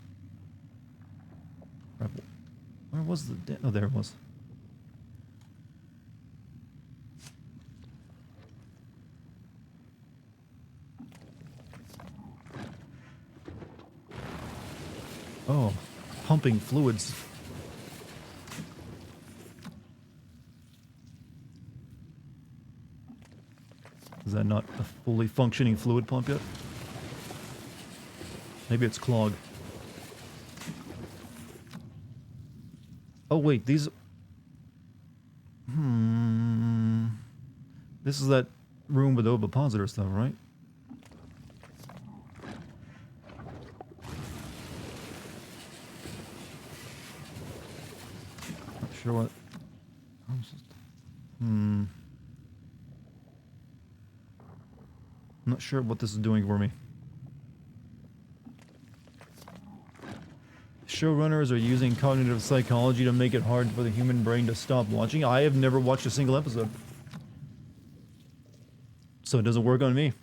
Where was the... Oh, there it was. Oh, pumping fluids. Is that not a fully functioning fluid pump yet? Maybe it's clogged. Oh wait, these... This is that room with the ovipositor stuff, right? Not sure what... I'm not sure what this is doing for me. Showrunners are using cognitive psychology to make it hard for the human brain to stop watching. I have never watched a single episode. So it doesn't work on me.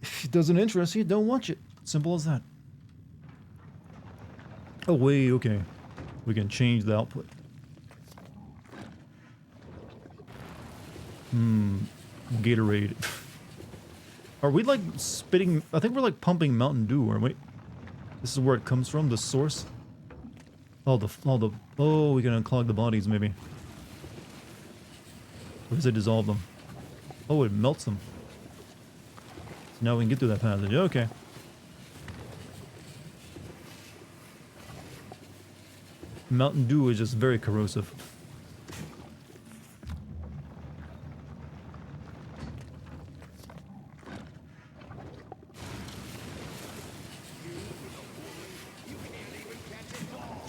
If it doesn't interest you, don't watch it. Simple as that. Oh wait, okay. We can change the output. Gatorade. Are we like spitting? I think we're like pumping Mountain Dew, aren't we? This is where it comes from, the source. Oh, we can unclog the bodies, maybe. Or does it dissolve them? Oh, it melts them. So now we can get through that passage. Okay. Mountain Dew is just very corrosive.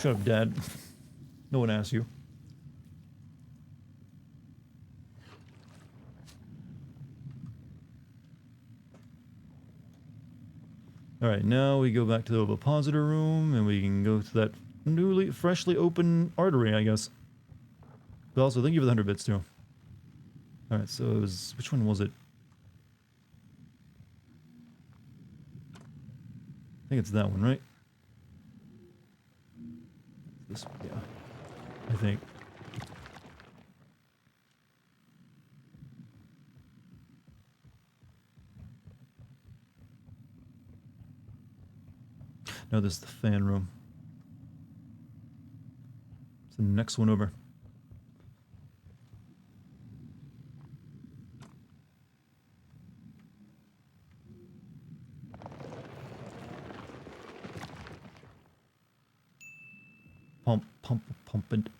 Shut up, Dad. No one asked you. Alright, now we go back to the ovipositor room, and we can go to that freshly open artery, I guess. But also, thank you for the 100 bits, too. Alright, so it was... Which one was it? think it's that one, right? This one, yeah. I think. No, this is the fan room. It's the next one over.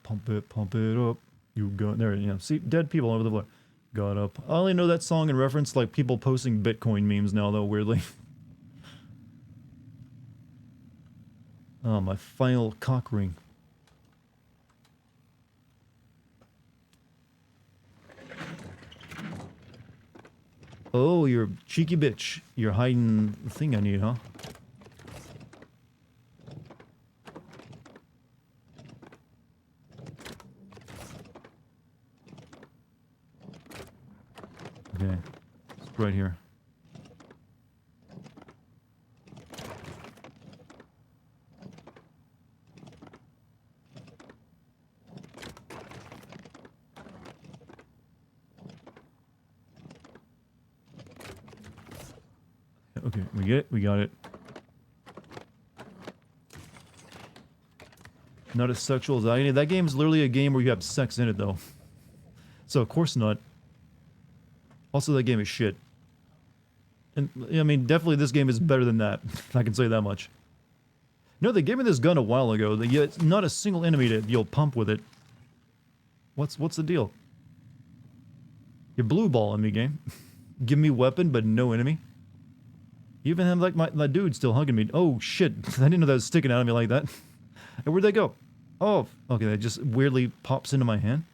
Pump it up. You go there, you know. See, dead people all over the floor. Got up. I only know that song in reference to, like, people posting Bitcoin memes now, though, weirdly. Oh, my final cock ring. Oh, you're a cheeky bitch. You're hiding the thing I need, huh? Okay. It's right here. Okay, we get it. We got it. Not as sexual as agony. That game is literally a game where you have sex in it, though. So, of course not. Also, that game is shit. And, I mean, definitely this game is better than that. I can say that much. No, they gave me this gun a while ago. Yet not a single enemy that you'll pump with it. What's the deal? You're blue balling me, game. Give me weapon, but no enemy. You even have, like, my dude still hugging me. Oh, shit. I didn't know that was sticking out of me like that. And where'd they go? Oh, okay, that just weirdly pops into my hand.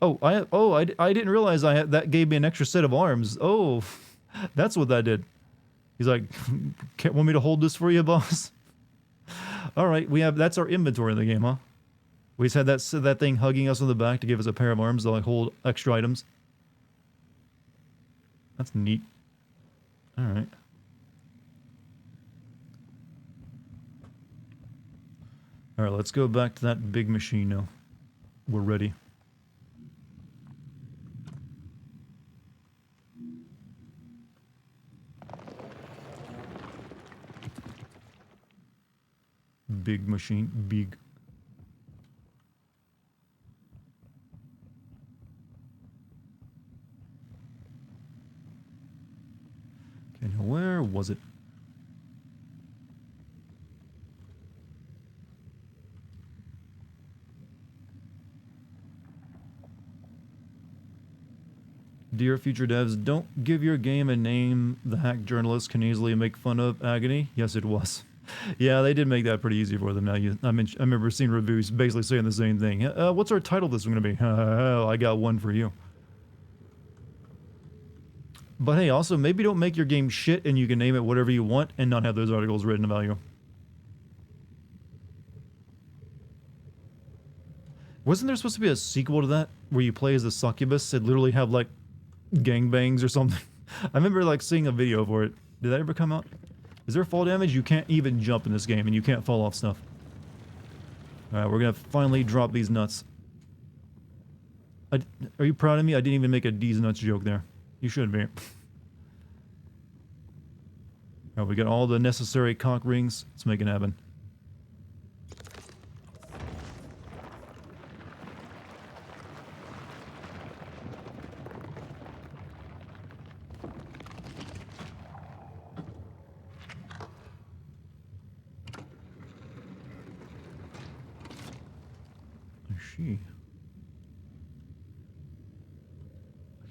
Oh, I didn't realize that gave me an extra set of arms. Oh, that's what that did. He's like, can't want me to hold this for you, boss? All right, that's our inventory in the game, huh? We just had that thing hugging us on the back to give us a pair of arms to, like, hold extra items. That's neat. All right. All right, let's go back to that big machine now. We're ready. Big machine, big. Okay, now where was it? Dear future devs, don't give your game a name the hack journalists can easily make fun of. Agony? Yes, it was. Yeah, they did make that pretty easy for them now. I remember seeing reviews basically saying the same thing. What's our title this one going to be? I got one for you. But hey, also, maybe don't make your game shit and you can name it whatever you want and not have those articles written about you. Wasn't there supposed to be a sequel to that where you play as a succubus and literally have, like, gangbangs or something? I remember, like, seeing a video for it. Did that ever come out? Is there fall damage? You can't even jump in this game and you can't fall off stuff. Alright, we're gonna finally drop these nuts. Are you proud of me? I didn't even make a D's nuts joke there. You should be. Alright, we got all the necessary cock rings. Let's make it happen.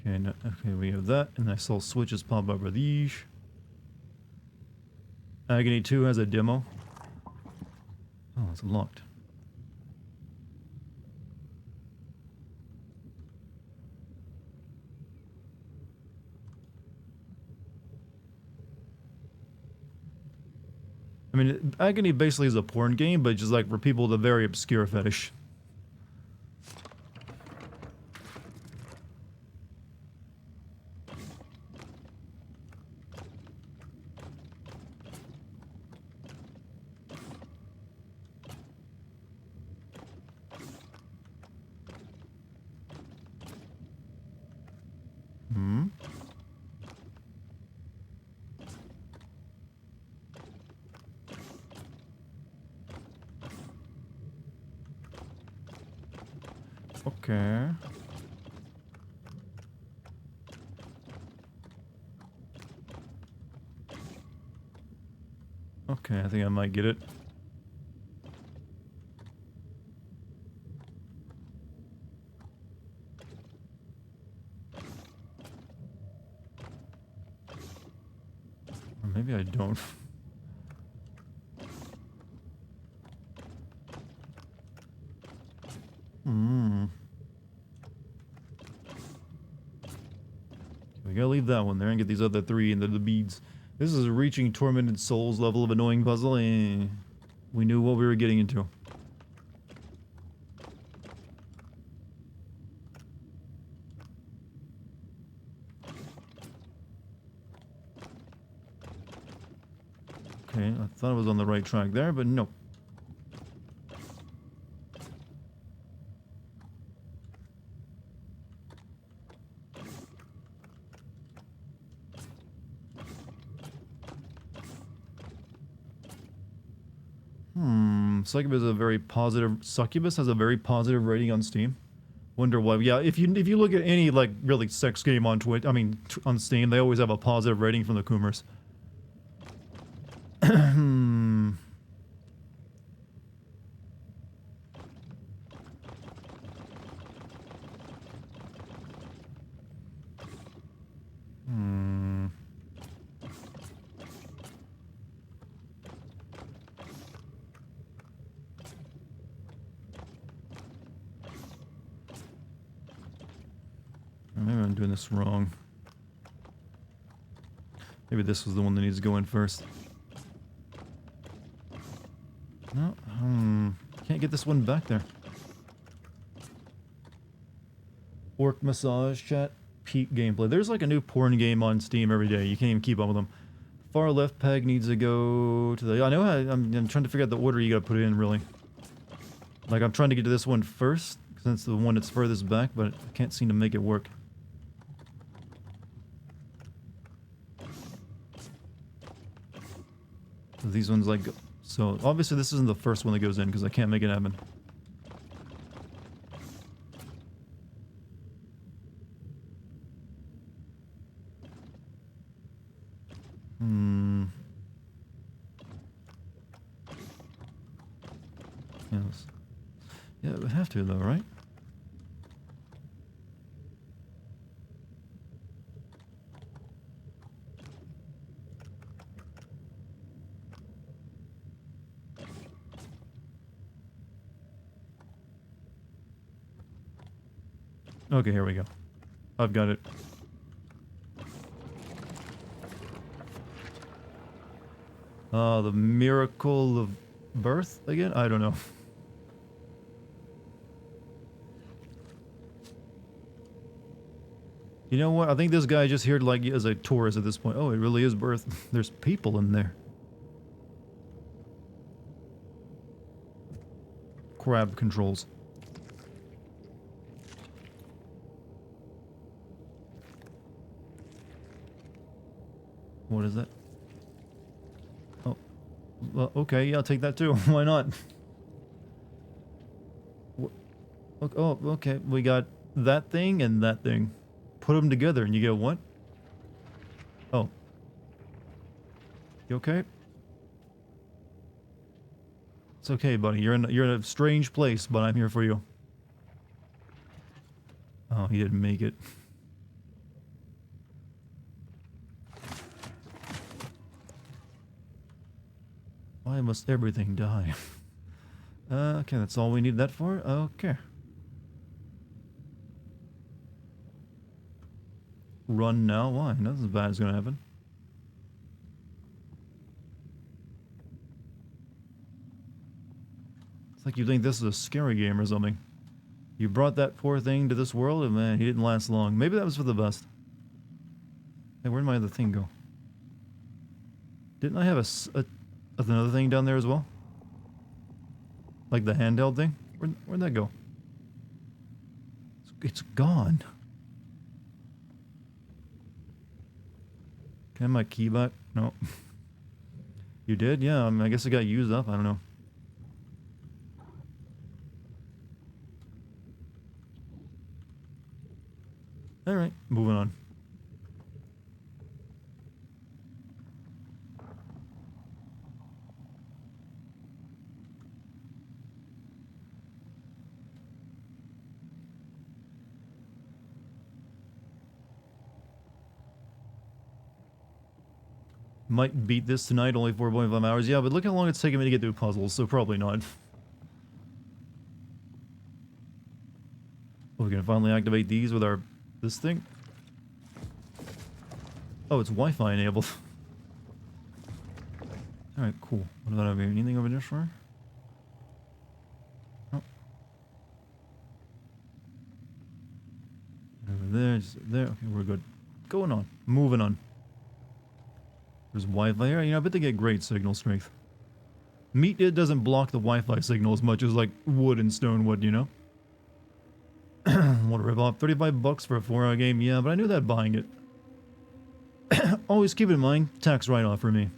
Okay, no, okay, we have that, and I saw switches pop over these. Agony 2 has a demo. Oh, it's locked. I mean, Agony basically is a porn game, but just like for people with a very obscure fetish. Hmm? Okay. Okay, I think I might get it. Or maybe I don't. Hmm. We gotta leave that one there and get these other three into the beads. This is a reaching tormented souls level of annoying puzzle. We knew what we were getting into. Okay, I thought I was on the right track there, but no. Succubus has a very positive rating on Steam. Wonder why. Yeah, if you look at any like really sex game on Twitch, I mean on Steam, they always have a positive rating from the Coomers. Hmm. Maybe I'm doing this wrong. Maybe this was the one that needs to go in first. No, can't get this one back there. Orc massage chat, peak gameplay. There's like a new porn game on Steam every day. You can't even keep up with them. Far left peg needs to go to the... I know I'm trying to figure out the order you gotta put it in, really. Like, I'm trying to get to this one first, since it's the one that's furthest back, but I can't seem to make it work. These ones, like... So, obviously this isn't the first one that goes in, because I can't make it happen. Yes. Yeah, it would have to, though, right? Okay, here we go. I've got it. The miracle of birth again? I don't know. You know what? I think this guy just here like as a tourist at this point. Oh, it really is birth. There's people in there. Crab controls. What is that? Oh, well, okay, yeah, I'll take that too. Why not? Oh, okay, we got that thing and that thing. Put them together and you get what? Oh. You okay? It's okay, buddy. You're in a strange place, but I'm here for you. Oh, he didn't make it. Why must everything die? Okay, that's all we need that for? Okay. Run now? Why? Nothing bad is gonna happen. It's like you think this is a scary game or something. You brought that poor thing to this world and man, he didn't last long. Maybe that was for the best. Hey, where'd my other thing go? Didn't I have another thing down there as well? Like the handheld thing? Where'd that go? It's gone. Can I have my key back? No. You did? Yeah, I guess it got used up. I don't know. Alright, moving on. Might beat this tonight, only 4.5 hours. Yeah, but look how long it's taking me to get through puzzles, so probably not. Oh, we can finally activate these with our... this thing? Oh, it's Wi-Fi enabled. Alright, cool. What about over here? Anything over there for her? Oh. Over there, just there. Okay, we're good. Going on. Moving on. There's Wi-Fi here. You know, I bet they get great signal strength. Meat, it doesn't block the Wi-Fi signal as much as, like, wood and stone would, you know? What a rip-off. 35 bucks for a 4-hour game. Yeah, but I knew that buying it. Always keep it in mind, tax write-off for me.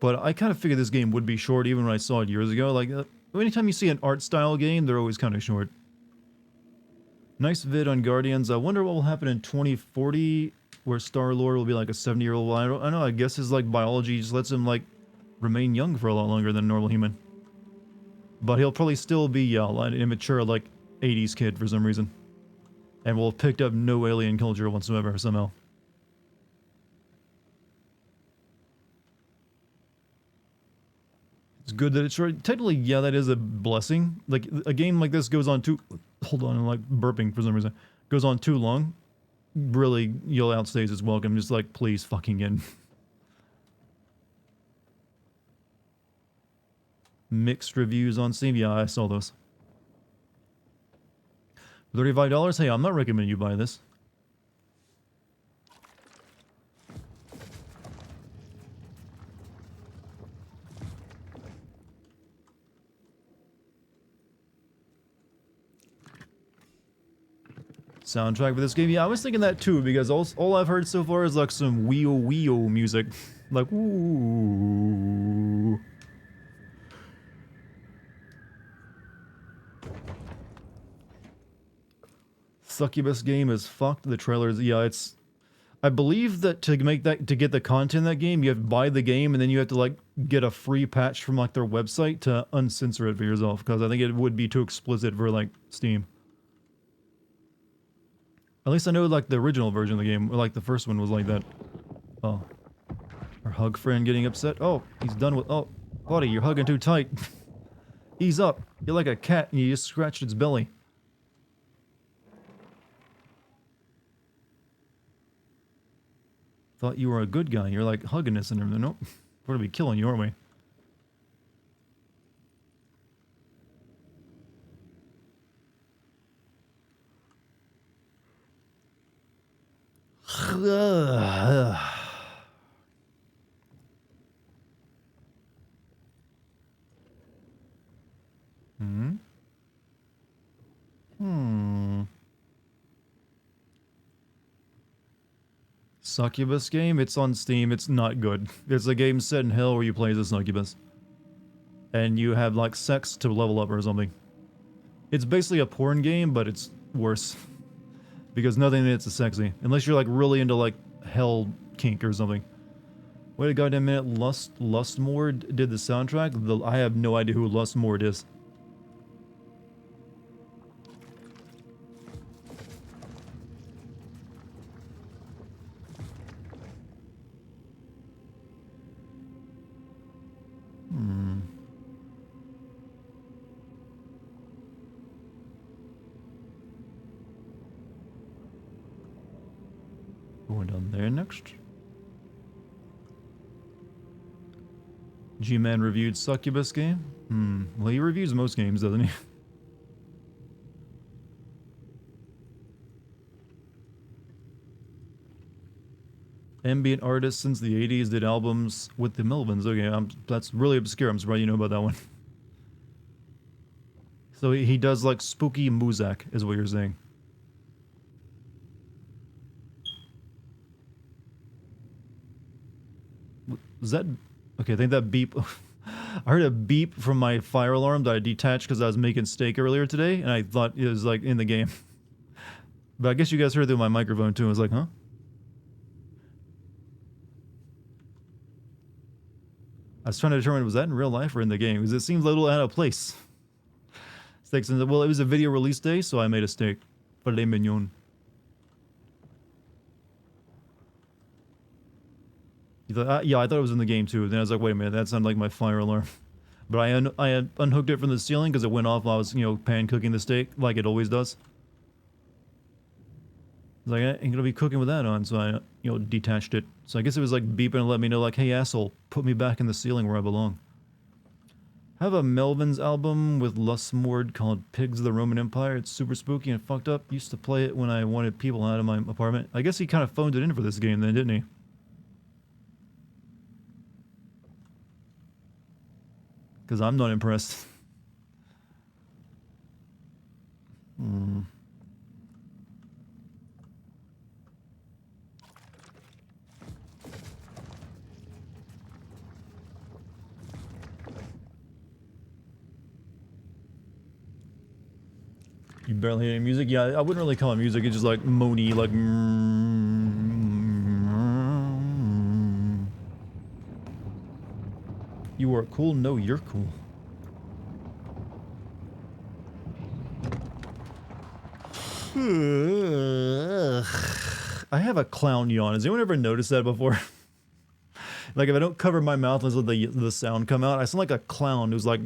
But I kind of figured this game would be short even when I saw it years ago. Like, anytime you see an art style game, they're always kind of short. Nice vid on Guardians. I wonder what will happen in 2040, where Star-Lord will be like a 70-year-old. I don't know. I guess his like biology just lets him like remain young for a lot longer than a normal human. But he'll probably still be an immature like 80s kid for some reason, and will have picked up no alien culture whatsoever somehow. It's good that it's short. Technically, yeah, that is a blessing. Like, a game like this goes on too... Hold on, I'm like burping for some reason. Goes on too long. Really, you'll outstays its welcome. Just like, please fucking end. Mixed reviews on Steam. Yeah, I saw those. $35? Hey, I'm not recommending you buy this. Soundtrack for this game. Yeah, I was thinking that too, because all I've heard so far is like some wheel music. Like, ooh. Succubus game is fucked. The trailers, yeah, it's... I believe that to get the content in that game, you have to buy the game, and then you have to, like, get a free patch from, like, their website to uncensor it for yourself, because I think it would be too explicit for, like, Steam. At least I know, like, the original version of the game, or, like, the first one was like that. Oh. Our hug friend getting upset. Oh, he's done with... Oh, buddy, you're hugging too tight. Ease up. You're like a cat, and you just scratched its belly. Thought you were a good guy. You're, like, hugging us and everything. Nope. We're gonna be killing you, aren't we? Succubus game? It's on Steam. It's not good. It's a game set in hell where you play as a succubus. And you have, like, sex to level up or something. It's basically a porn game, but it's worse. Because nothing in it's sexy. Unless you're, like, really into, like, hell kink or something. Wait a goddamn minute. Lustmord did the soundtrack? I have no idea who Lustmord is. Going down there next. G-Man reviewed Succubus game? Well, he reviews most games, doesn't he? Ambient artist since the 80s, did albums with the Melvins. Okay, that's really obscure. I'm surprised you know about that one. So he does like spooky muzak, is what you're saying. Was that... Okay, I think that beep... I heard a beep from my fire alarm that I detached because I was making steak earlier today, and I thought it was like in the game. But I guess you guys heard it through my microphone too. I was like, huh? I was trying to determine, was that in real life or in the game? Because it seems a little out of place. Steaks and... Well, it was a video release day, so I made a steak. Filet mignon. Yeah, I thought it was in the game too. Then I was like, wait a minute, that sounded like my fire alarm. But I had unhooked it from the ceiling because it went off while I was, you know, pan cooking the steak, like it always does. I was like, I ain't gonna be cooking with that on, so I, you know, detached it. So I guess it was like beeping and let me know, like, hey asshole, put me back in the ceiling where I belong. I have a Melvins album with Lustmord called Pigs of the Roman Empire. It's super spooky and fucked up. Used to play it when I wanted people out of my apartment. I guess he kind of phoned it in for this game then, didn't he? Because I'm not impressed. You barely hear any music? Yeah, I wouldn't really call it music. It's just like moany, like... You are cool? No, you're cool. I have a clown yawn. Has anyone ever noticed that before? Like if I don't cover my mouth and let the sound come out, I sound like a clown who's like...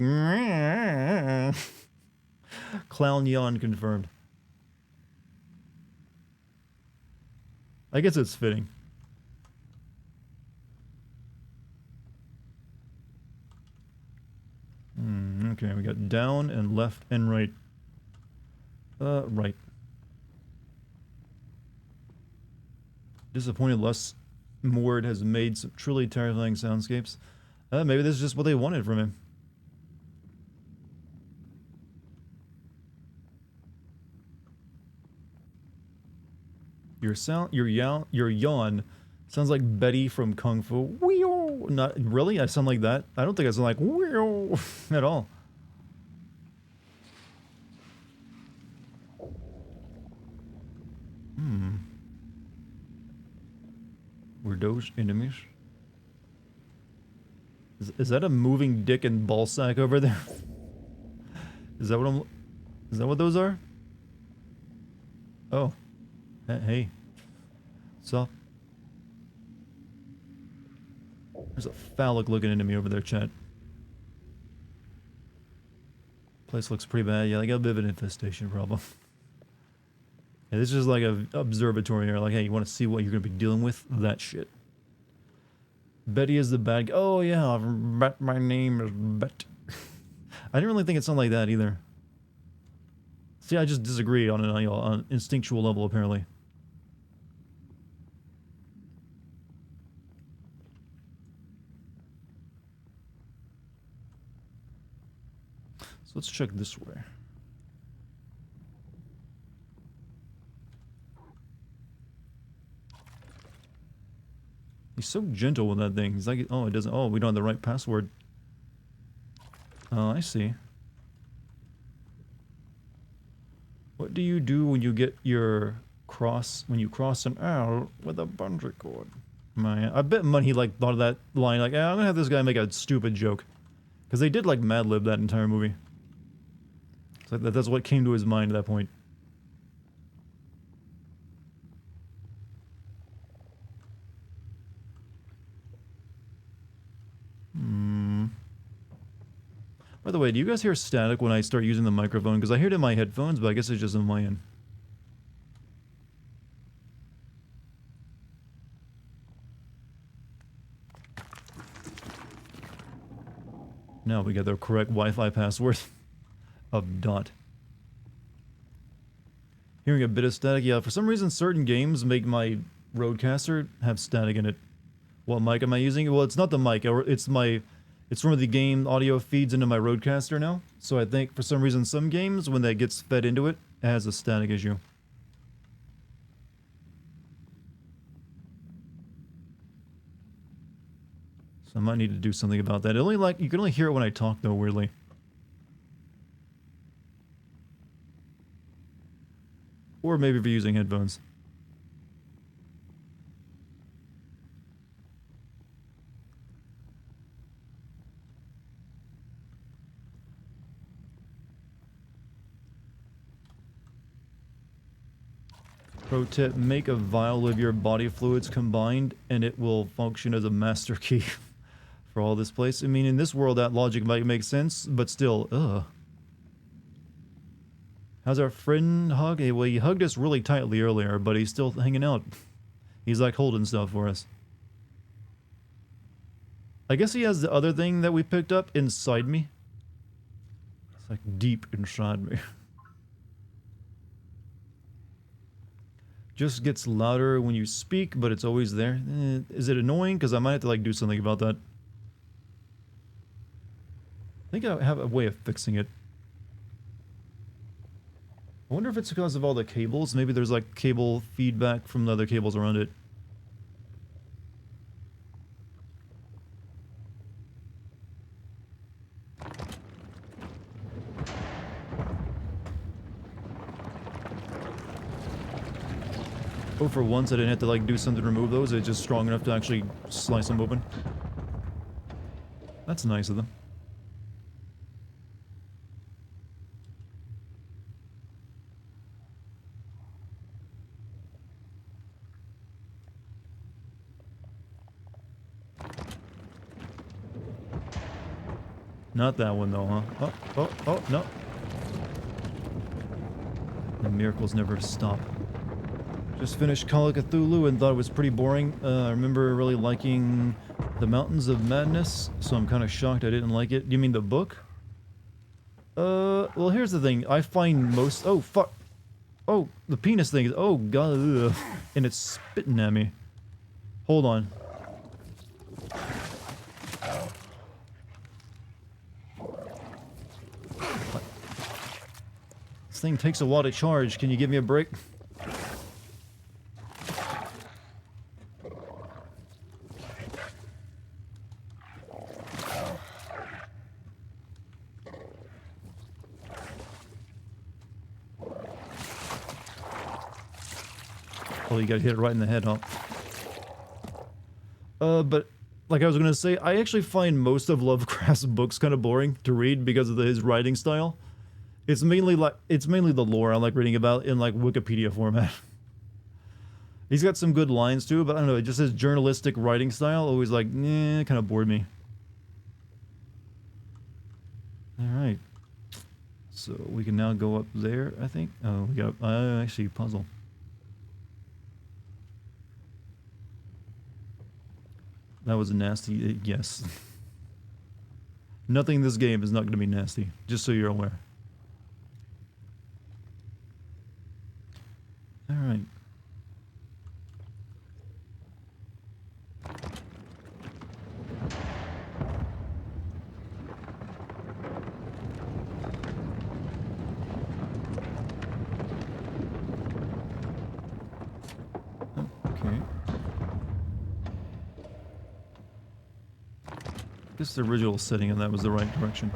Clown yawn confirmed. I guess it's fitting. Okay, we got down and left and right. Right. Disappointed Lustmord has made some truly terrifying soundscapes. Maybe this is just what they wanted from him. Your yawn sounds like Betty from Kung Fu. Wee-oo. Not really. I sound like that. I don't think I sound like wee-oo at all. Were those enemies? Is that a moving dick and ball sack over there? Is that what those are? Oh. Hey. What's up? There's a phallic looking enemy over there, chat. Place looks pretty bad. Yeah, they got a bit of an infestation problem. Yeah, this is like an observatory here. Like, hey, you want to see what you're going to be dealing with? That shit. Betty is the bad guy. Oh, yeah, my name is Bet. I didn't really think it sounded like that either. See, I just disagree on an instinctual level, apparently. So let's check this way. He's so gentle with that thing. He's like, oh, it doesn't. Oh, we don't have the right password. Oh, I see. What do you do when you get your when you cross an L with a bungee cord? Man, I bet money like thought of that line. Like, I'm gonna have this guy make a stupid joke, because they did like Mad Lib that entire movie. So that's what came to his mind at that point. By the way, do you guys hear static when I start using the microphone? Because I hear it in my headphones, but I guess it's just in my end. Now we got the correct Wi-Fi password of dot. Hearing a bit of static, yeah, for some reason certain games make my Rodecaster have static in it. What mic am I using? Well, it's not the mic. It's from the game audio feeds into my Rodecaster now. So I think for some reason some games, when that gets fed into it, it has a static issue. So I might need to do something about that. You can only hear it when I talk though, weirdly. Or maybe if you're using headphones. Pro tip, make a vial of your body fluids combined and it will function as a master key for all this place. I mean, in this world that logic might make sense, but still, ugh. How's our friend Hug? Well, he hugged us really tightly earlier, but he's still hanging out. He's like holding stuff for us. I guess he has the other thing that we picked up inside me. It's like deep inside me. Just gets louder when you speak, but it's always there. Is it annoying? Because I might have to like do something about that. I think I have a way of fixing it. I wonder if it's because of all the cables. Maybe there's like cable feedback from the other cables around it. Oh, for once I didn't have to like do something to remove those. It's just strong enough to actually slice them open. That's nice of them. Not that one though, huh? Oh, no. The miracles never stop. Just finished Call of Cthulhu and thought it was pretty boring. I remember really liking The Mountains of Madness, so I'm kind of shocked I didn't like it. You mean the book? Well, here's the thing. I find most... Oh, fuck. Oh, the penis thing is... Oh, God. Ugh. And it's spitting at me. Hold on. This thing takes a while to charge. Can you give me a break? Oh, you gotta hit it right in the head, huh? But like I was gonna say, I actually find most of Lovecraft's books kind of boring to read because of his writing style. It's mainly the lore I like reading about in like Wikipedia format. He's got some good lines too, but I don't know, just his journalistic writing style always like, nah, kind of bored me. Alright. So we can now go up there, I think. Oh, we got actually puzzle. That was a nasty, yes. Nothing in this game is not going to be nasty, just so you're aware. Alright. Okay. I guess the original setting of that was the right direction.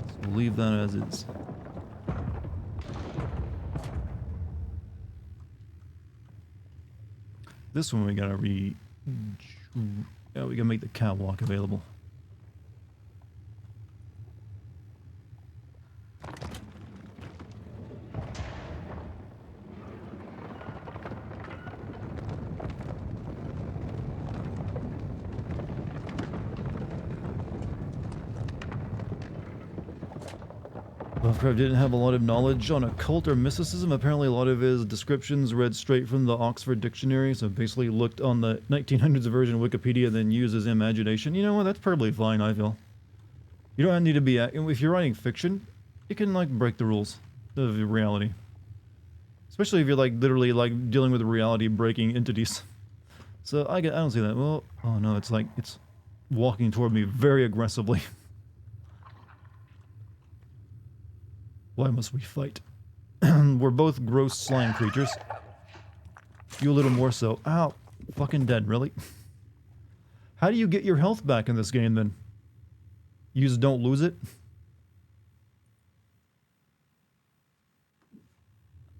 So we'll leave that as is. This one we gotta yeah, we gotta make the catwalk available. Lovecraft didn't have a lot of knowledge on occult or mysticism. Apparently a lot of his descriptions read straight from the Oxford Dictionary, so basically looked on the 1900s version of Wikipedia and then used his imagination. You know what, that's probably fine, I feel. You don't need to be... if you're writing fiction, you can, like, break the rules of reality. Especially if you're, like, literally, like, dealing with reality-breaking entities. So, I don't see that. Well, oh no, it's like, it's walking toward me very aggressively. Why must we fight? We're both gross slime creatures. You a little more so. Ow. Fucking dead, really? How do you get your health back in this game, then? You just don't lose it?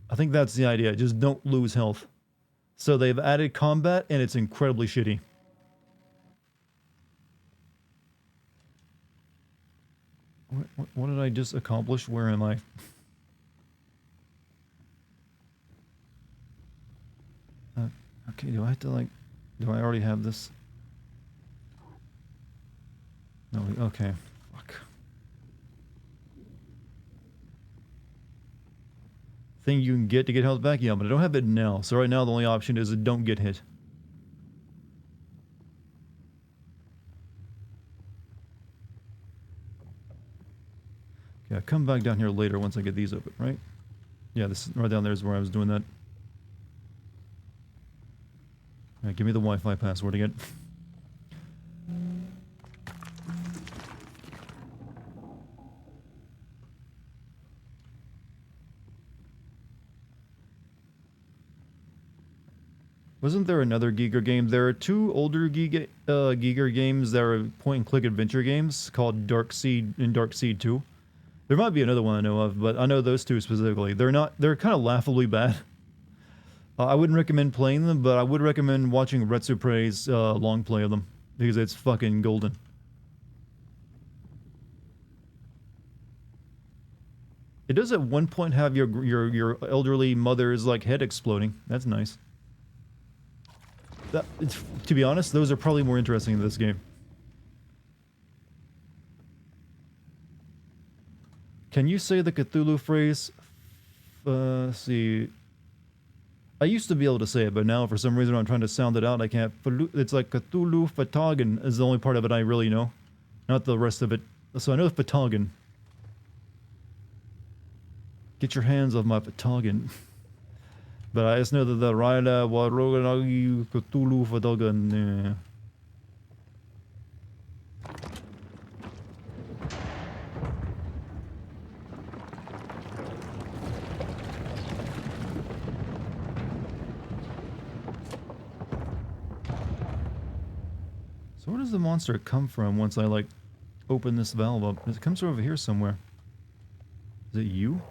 I think that's the idea. Just don't lose health. So they've added combat, and it's incredibly shitty. What did I just accomplish? Where am I? Okay, do I have to, like... Do I already have this? No, okay. Fuck. Thing you can get to get health back? Yeah, but I don't have it now. So right now the only option is don't get hit. Okay, I'll come back down here later once I get these open, right? Yeah, this right down there is where I was doing that. Alright, give me the Wi-Fi password again. Wasn't there another Giger game? There are two older Giger games that are point-and-click adventure games called Dark Seed and Dark Seed 2. There might be another one I know of, but I know those two specifically. They're kind of laughably bad. I wouldn't recommend playing them, but I would recommend watching Retsupre's long play of them, because it's fucking golden. It does at one point have your elderly mother's like head exploding. That's nice. To be honest, those are probably more interesting in this game. Can you say the Cthulhu phrase? Let's see. I used to be able to say it, but now for some reason I'm trying to sound it out. I can't. It's like Cthulhu Fatagan is the only part of it I really know. Not the rest of it. So I know Fatagan. Get your hands off my Fatagan. But I just know that the Raida Waroganagi Cthulhu Fatagan. So where does the monster come from once I, like, open this valve up? It comes from over here somewhere. Is it you?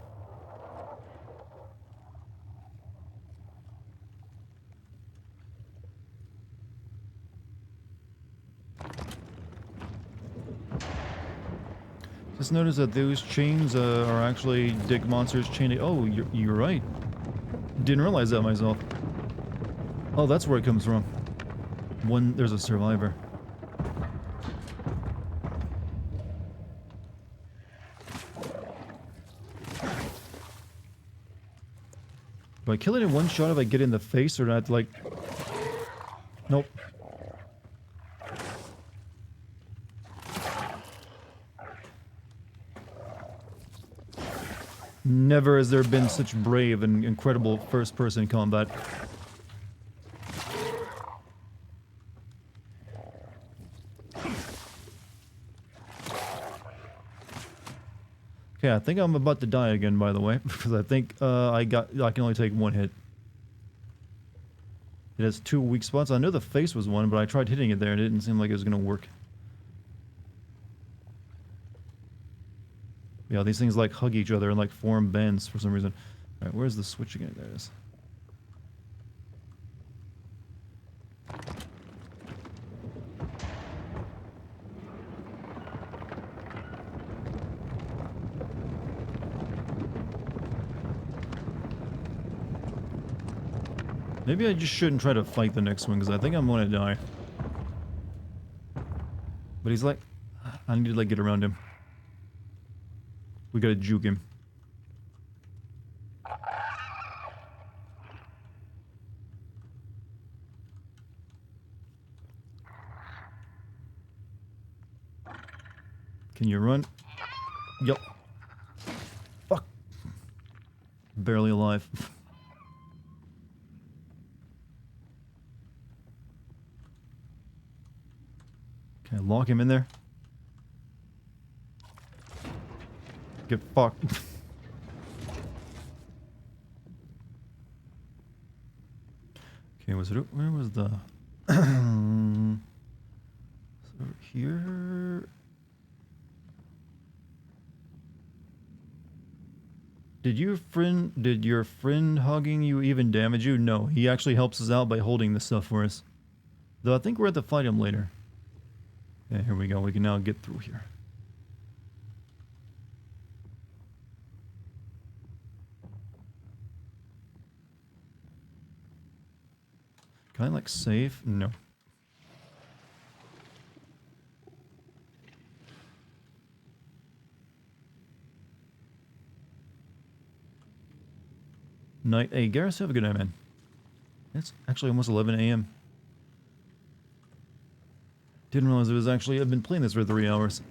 Just notice that those chains are actually Dick Monster's chain. Oh, you're right. Didn't realize that myself. Oh, that's where it comes from. There's a survivor. Do I kill it in one shot if I get in the face, or do I have to, like... Nope. Never has there been such brave and incredible first-person combat. Okay, I think I'm about to die again, by the way, because I think I can only take one hit. It has 2 weak spots. I know the face was one, but I tried hitting it there and it didn't seem like it was going to work. Yeah, these things like hug each other and like form bands for some reason. Alright, where's the switch again? There it is. Maybe I just shouldn't try to fight the next one, because I think I'm gonna die. But he's like... I need to like get around him. We gotta juke him. Can you run. Yup. Fuck. Barely alive. Can I lock him in there? Get fucked. Okay, was it... Where was the... So here... Did your friend hugging you even damage you? No, he actually helps us out by holding this stuff for us. Though I think we're at to fight him later. Yeah, here we go. We can now get through here. Can I, like, save? No. Night. Hey, Garrus, have a good night, man. It's actually almost 11 a.m. Didn't realize it was actually... I've been playing this for 3 hours.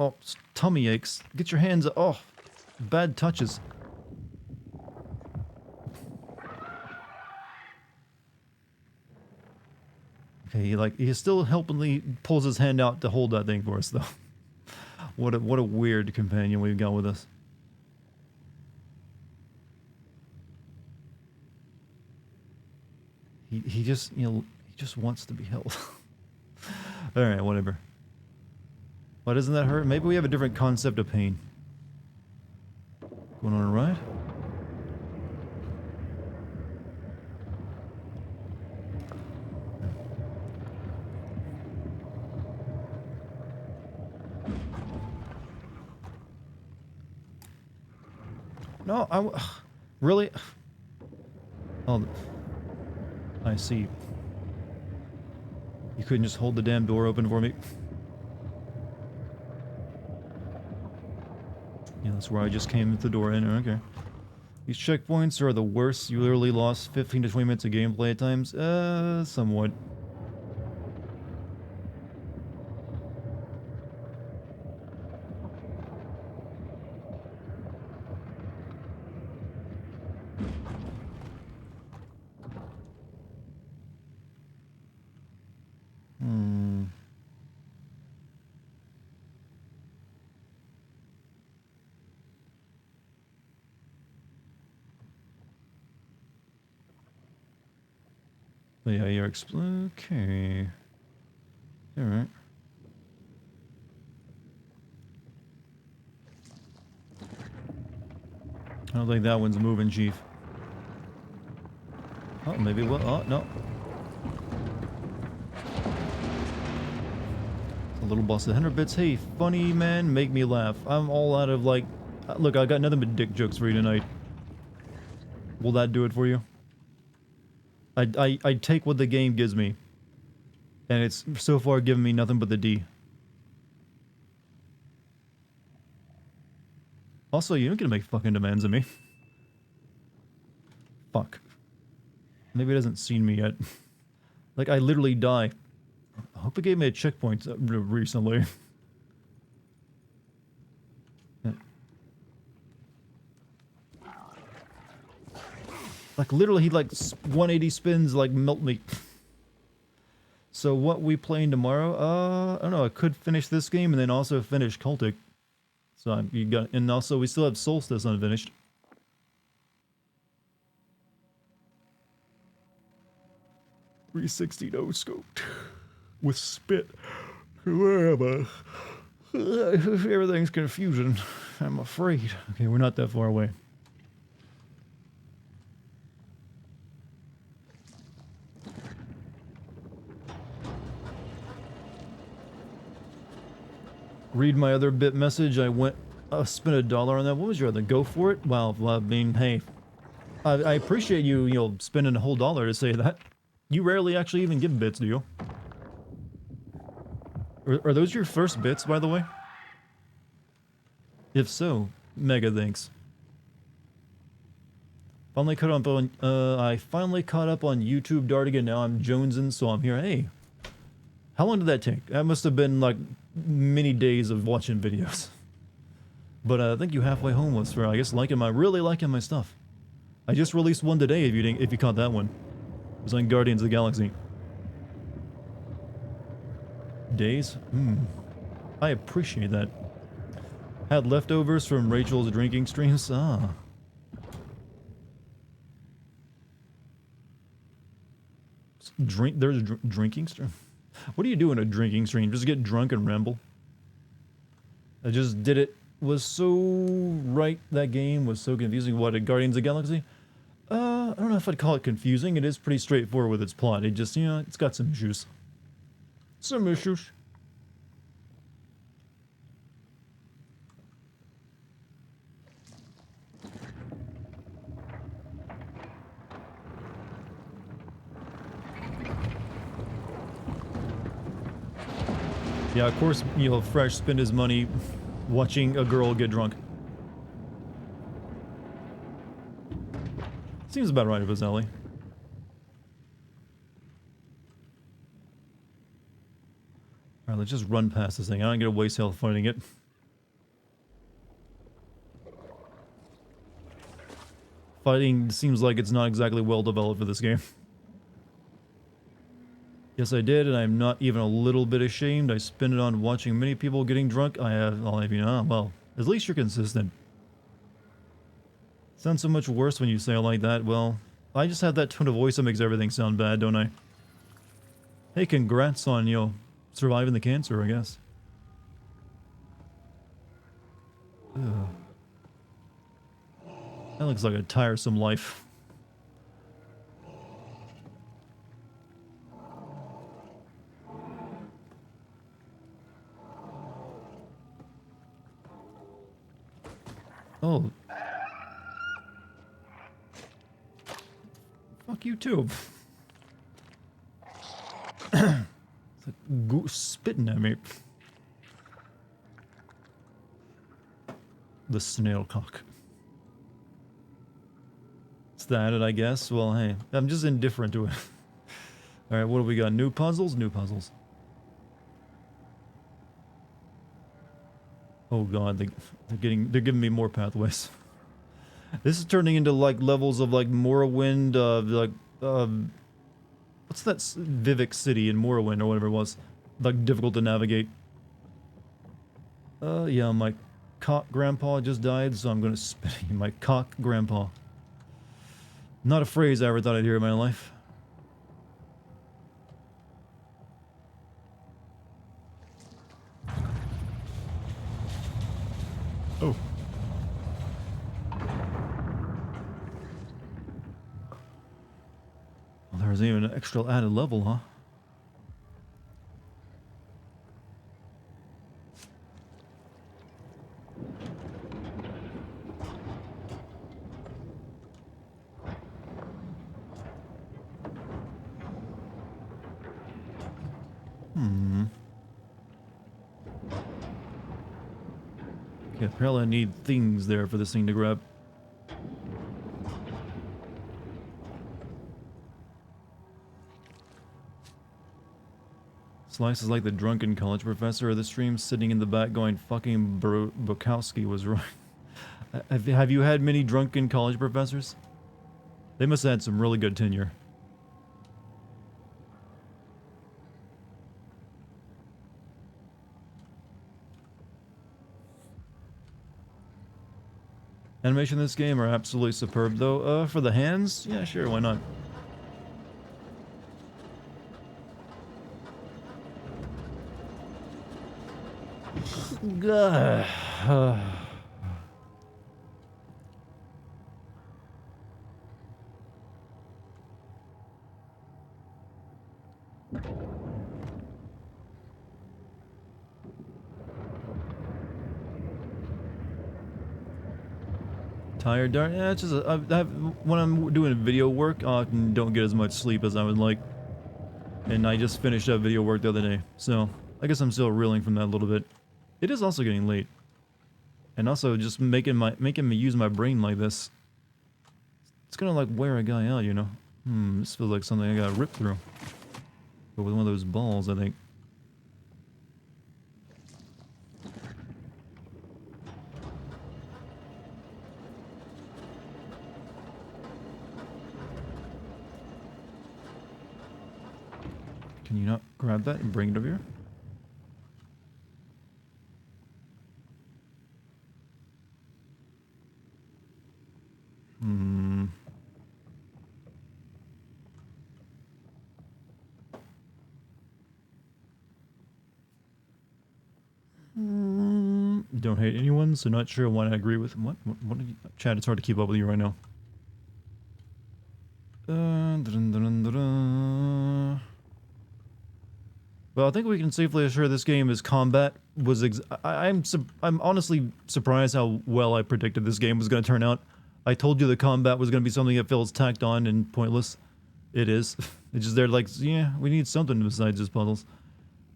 Oh, tummy aches. Get your hands... Oh, bad touches. Okay, he still helpingly pulls his hand out to hold that thing for us, though. What a weird companion we've got with us. He just, he just wants to be held. Alright, whatever. Why doesn't that hurt? Maybe we have a different concept of pain. Going on a ride? No, really? Oh, I see. You couldn't just hold the damn door open for me? Yeah, that's where I just came with the door in. Okay. These checkpoints are the worst. You literally lost 15 to 20 minutes of gameplay at times. Somewhat. But yeah, you're okay. Alright. I don't think that one's moving, Chief. Oh, maybe it will. Oh, no. A little boss at 100 bits. Hey, funny man, make me laugh. I'm all out of, like... Look, I got nothing but dick jokes for you tonight. Will that do it for you? I take what the game gives me. And it's so far given me nothing but the D. Also, you don't get to make fucking demands of me. Fuck. Maybe it hasn't seen me yet. Like, I literally die. I hope it gave me a checkpoint recently. Yeah. Like, literally, he, like, 180 spins, like, melt me. So, what we playing tomorrow? I don't know, I could finish this game and then also finish Cultic. So, you got, and also, we still have Solstice unfinished. .360 no scoped. With spit. Wherever. Everything's confusion. I'm afraid. Okay, we're not that far away. Read my other bit message. I went, spent $1 on that. What was your other? Go for it? Well, I mean, hey, I appreciate you, spending a whole $1 to say that. You rarely actually even give bits, do you? Are those your first bits, by the way? If so, Mega thanks. Finally caught up on, I finally caught up on YouTube Dartigan. Now I'm jonesing, so I'm here. Hey, how long did that take? That must have been like many days of watching videos. But I think you halfway home was for, I guess, really liking my stuff. I just released one today. If you caught that one, it was on Guardians of the Galaxy. Days? I appreciate that. Had leftovers from Rachel's drinking streams. Ah. There's a drinking stream? What do you do in a drinking stream? Just get drunk and ramble? I just did it. Was so right. That game was so confusing. What, at Guardians of the Galaxy? I don't know if I'd call it confusing. It is pretty straightforward with its plot. It just, it's got some issues. Some issues. Yeah, of course, Fresh spend his money watching a girl get drunk. Seems about right up his alley. Alright, let's just run past this thing. I don't get a waste health fighting it. Fighting seems like it's not exactly well developed for this game. Yes, I did, and I'm not even a little bit ashamed. I spent it on watching many people getting drunk. I'll have you know, well, at least you're consistent. Sounds so much worse when you say it like that. Well, I just have that tone of voice that makes everything sound bad, don't I? Hey, congrats on, surviving the cancer, I guess. Ugh. That looks like a tiresome life. Oh. Fuck you too. It's like goose spitting at me. The snail cock. It's that, I guess. Well, hey, I'm just indifferent to it. Alright, what do we got? New puzzles? New puzzles. Oh god, they're giving me more pathways. This is turning into like levels of like Morrowind, what's that Vivek city in Morrowind or whatever it was, like difficult to navigate. Yeah, my cock grandpa just died, so I'm gonna spit my cock grandpa. Not a phrase I ever thought I'd hear in my life. Oh. Well, there's even an extra added level, huh? Okay, apparently I need things there for this thing to grab. Slice is like the drunken college professor of the stream sitting in the back going, fucking Bukowski was right. Have you had many drunken college professors? They must have had some really good tenure. Animation in this game are absolutely superb though. For the hands? Yeah, sure, why not? Tired, darn. Yeah, it's just when I'm doing video work, I often don't get as much sleep as I would like. And I just finished up video work the other day, so I guess I'm still reeling from that a little bit. It is also getting late. And also just making me use my brain like this. It's gonna like wear a guy out, you know. This feels like something I gotta rip through. But with one of those balls, I think. Can you not grab that and bring it over here? Don't hate anyone, so not sure when I agree with him. What are you, Chad, it's hard to keep up with you right now. Well, I think we can safely assure this game's combat was I'm honestly surprised how well I predicted this game was going to turn out. I told you the combat was going to be something that feels tacked on and pointless. It is. It's just they're like, yeah, we need something besides just puzzles.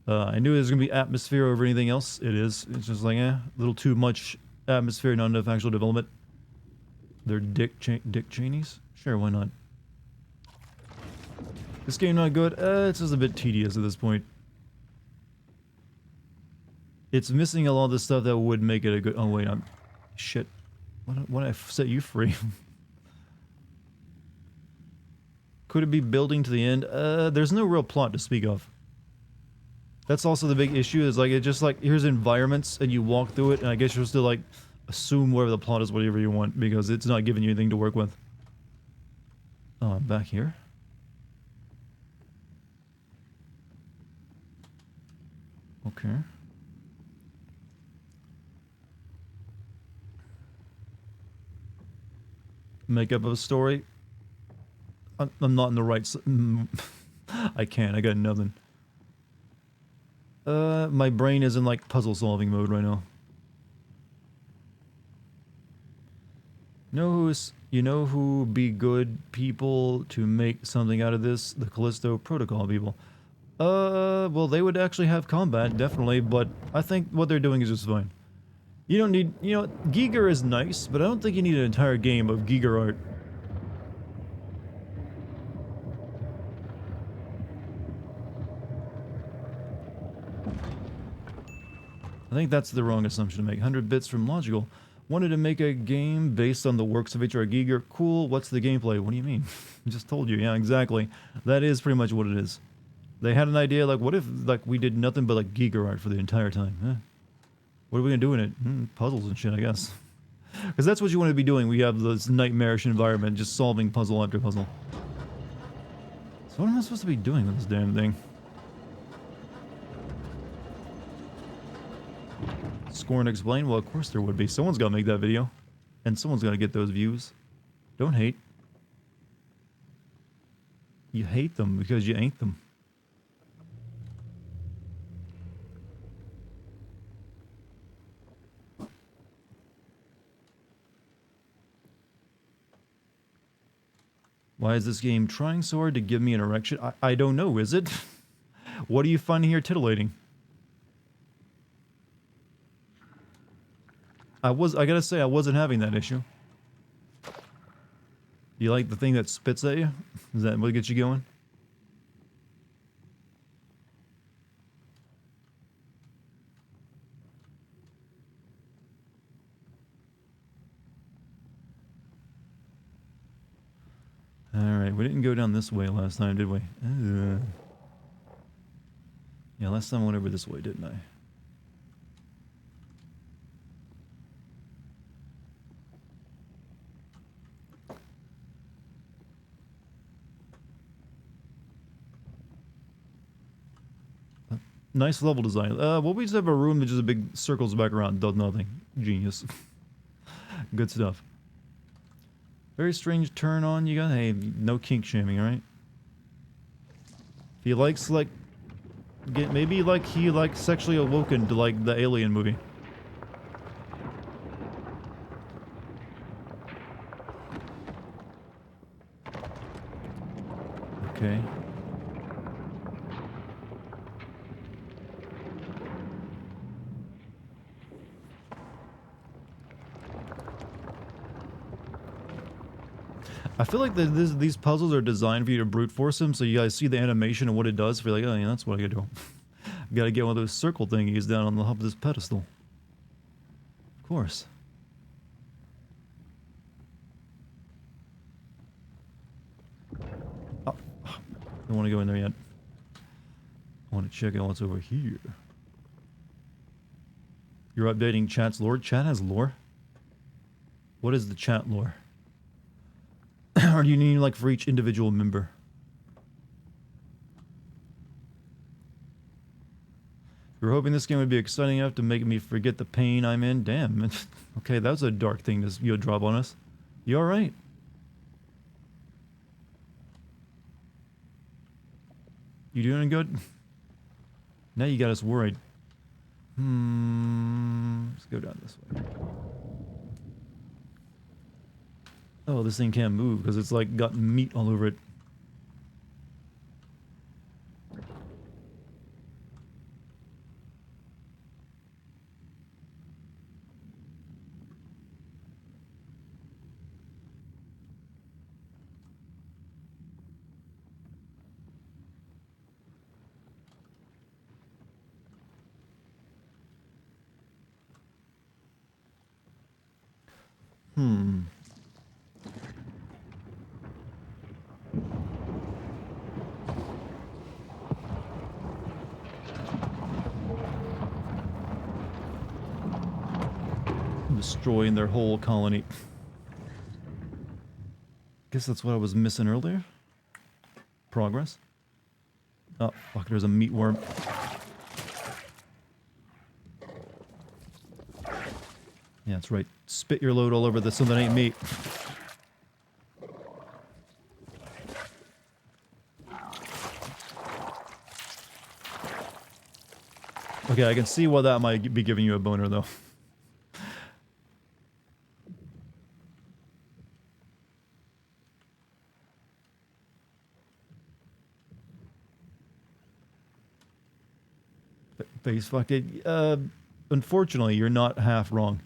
I knew there was going to be atmosphere over anything else. It is. It's just like, a little too much atmosphere, not enough actual development. They're Dick Cheneys? Sure, why not? This game not good? It's just a bit tedious at this point. It's missing a lot of the stuff that would make it a good... Oh, wait, I'm... Shit. What I set you free? Could it be building to the end? There's no real plot to speak of. That's also the big issue, is like, it just like, here's environments, and you walk through it, and I guess you're supposed to like, assume whatever the plot is, whatever you want, because it's not giving you anything to work with. Oh, I'm back here? Okay. Make up a story? I'm not in the right... I can't, I got nothing. My brain is in like puzzle solving mode right now. You know who be good people to make something out of this? The Callisto Protocol people. Well, they would actually have combat, definitely, but I think what they're doing is just fine. You don't need, you know, Giger is nice, but I don't think you need an entire game of Giger art. I think that's the wrong assumption to make. 100 bits from Logical. Wanted to make a game based on the works of H.R. Giger. Cool, what's the gameplay? What do you mean? I just told you, yeah, exactly. That is pretty much what it is. They had an idea, like, what if, like, we did nothing but, like, Giger art for the entire time? Huh? What are we gonna do in it? Puzzles and shit, I guess. Because that's what you want to be doing. We have this nightmarish environment, just solving puzzle after puzzle. So what am I supposed to be doing with this damn thing? Scorn explain? Well, of course there would be. Someone's got to make that video. And someone's got to get those views. Don't hate. You hate them because you ain't them. Why is this game trying so hard to give me an erection? I don't know, is it? What are you finding here titillating? I gotta say, I wasn't having that issue. You like the thing that spits at you? Is that what gets you going? Alright, we didn't go down this way last time, did we? Yeah, last time I went over this way, didn't I? Nice level design. Well, we just have a room that just a big circles back around, does nothing. Genius. Good stuff. Very strange turn on you got. Hey, no kink shaming, alright? If he likes, like, maybe, like, he, like, sexually awoken to, like, the Alien movie. Okay. I feel like these puzzles are designed for you to brute force them, so you guys see the animation and what it does. You're like, oh yeah, that's what I gotta do. Gotta get one of those circle thingies down on the top of this pedestal. Of course. Oh, don't want to go in there yet. I want to check out what's over here. You're updating chat's lore? Chat has lore? What is the chat lore? Or do you need like for each individual member? You're hoping this game would be exciting enough to make me forget the pain I'm in? Damn. Okay, that was a dark thing to drop on us. You alright? You doing good? Now you got us worried. Let's go down this way. Oh, this thing can't move because it's like got meat all over it. Destroying their whole colony. Guess that's what I was missing earlier. Progress. Oh, fuck, there's a meat worm. Yeah, that's right. Spit your load all over this so that ain't meat. Okay, I can see why that might be giving you a boner, though. Face fuck it. Unfortunately, you're not half wrong.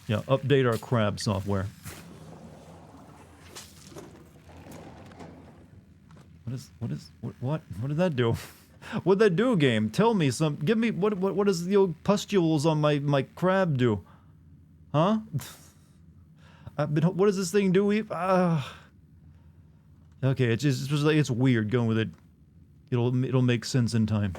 Yeah, update our crab software. What did that do? What'd that do, game? Tell me some. Give me what does the old pustules on my crab do? Huh? What does this thing do? Okay, it's just like it's weird going with it. It'll make sense in time.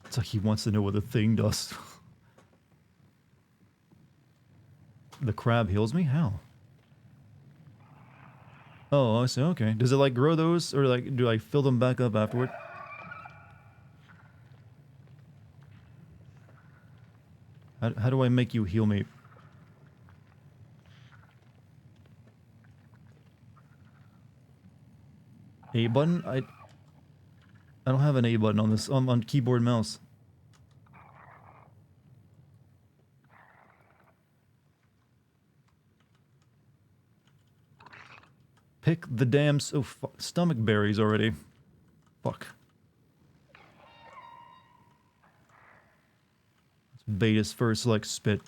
It's like he wants to know what the thing does. The crab heals me? How? Oh, I see. Okay. Does it like grow those, or like do I fill them back up afterward? How do I make you heal me? A button? I don't have an A button on this on keyboard and mouse. Pick the damn stomach berries already. Fuck. Let's bait his first like spit.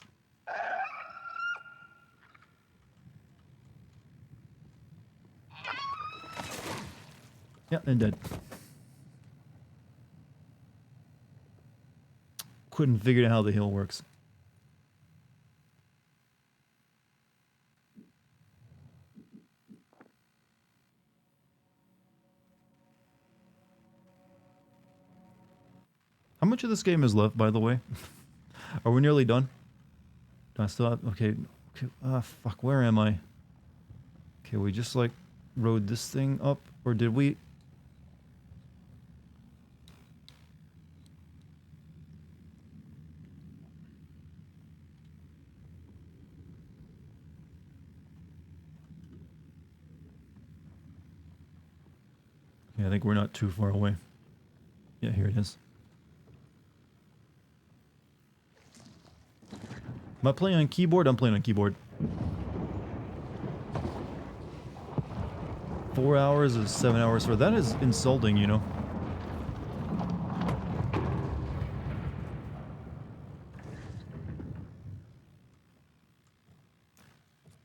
Yeah, and dead. Couldn't figure out how the heal works. How much of this game is left, by the way? Are we nearly done? Do I still have... Okay. Fuck, where am I? Okay, we just, like, rode this thing up, or did we... Yeah, I think we're not too far away. Yeah, here it is. Am I playing on keyboard? I'm playing on keyboard. 4 hours is 7 hours for that is insulting, you know.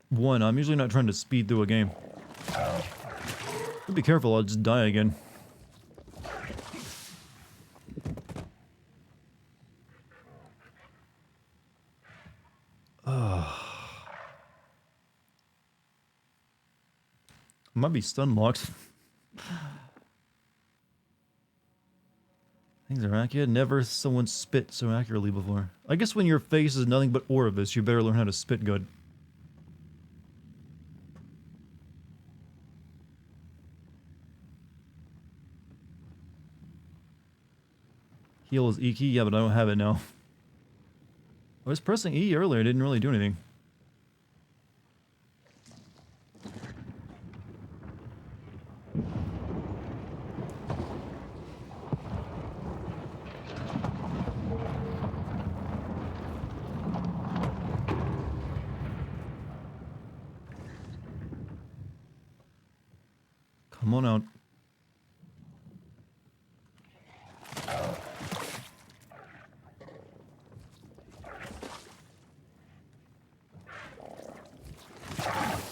One, I'm usually not trying to speed through a game. Be careful, I'll just die again. Might be stun locked. Things are accurate. Never someone spit so accurately before. I guess when your face is nothing but orifice, you better learn how to spit good. Heal is E key? Yeah, but I don't have it now. I was pressing E earlier, it didn't really do anything. Come on out.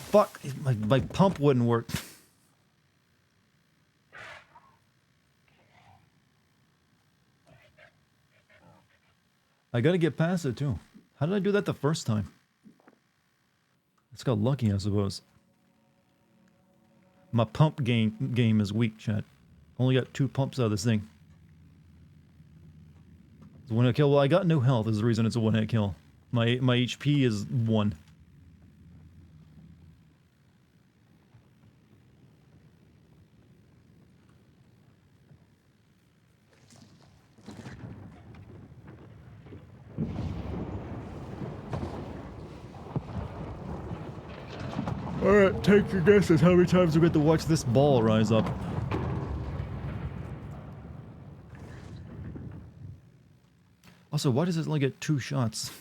Fuck! My pump wouldn't work. I gotta get past it too. How did I do that the first time? It's got lucky, I suppose. My pump game is weak, chat. Only got 2 pumps out of this thing. It's a one-hit kill. Well, I got no health is the reason it's a one-hit kill. My HP is 1. Alright, take your guesses. How many times we get to watch this ball rise up? Also, why does it only get 2 shots?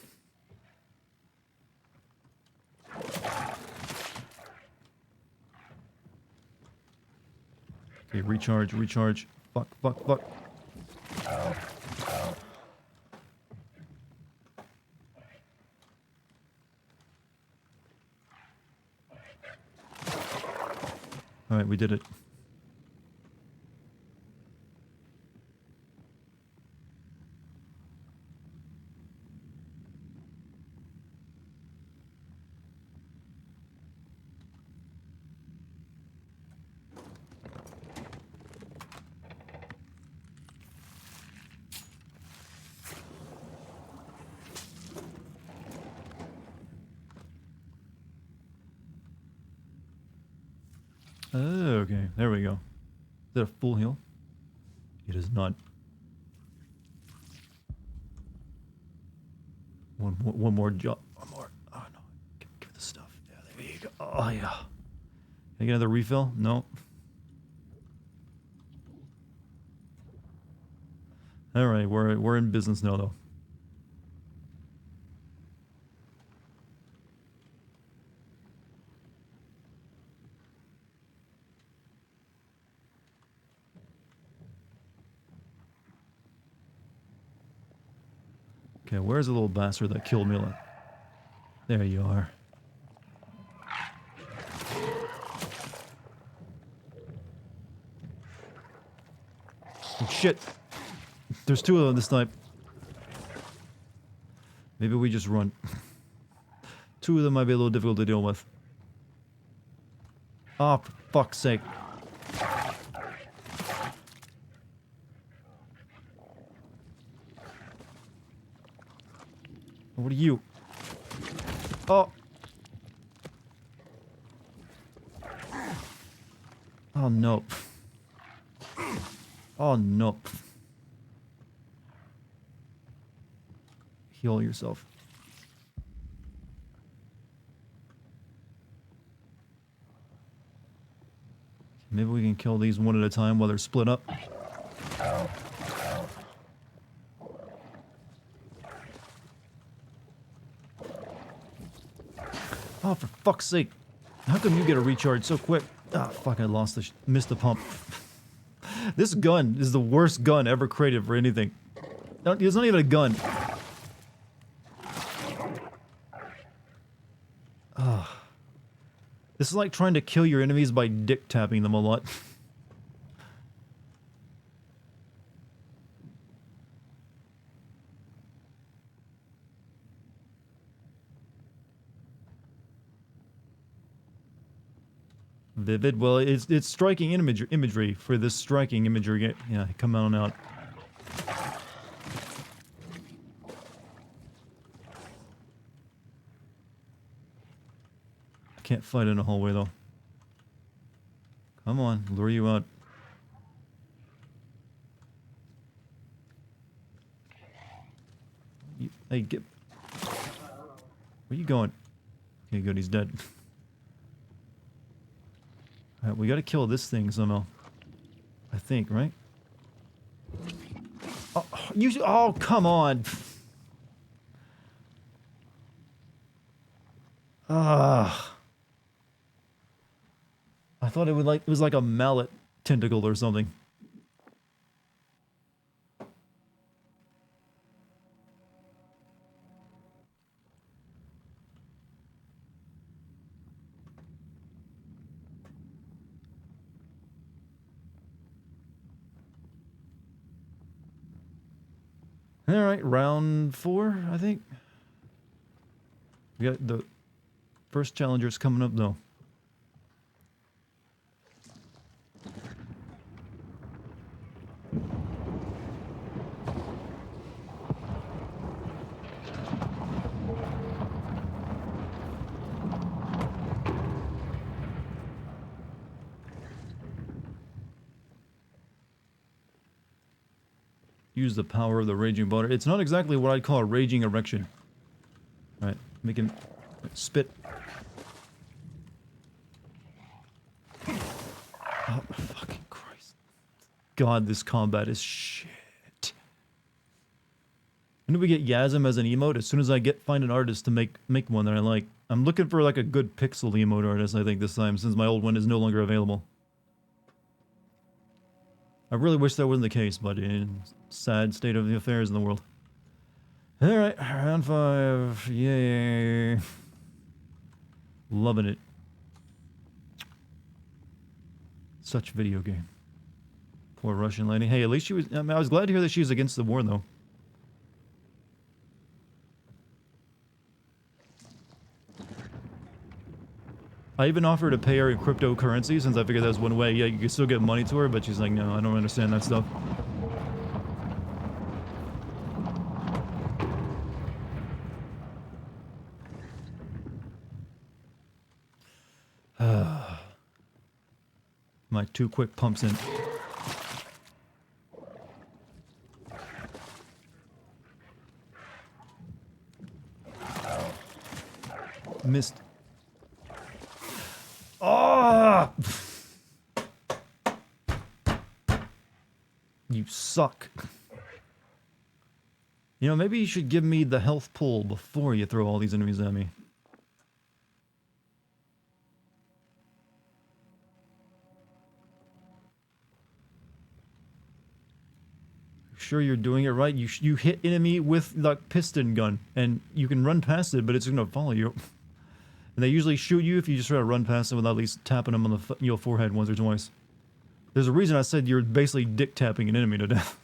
Okay, recharge, recharge. Fuck, fuck, fuck. Alright, we did it. Okay, there we go. Is that a full heal? It is not. One more job. One more. Oh no. Give it the stuff. Yeah, there you go. Oh yeah. Can I get another refill? No. Alright, we're in business now though. Okay, where's the little bastard that killed me? There you are. Oh, shit. There's 2 of them this time. Maybe we just run. 2 of them might be a little difficult to deal with. Oh, for fuck's sake. What are you? Oh. Oh no. Oh no. Heal yourself. Maybe we can kill these one at a time while they're split up. Oh, for fuck's sake. How come you get a recharge so quick? Ah, fuck, I lost the missed the pump. This gun is the worst gun ever created for anything. It's not even a gun. Ugh. This is like trying to kill your enemies by dick tapping them a lot. Vivid. Well, it's striking imagery for this striking imagery. Yeah, come on out. I can't fight in a hallway though. Come on, lure you out. Hey, get. Where you going? Okay, good. He's dead. Alright, we gotta kill this thing somehow. I think, right? Oh, oh, come on! Ah. I thought it was like a mallet tentacle or something. Alright, round 4, I think. We got the first challengers coming up, though. Use the power of the raging butter. It's not exactly what I'd call a raging erection. Alright, make him spit. Oh, fucking Christ. God, this combat is shit. When do we get Yasm as an emote? As soon as I find an artist to make one that I like. I'm looking for like a good pixel emote artist, I think, this time, since my old one is no longer available. I really wish that wasn't the case, but it's a sad state of the affairs in the world. Alright, round 5. Yay. Loving it. Such video game. Poor Russian lady. Hey, at least she was... I mean, I was glad to hear that she was against the war, though. I even offered to pay her in cryptocurrency since I figured that was one way. Yeah, you can still get money to her, but she's like, no, I don't understand that stuff. My 2 quick pumps in. Missed. Oh! You suck. You know, maybe you should give me the health pool before you throw all these enemies at me. Sure you're doing it right. You hit enemy with the piston gun, and you can run past it, but it's gonna follow you. And they usually shoot you if you just try to run past them without at least tapping them on the forehead once or twice. There's a reason I said you're basically dick tapping an enemy to death.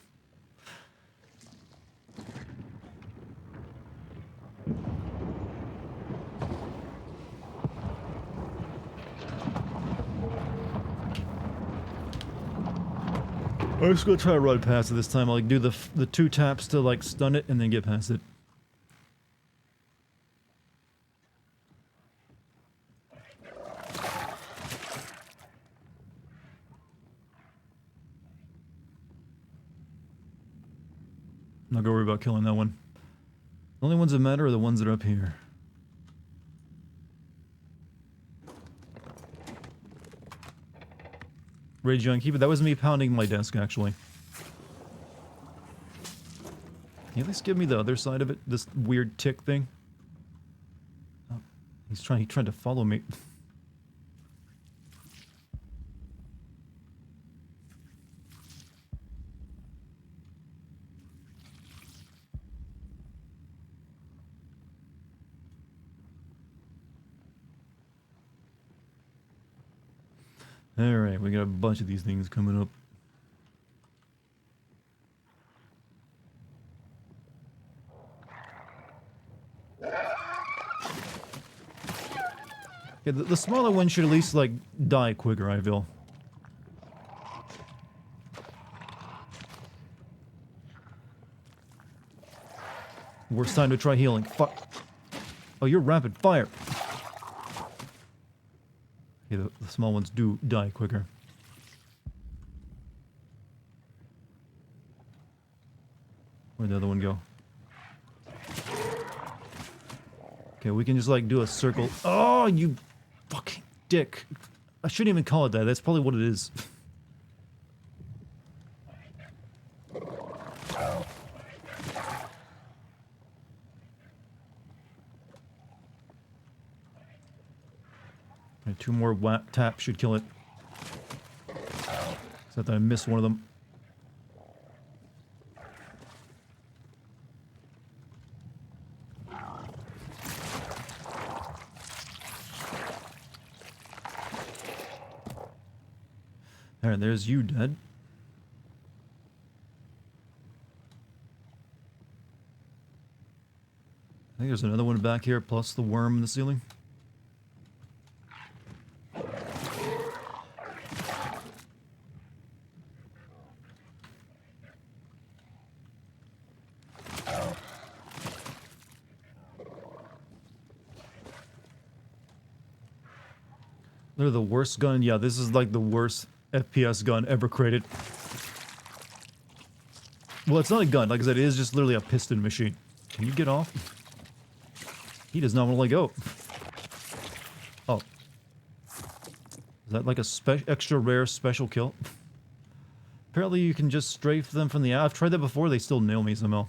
I'm just gonna try to run past it this time. I'll like do the 2 taps to like stun it and then get past it. I'm not gonna worry about killing that one. The only ones that matter are the ones that are up here. Rage Young Keeper, that was me pounding my desk, actually. Can you at least give me the other side of it? This weird tick thing? Oh, He tried to follow me. Alright, we got a bunch of these things coming up. Yeah, the smaller one should at least, like, die quicker, I feel. Worst time to try healing. Fuck. Oh, you're rapid fire. Okay, the small ones do die quicker. Where'd the other one go? Okay, we can just, like, do a circle. Oh, you fucking dick. I shouldn't even call it that. That's probably what it is. Okay, 2 more tap should kill it. Except that I missed one of them. Alright, there's you dead. I think there's another one back here, plus the worm in the ceiling. They're the worst gun. Yeah, this is like the worst FPS gun ever created. Well, it's not a gun. Like I said, it is just literally a piston machine. Can you get off? He does not want to let go. Oh. Is that like a extra rare special kill? Apparently you can just strafe them from the... I've tried that before. They still nail me somehow.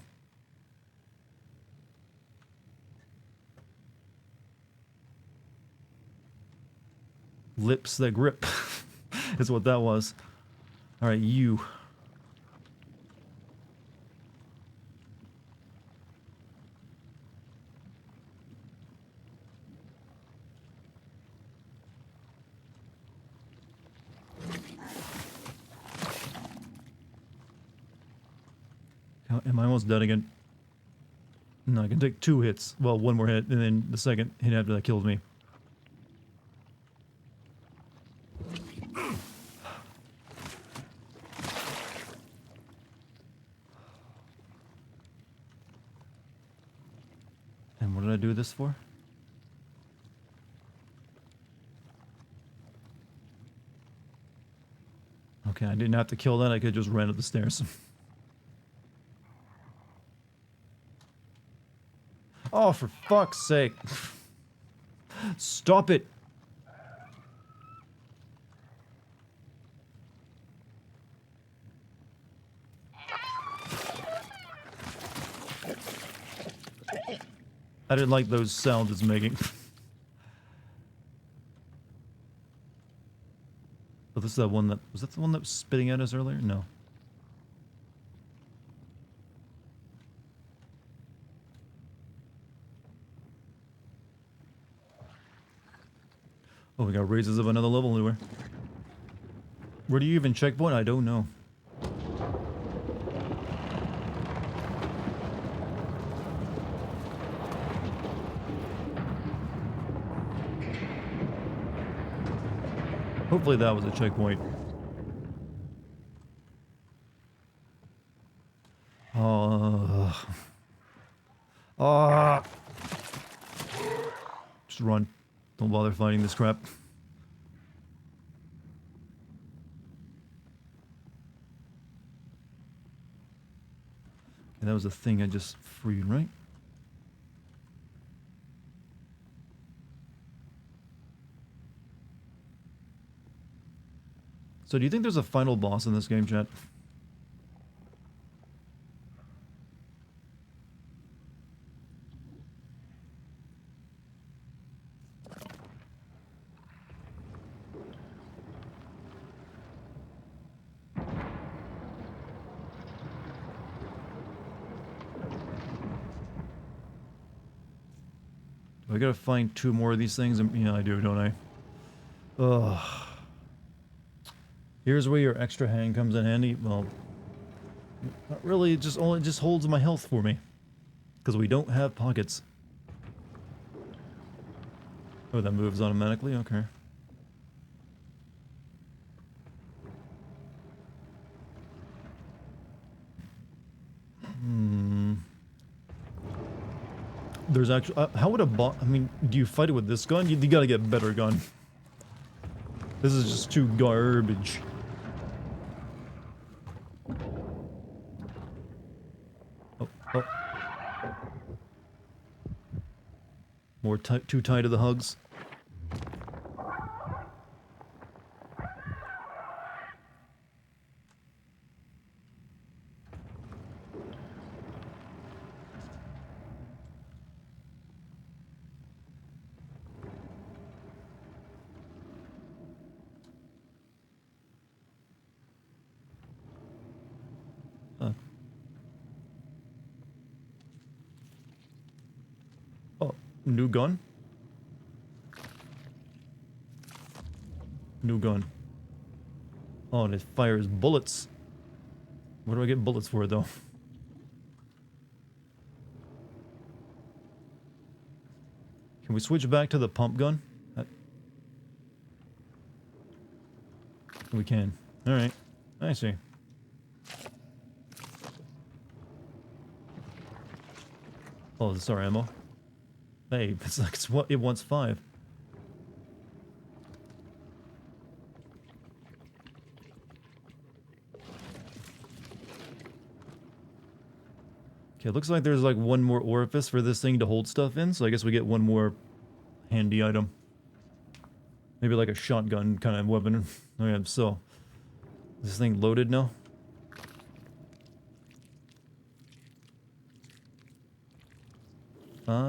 Lips that grip is what that was. Alright, you. Am I almost dead again? No, I can take 2 hits. Well, 1 more hit, and then the second hit after that kills me. And what did I do this for? Okay, I didn't have to kill that. I could just ran up the stairs. Oh, for fuck's sake. Stop it. I didn't like those sounds it's making. Oh, this is that one that... Was that the one that was spitting at us earlier? No. Oh, we got raises of another level anywhere. Where do you even checkpoint? I don't know. Hopefully that was a checkpoint. Just run. Don't bother fighting this crap. And that was the thing I just freed, right? So do you think there's a final boss in this game, chat? I gotta find 2 more of these things. Yeah, I do, don't I? Ugh. Here's where your extra hand comes in handy. Well, not really. It just holds my health for me. Because we don't have pockets. Oh, that moves automatically? Okay. There's actually... how would a bot... I mean, do you fight it with this gun? You gotta get a better gun. This is just too garbage. Oh, oh. More too tight to the hugs. Oh, new gun? New gun. Oh, and it fires bullets. Where do I get bullets for it, though? Can we switch back to the pump gun? We can. Alright. I see. Oh, sorry, ammo. Hey, it's like what it wants 5. Okay, it looks like there's like 1 more orifice for this thing to hold stuff in, so I guess we get 1 more handy item. Maybe like a shotgun kind of weapon. Okay, so is this thing loaded now?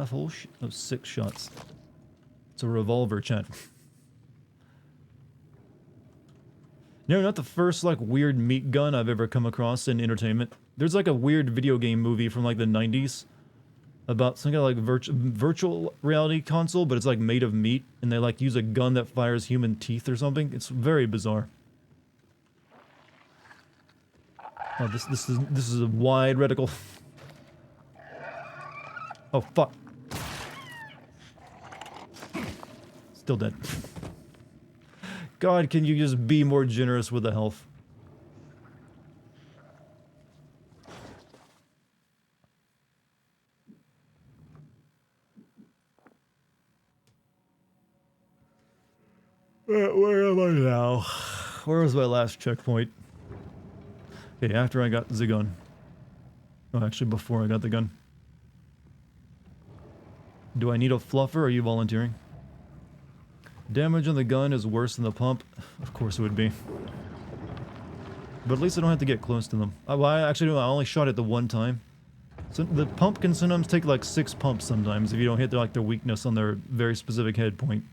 Full 6 shots. It's a revolver, chat. No, not the first, like, weird meat gun I've ever come across in entertainment. There's, like, a weird video game movie from, like, the 90s about some kind of, like, virtual reality console, but it's, like, made of meat, and they, like, use a gun that fires human teeth or something. It's very bizarre. Oh, this is a wide reticle. Oh, fuck. Still dead. God, can you just be more generous with the health? Where am I now? Where was my last checkpoint? Okay, after I got the gun. Oh, actually, before I got the gun. Do I need a fluffer, or are you volunteering? Damage on the gun is worse than the pump. Of course it would be. But at least I don't have to get close to them. Well, I actually do. I only shot it the 1 time. So the pump can sometimes take like 6 pumps sometimes if you don't hit like their weakness on their very specific head point.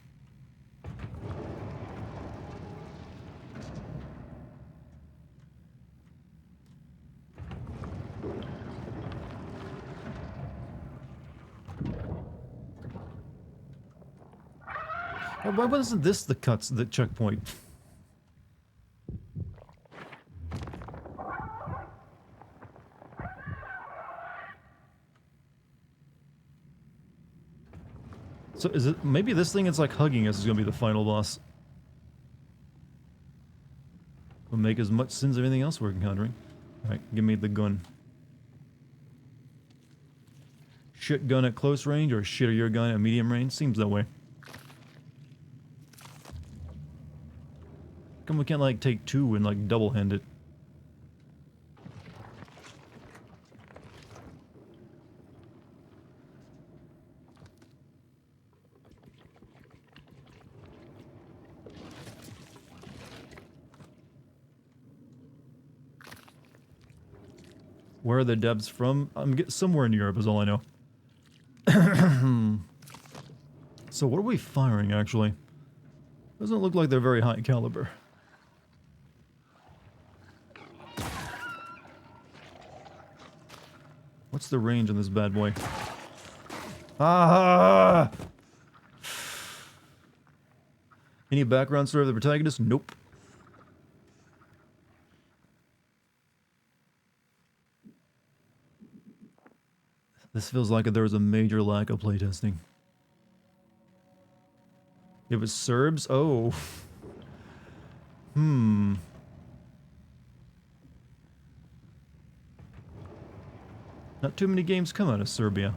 Why wasn't this the checkpoint? So is it maybe this thing it's like hugging us is gonna be the final boss? Will make as much sense as anything else we're encountering. Alright, give me the gun. Shit gun at close range or shit or your gun at medium range? Seems that way. Come we can't like take 2 and like double hand it. Where are the devs from? I'm somewhere in Europe is all I know. So what are we firing actually? Doesn't look like they're very high caliber. What's the range on this bad boy? Ah! Any background story of the protagonist? Nope. This feels like there was a major lack of playtesting. It was Serbs? Oh. Hmm. Not too many games come out of Serbia.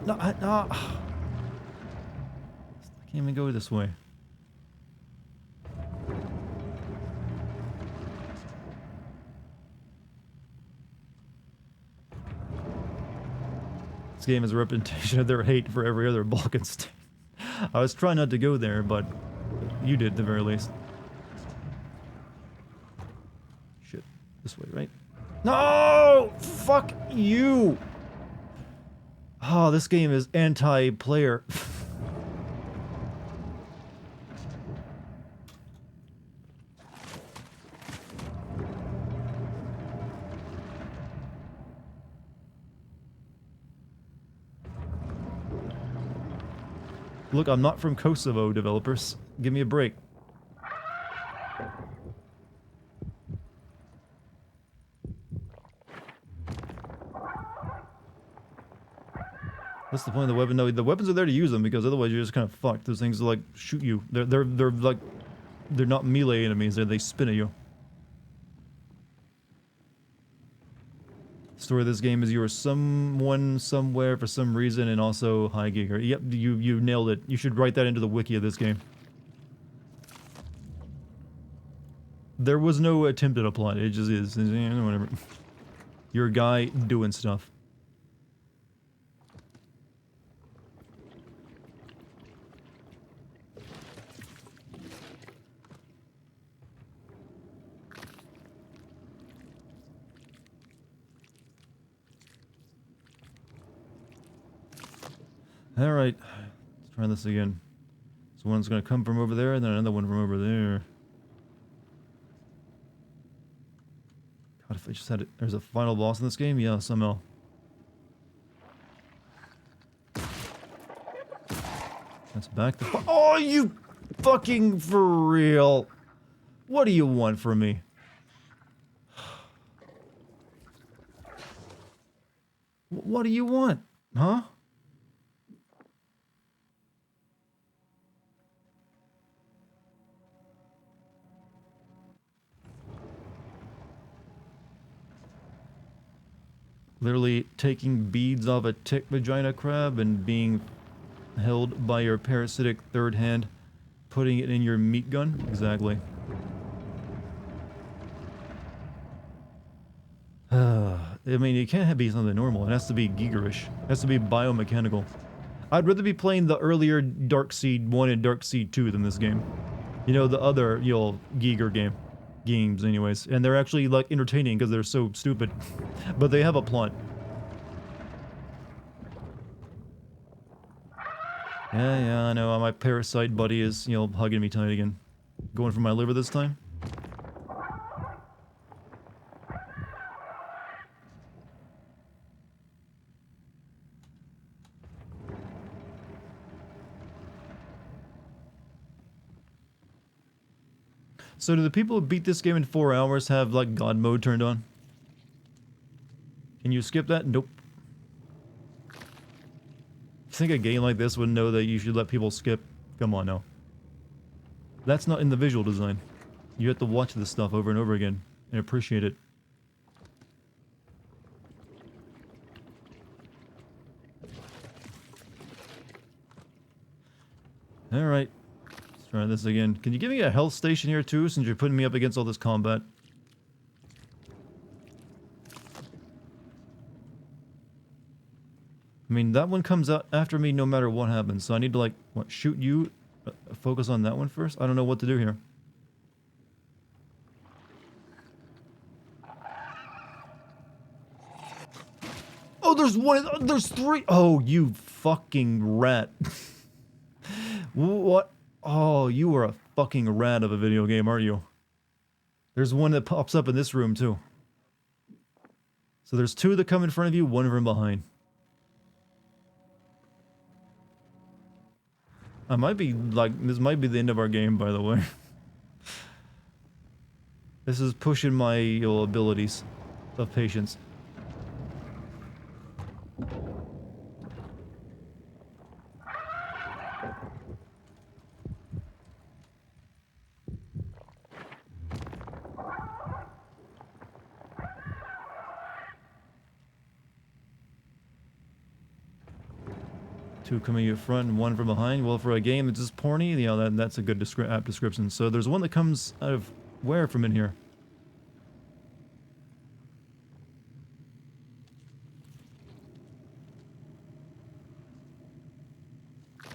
No, no. I can't even go this way. This game has a reputation of their hate for every other Balkan state. I was trying not to go there, but you did at the very least. Shit. This way, right? No! Fuck you! Oh, this game is anti-player. Look, I'm not from Kosovo, developers. Give me a break. What's the point of the weapon? No, the weapons are there to use them because otherwise you're just kind of fucked. Those things like shoot you. They're like they're not melee enemies. They spin at you. The story of this game is you are someone somewhere for some reason and also high Giger. Yep, you nailed it. You should write that into the wiki of this game. There was no attempt at a plot. It just is. Whatever. You're a guy doing stuff. Alright, let's try this again. So one's gonna come from over there, and then another one from over there. God, if I just had it. There's a final boss in this game? Yeah, somehow. That's back the oh, you fucking for real. What do you want from me? What do you want? Huh? Literally taking beads off a tick vagina crab and being held by your parasitic third hand, putting it in your meat gun? Exactly. I mean, it can't be something normal. It has to be Gigerish. It has to be biomechanical. I'd rather be playing the earlier Dark Seed 1 and Dark Seed 2 than this game. You know, the other, Giger games anyways. And they're actually, like, entertaining because they're so stupid. But they have a plot. Yeah, I know. My parasite buddy is, hugging me tight again. Going for my liver this time. So do the people who beat this game in 4 hours have, like, God mode turned on? Can you skip that? Nope. You think a game like this would know that you should let people skip? Come on now. That's not in the visual design. You have to watch this stuff over and over again and appreciate it. Alright. Let's try this again. Can you give me a health station here too, since you're putting me up against all this combat? I mean, that one comes out after me no matter what happens, so I need to, like, what, shoot you? Focus on that one first? I don't know what to do here. Oh, there's one! There's three! Oh, you fucking rat. What? Oh, you are a fucking rat of a video game, aren't you? There's one that pops up in this room, too. So there's two that come in front of you, one from behind. I might be like, this might be the end of our game, by the way. This is pushing my abilities of patience. Two coming in front and one from behind. Well, for a game that's just porny, you know, that's a good app description. So there's one that comes out of where from in here?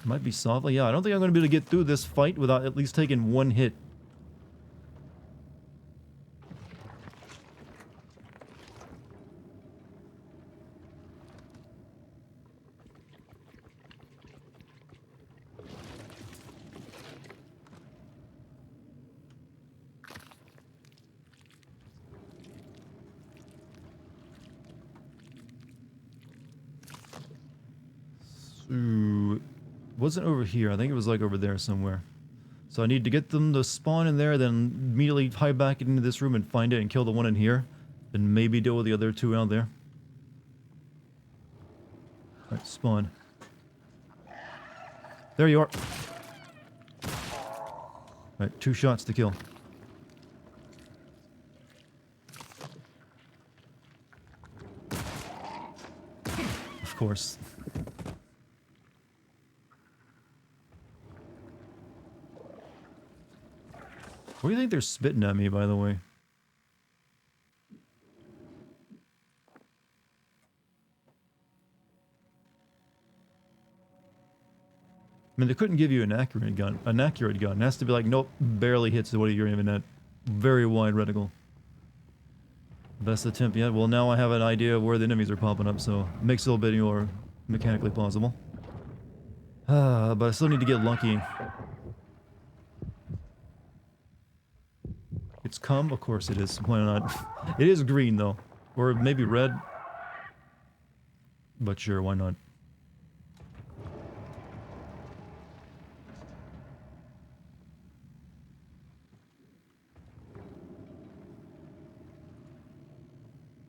Might be softly. Yeah, I don't think I'm going to be able to get through this fight without at least taking one hit. So, wasn't over here. I think it was like over there somewhere. So I need to get them to spawn in there, then immediately hide back into this room and find it and kill the one in here. Then maybe deal with the other two out there. Alright, spawn. There you are. Alright, 2 shots to kill. Of course. What do you think they're spitting at me, by the way? I mean, they couldn't give you an accurate gun. An accurate gun. It has to be like, nope, barely hits what you're aiming at. Very wide reticle. Best attempt yet. Well, now I have an idea of where the enemies are popping up, so it makes it a little bit more mechanically plausible. But I still need to get lucky. It's cum? Of course it is. Why not? It is green, though. Or maybe red. But sure, why not?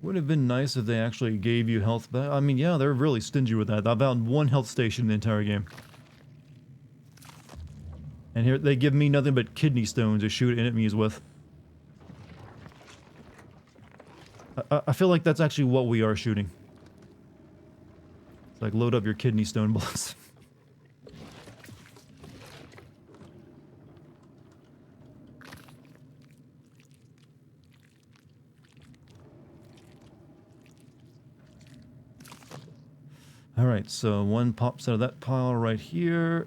Would have been nice if they actually gave you health back. I mean, yeah, they're really stingy with that. I found 1 health station in the entire game. And here, they give me nothing but kidney stones to shoot enemies with. I feel like that's actually what we are shooting. It's like, load up your kidney stone bullets. Alright, so one pops out of that pile right here.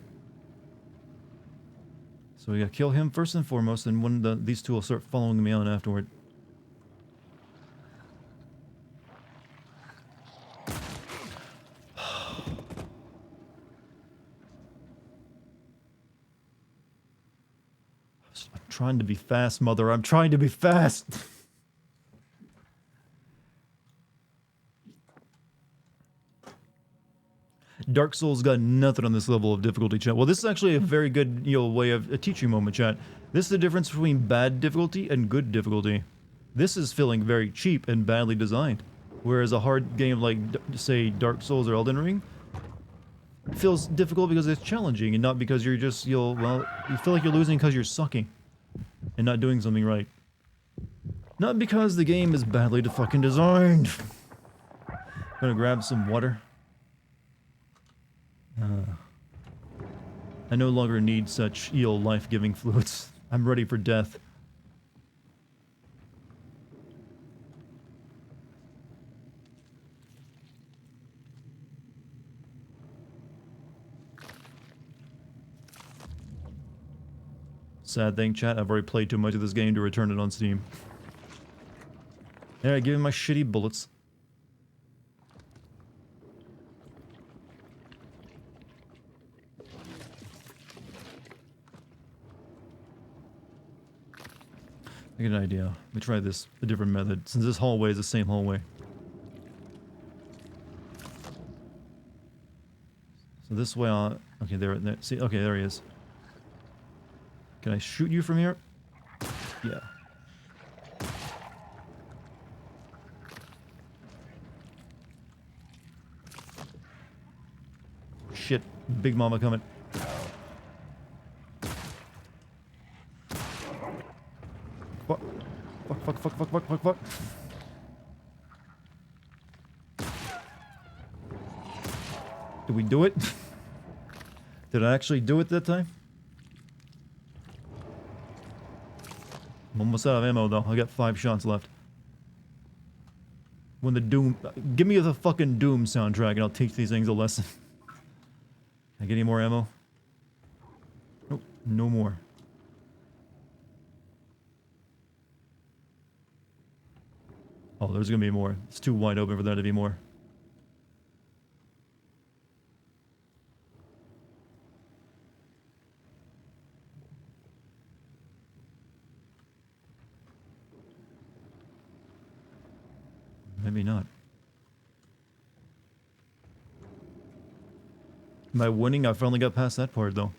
So we gotta kill him first and foremost, and these two will start following me on afterward. I'm trying to be fast, mother. I'm trying to be fast! Dark Souls got nothing on this level of difficulty, chat. Well, this is actually a very good, way of a teaching moment, chat. This is the difference between bad difficulty and good difficulty. This is feeling very cheap and badly designed. Whereas a hard game like, say, Dark Souls or Elden Ring feels difficult because it's challenging and not because you're just, you feel like you're losing because you're sucking and not doing something right. Not because the game is badly fucking designed. Gonna grab some water. I no longer need such life-giving fluids. I'm ready for death. Sad thing, chat, I've already played too much of this game to return it on Steam. Alright, give me my shitty bullets. I get an idea. Let me try this, a different method, since this hallway is the same hallway. So this way I'll... Okay, there. See, okay, there he is. Can I shoot you from here? Yeah. Shit. Big Mama coming. Fuck. Fuck. Did we do it? Did I actually do it that time? I'm almost out of ammo though. I got 5 shots left. When the Doom... Give me the fucking Doom soundtrack and I'll teach these things a lesson. Can I get any more ammo? Nope, no more. Oh, there's gonna be more. It's too wide open for there to be more. Maybe not. Am I winning? I finally got past that part, though.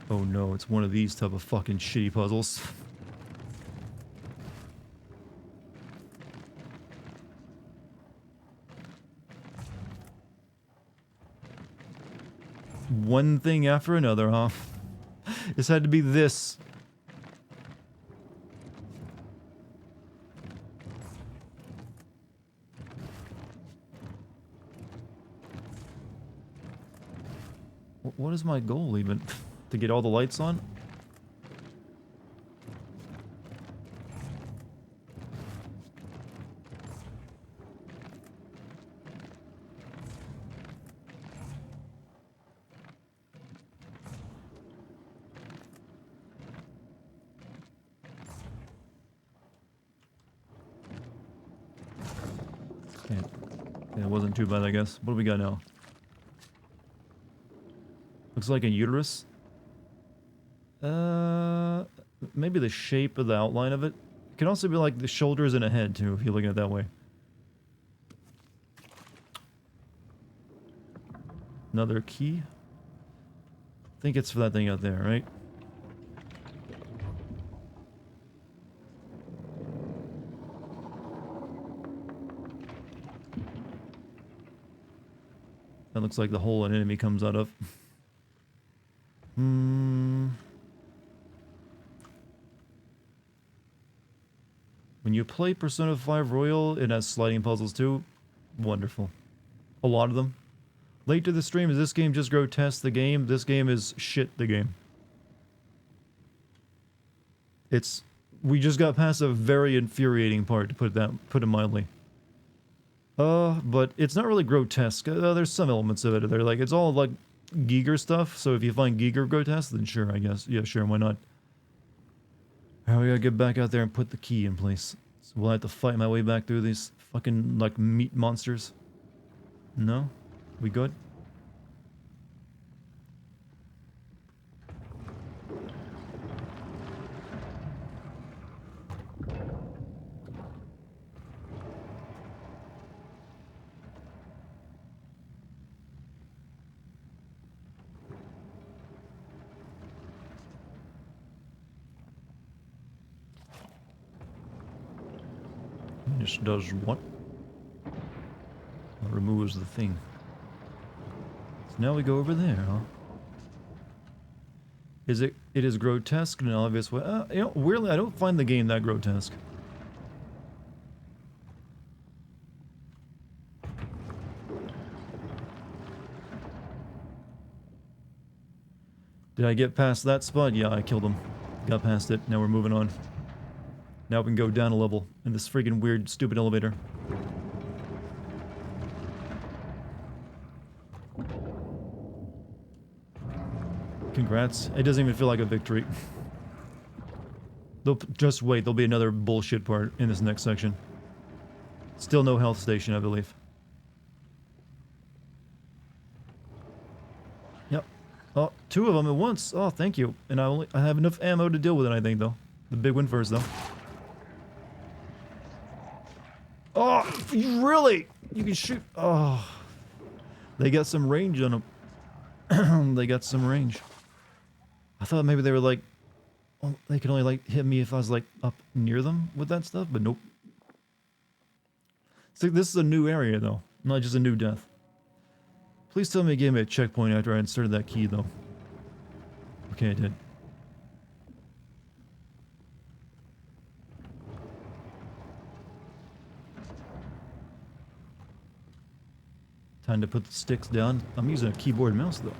Oh no, it's one of these type of fucking shitty puzzles. One thing after another, huh? This had to be this. What is my goal even? To get all the lights on? Yeah, it wasn't too bad, I guess. What do we got now? Looks like a uterus. Maybe the shape of the outline of it. It can also be like the shoulders and a head, too, if you look at it that way. Another key. I think it's for that thing out there, right? That looks like the hole an enemy comes out of. When you play Persona 5 Royal, it has sliding puzzles too. Wonderful. A lot of them. Late to the stream, is this game just grotesque the game? This game is shit the game. It's... We just got past a very infuriating part, to put it mildly. But it's not really grotesque. There's some elements of it. They're like, it's all like Giger stuff, so if you find Giger grotesque, then sure, I guess. Yeah, sure, why not? Alright, we gotta get back out there and put the key in place. So we'll have to fight my way back through these fucking, like, meat monsters. No? We good? This does what? It removes the thing. So now we go over there, huh? It is grotesque in an obvious way. You know, weirdly, I don't find the game that grotesque. Did I get past that spot? Yeah, I killed him. Got past it. Now we're moving on. Now we can go down a level in this freaking weird, stupid elevator. Congrats. It doesn't even feel like a victory. Just wait, there'll be another bullshit part in this next section. Still no health station, I believe. Yep. Oh, two of them at once. Oh, thank you. And I have enough ammo to deal with it, I think, though. The big one first, though. Oh, really? You can shoot. Oh. They got some range on them. They got some range. I thought maybe they were like, oh, they could only like hit me if I was like up near them with that stuff, but nope. So this is a new area, though. Not just a new death. Please tell me it gave me a checkpoint after I inserted that key, though. Okay, I did. Time to put the sticks down. I'm using a keyboard and mouse, though.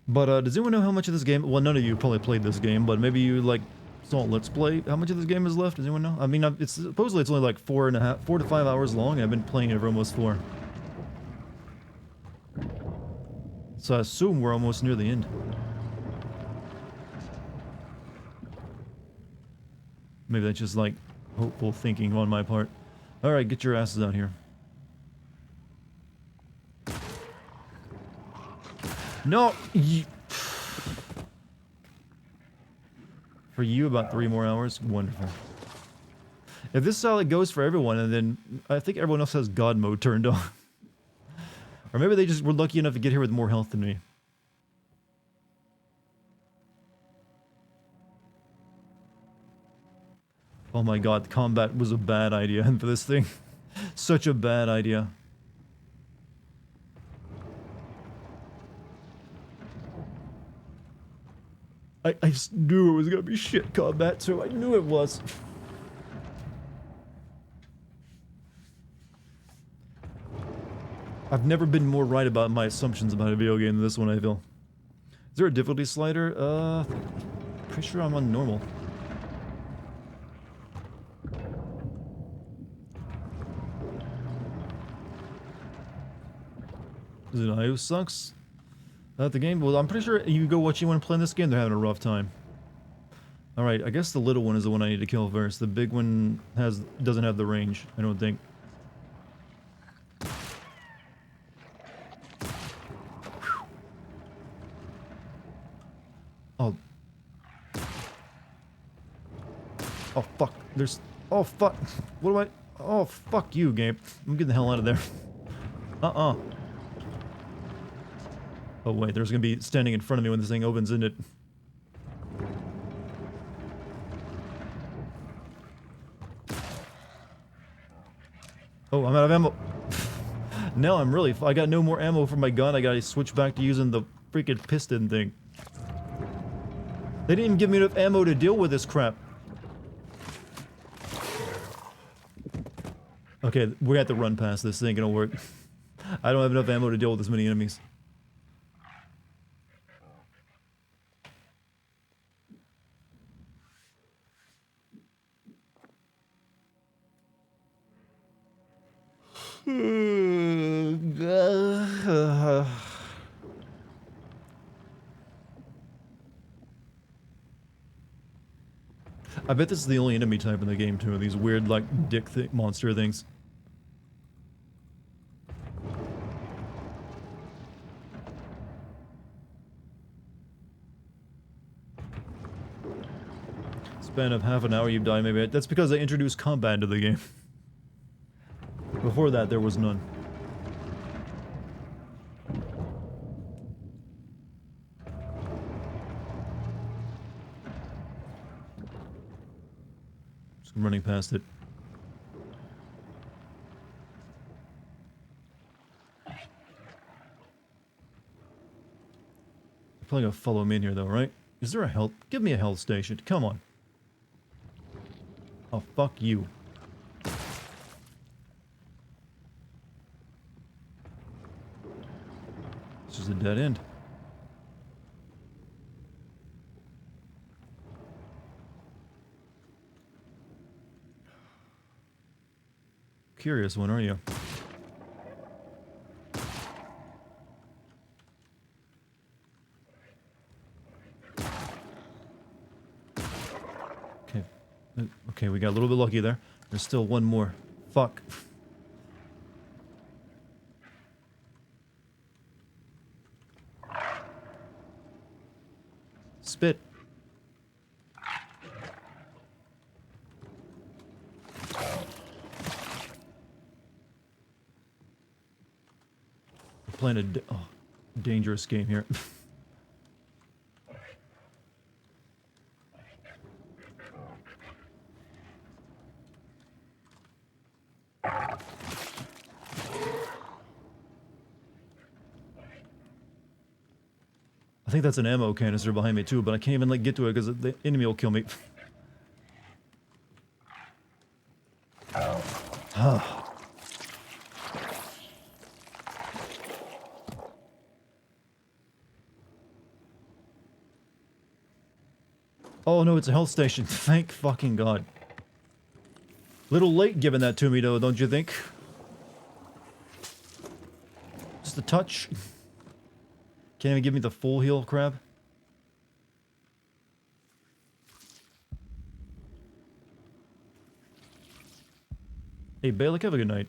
But, does anyone know how much of this game... Well, none of you probably played this game, but maybe you, like, saw Let's Play. How much of this game is left? Does anyone know? I mean, it's supposedly it's only like 4 to 5 hours long, and I've been playing it for almost 4. So I assume we're almost near the end. Maybe that's just, like, hopeful thinking on my part. Alright, get your asses out here. No! For you, about 3 more hours? Wonderful. If this is how it goes for everyone, and then I think everyone else has God mode turned on. Or maybe they just were lucky enough to get here with more health than me. Oh my god, combat was a bad idea for this thing. Such a bad idea. I just knew it was gonna be shit combat, so I knew it was. I've never been more right about my assumptions about a video game than this one, I feel. Is there a difficulty slider? Pretty sure I'm on normal. Is it I who sucks? The game? Well, I'm pretty sure you go watch anyone play in this game, they're having a rough time. Alright, I guess the little one is the one I need to kill first. The big one doesn't have the range, I don't think. Oh. Oh, fuck. There's... Oh, fuck. What do I... Oh, fuck you, game. I'm getting the hell out of there. Uh-uh. Oh wait, there's gonna be standing in front of me when this thing opens, isn't it? Oh, I'm out of ammo. Now I'm really... I got no more ammo for my gun, I gotta switch back to using the freaking piston thing. They didn't even give me enough ammo to deal with this crap. Okay, we have to run past this, ain't gonna work. I don't have enough ammo to deal with this many enemies. I bet this is the only enemy type in the game too, these weird like dick monster things. Span of half an hour you've died maybe. That's because they introduced combat into the game. Before that, there was none. Just running past it. You're probably gonna follow me in here though, right? Is there a health? Give me a health station. Come on. Oh, fuck you. This is a dead end. Curious one, are you? Okay. Okay, we got a little bit lucky there. There's still one more. Fuck. Spit. We're playing a dangerous game here. I think that's an ammo canister behind me too, but I can't even like get to it because the enemy will kill me. Oh no, it's a health station. Thank fucking God. Little late giving that to me though, don't you think? Just a touch. Can't even give me the full heal crab. Hey, Balik, have a good night.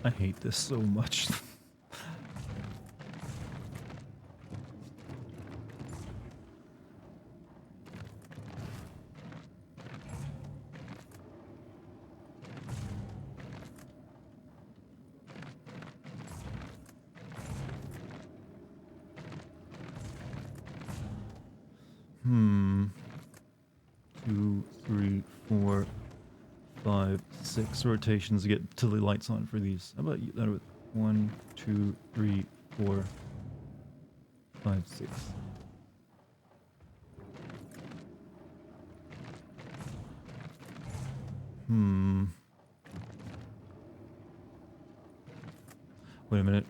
I hate this so much. Two, three, four, 5, 6 rotations to get till the lights on for these. How about you? That with 1, 2, 3, 4, 5, 6. Wait a minute.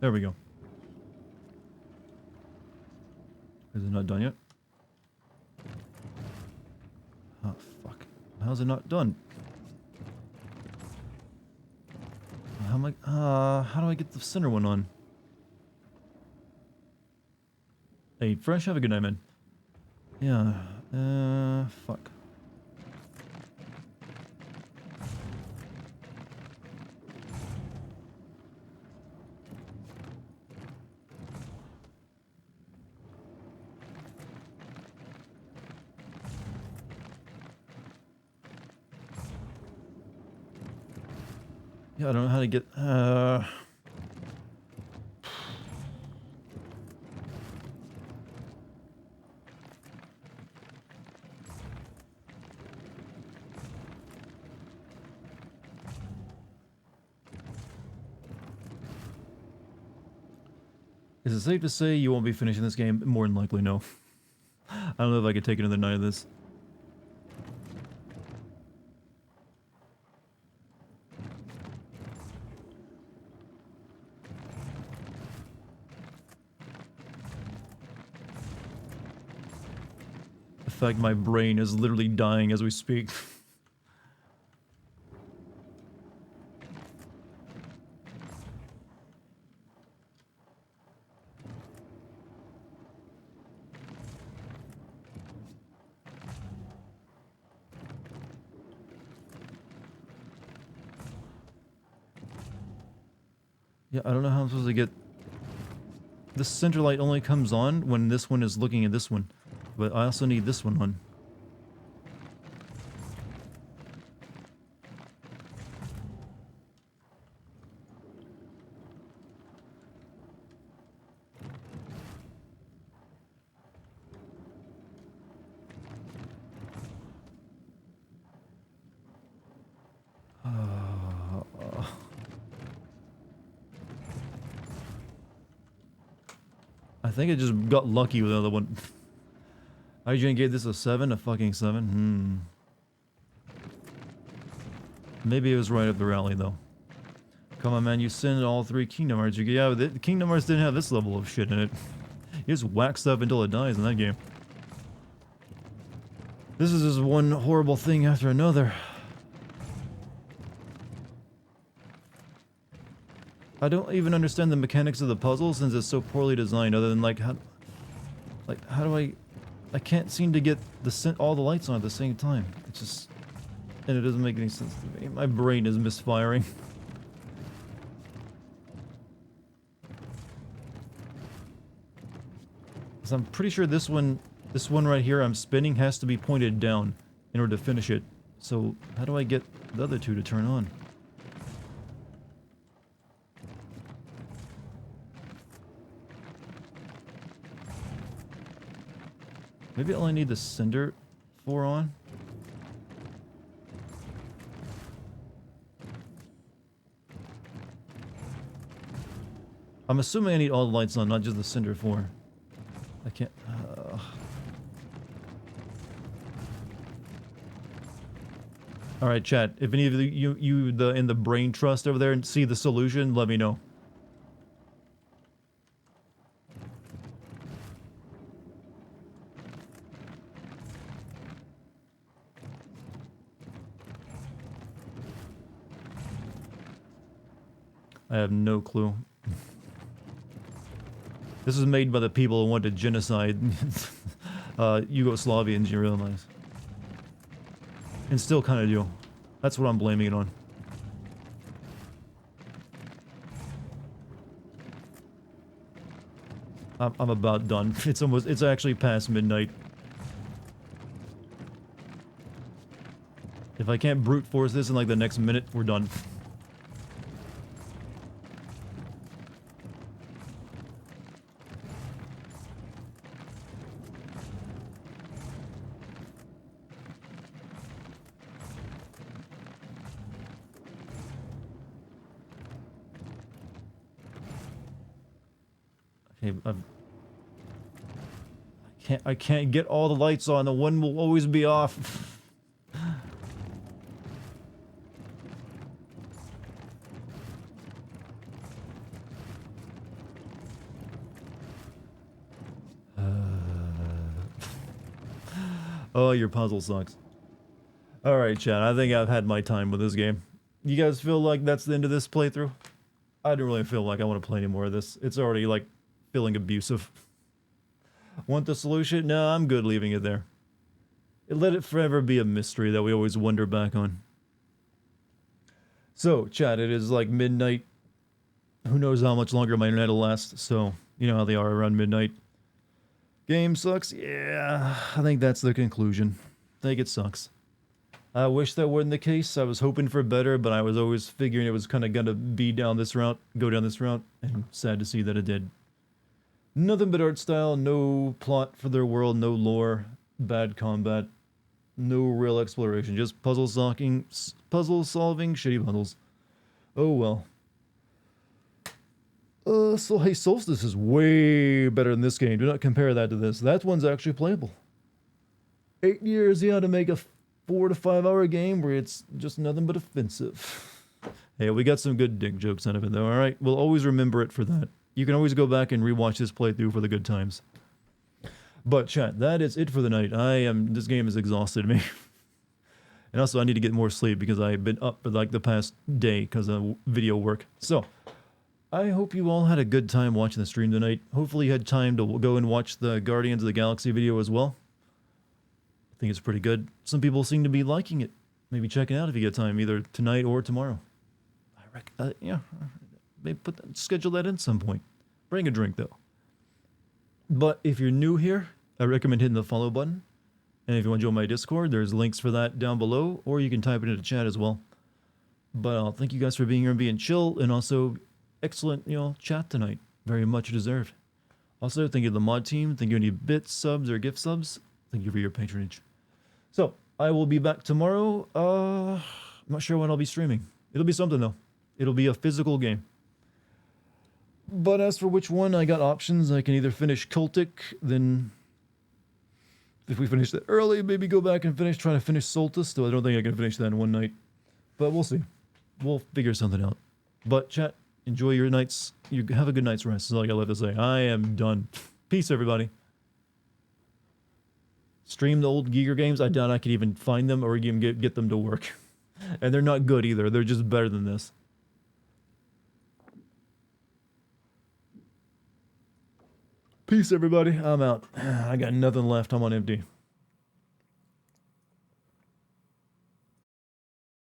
There we go. Is it not done yet? Oh, fuck. How's it not done? How am I, how do I get the center one on? Hey, Fresh, have a good night, man. Yeah, fuck. Yeah, I don't know how to get, Is it safe to say you won't be finishing this game? More than likely, no. I don't know if I could take another night of this. The fact my brain is literally dying as we speak. Yeah, I don't know how I'm supposed to get... This center light only comes on when this one is looking at this one. But I also need this one on. I think I just got lucky with another one. IGN gave this a 7, a fucking 7. Maybe it was right up the rally though. Come on, man, you send all 3 Kingdom Hearts. Yeah, the Kingdom Hearts didn't have this level of shit in it. You just whack stuff until it dies in that game. This is just one horrible thing after another. I don't even understand the mechanics of the puzzle since it's so poorly designed, other than like how do I can't seem to get all the lights on at the same time. It's just, and it doesn't make any sense to me. My brain is misfiring. So I'm pretty sure this one right here I'm spinning has to be pointed down in order to finish it. So how do I get the other 2 to turn on? Maybe I only need the Cinder 4 on? I'm assuming I need all the lights on, not just the Cinder 4. I can't... Alright, chat. If any of you in the brain trust over there and see the solution, let me know. I have no clue. This was made by the people who wanted to genocide Yugoslavians, you realize. And still kind of do. That's what I'm blaming it on. I'm about done. It's actually past midnight. If I can't brute force this in like the next minute, we're done. Okay, I can't get all the lights on. The one will always be off. Oh, your puzzle sucks. Alright, chat. I think I've had my time with this game. You guys feel like that's the end of this playthrough? I don't really feel like I want to play any more of this. It's already, like, feeling abusive. Want the solution? No, I'm good leaving it there. Let it forever be a mystery that we always wonder back on. So, chat, it is like midnight. Who knows how much longer my internet will last, so you know how they are around midnight. Game sucks? Yeah, I think that's the conclusion. I think it sucks. I wish that wasn't the case. I was hoping for better, but I was always figuring it was kind of gonna be down this route, go down this route, and sad to see that it did. Nothing but art style, no plot for their world, no lore, bad combat, no real exploration, just puzzle solving, shitty puzzles. Oh well. So hey, Solstice is way better than this game. Do not compare that to this. That one's actually playable. 8 years, yeah, to make a 4 to 5 hour game where it's just nothing but offensive. Hey, we got some good dick jokes out of it though, alright? We'll always remember it for that. You can always go back and rewatch this playthrough for the good times. But chat, that is it for the night. This game has exhausted me. And also I need to get more sleep because I've been up for like the past day because of video work. So, I hope you all had a good time watching the stream tonight. Hopefully you had time to go and watch the Guardians of the Galaxy video as well. I think it's pretty good. Some people seem to be liking it. Maybe check it out if you get time, either tonight or tomorrow. I reckon, yeah, maybe schedule that in some point. Bring a drink though. But if you're new here, I recommend hitting the follow button. And if you want to join my Discord, there's links for that down below, or you can type it into chat as well. But thank you guys for being here and being chill, and also excellent, chat tonight. Very much deserved. Also, thank you to the mod team. Thank you any bits, subs, or gift subs. Thank you for your patronage. So, I will be back tomorrow. I'm not sure when I'll be streaming. It'll be something, though. It'll be a physical game. But as for which one, I got options. I can either finish Cultic, then if we finish that early, maybe go back and try to finish Solstice, though I don't think I can finish that in one night. But we'll see. We'll figure something out. But chat, enjoy your nights. You have a good night's rest, is all I got left to say. I am done. Peace, everybody. Stream the old Giger games. I doubt I could even find them or even get them to work. And they're not good either. They're just better than this. Peace, everybody. I'm out. I got nothing left. I'm on empty.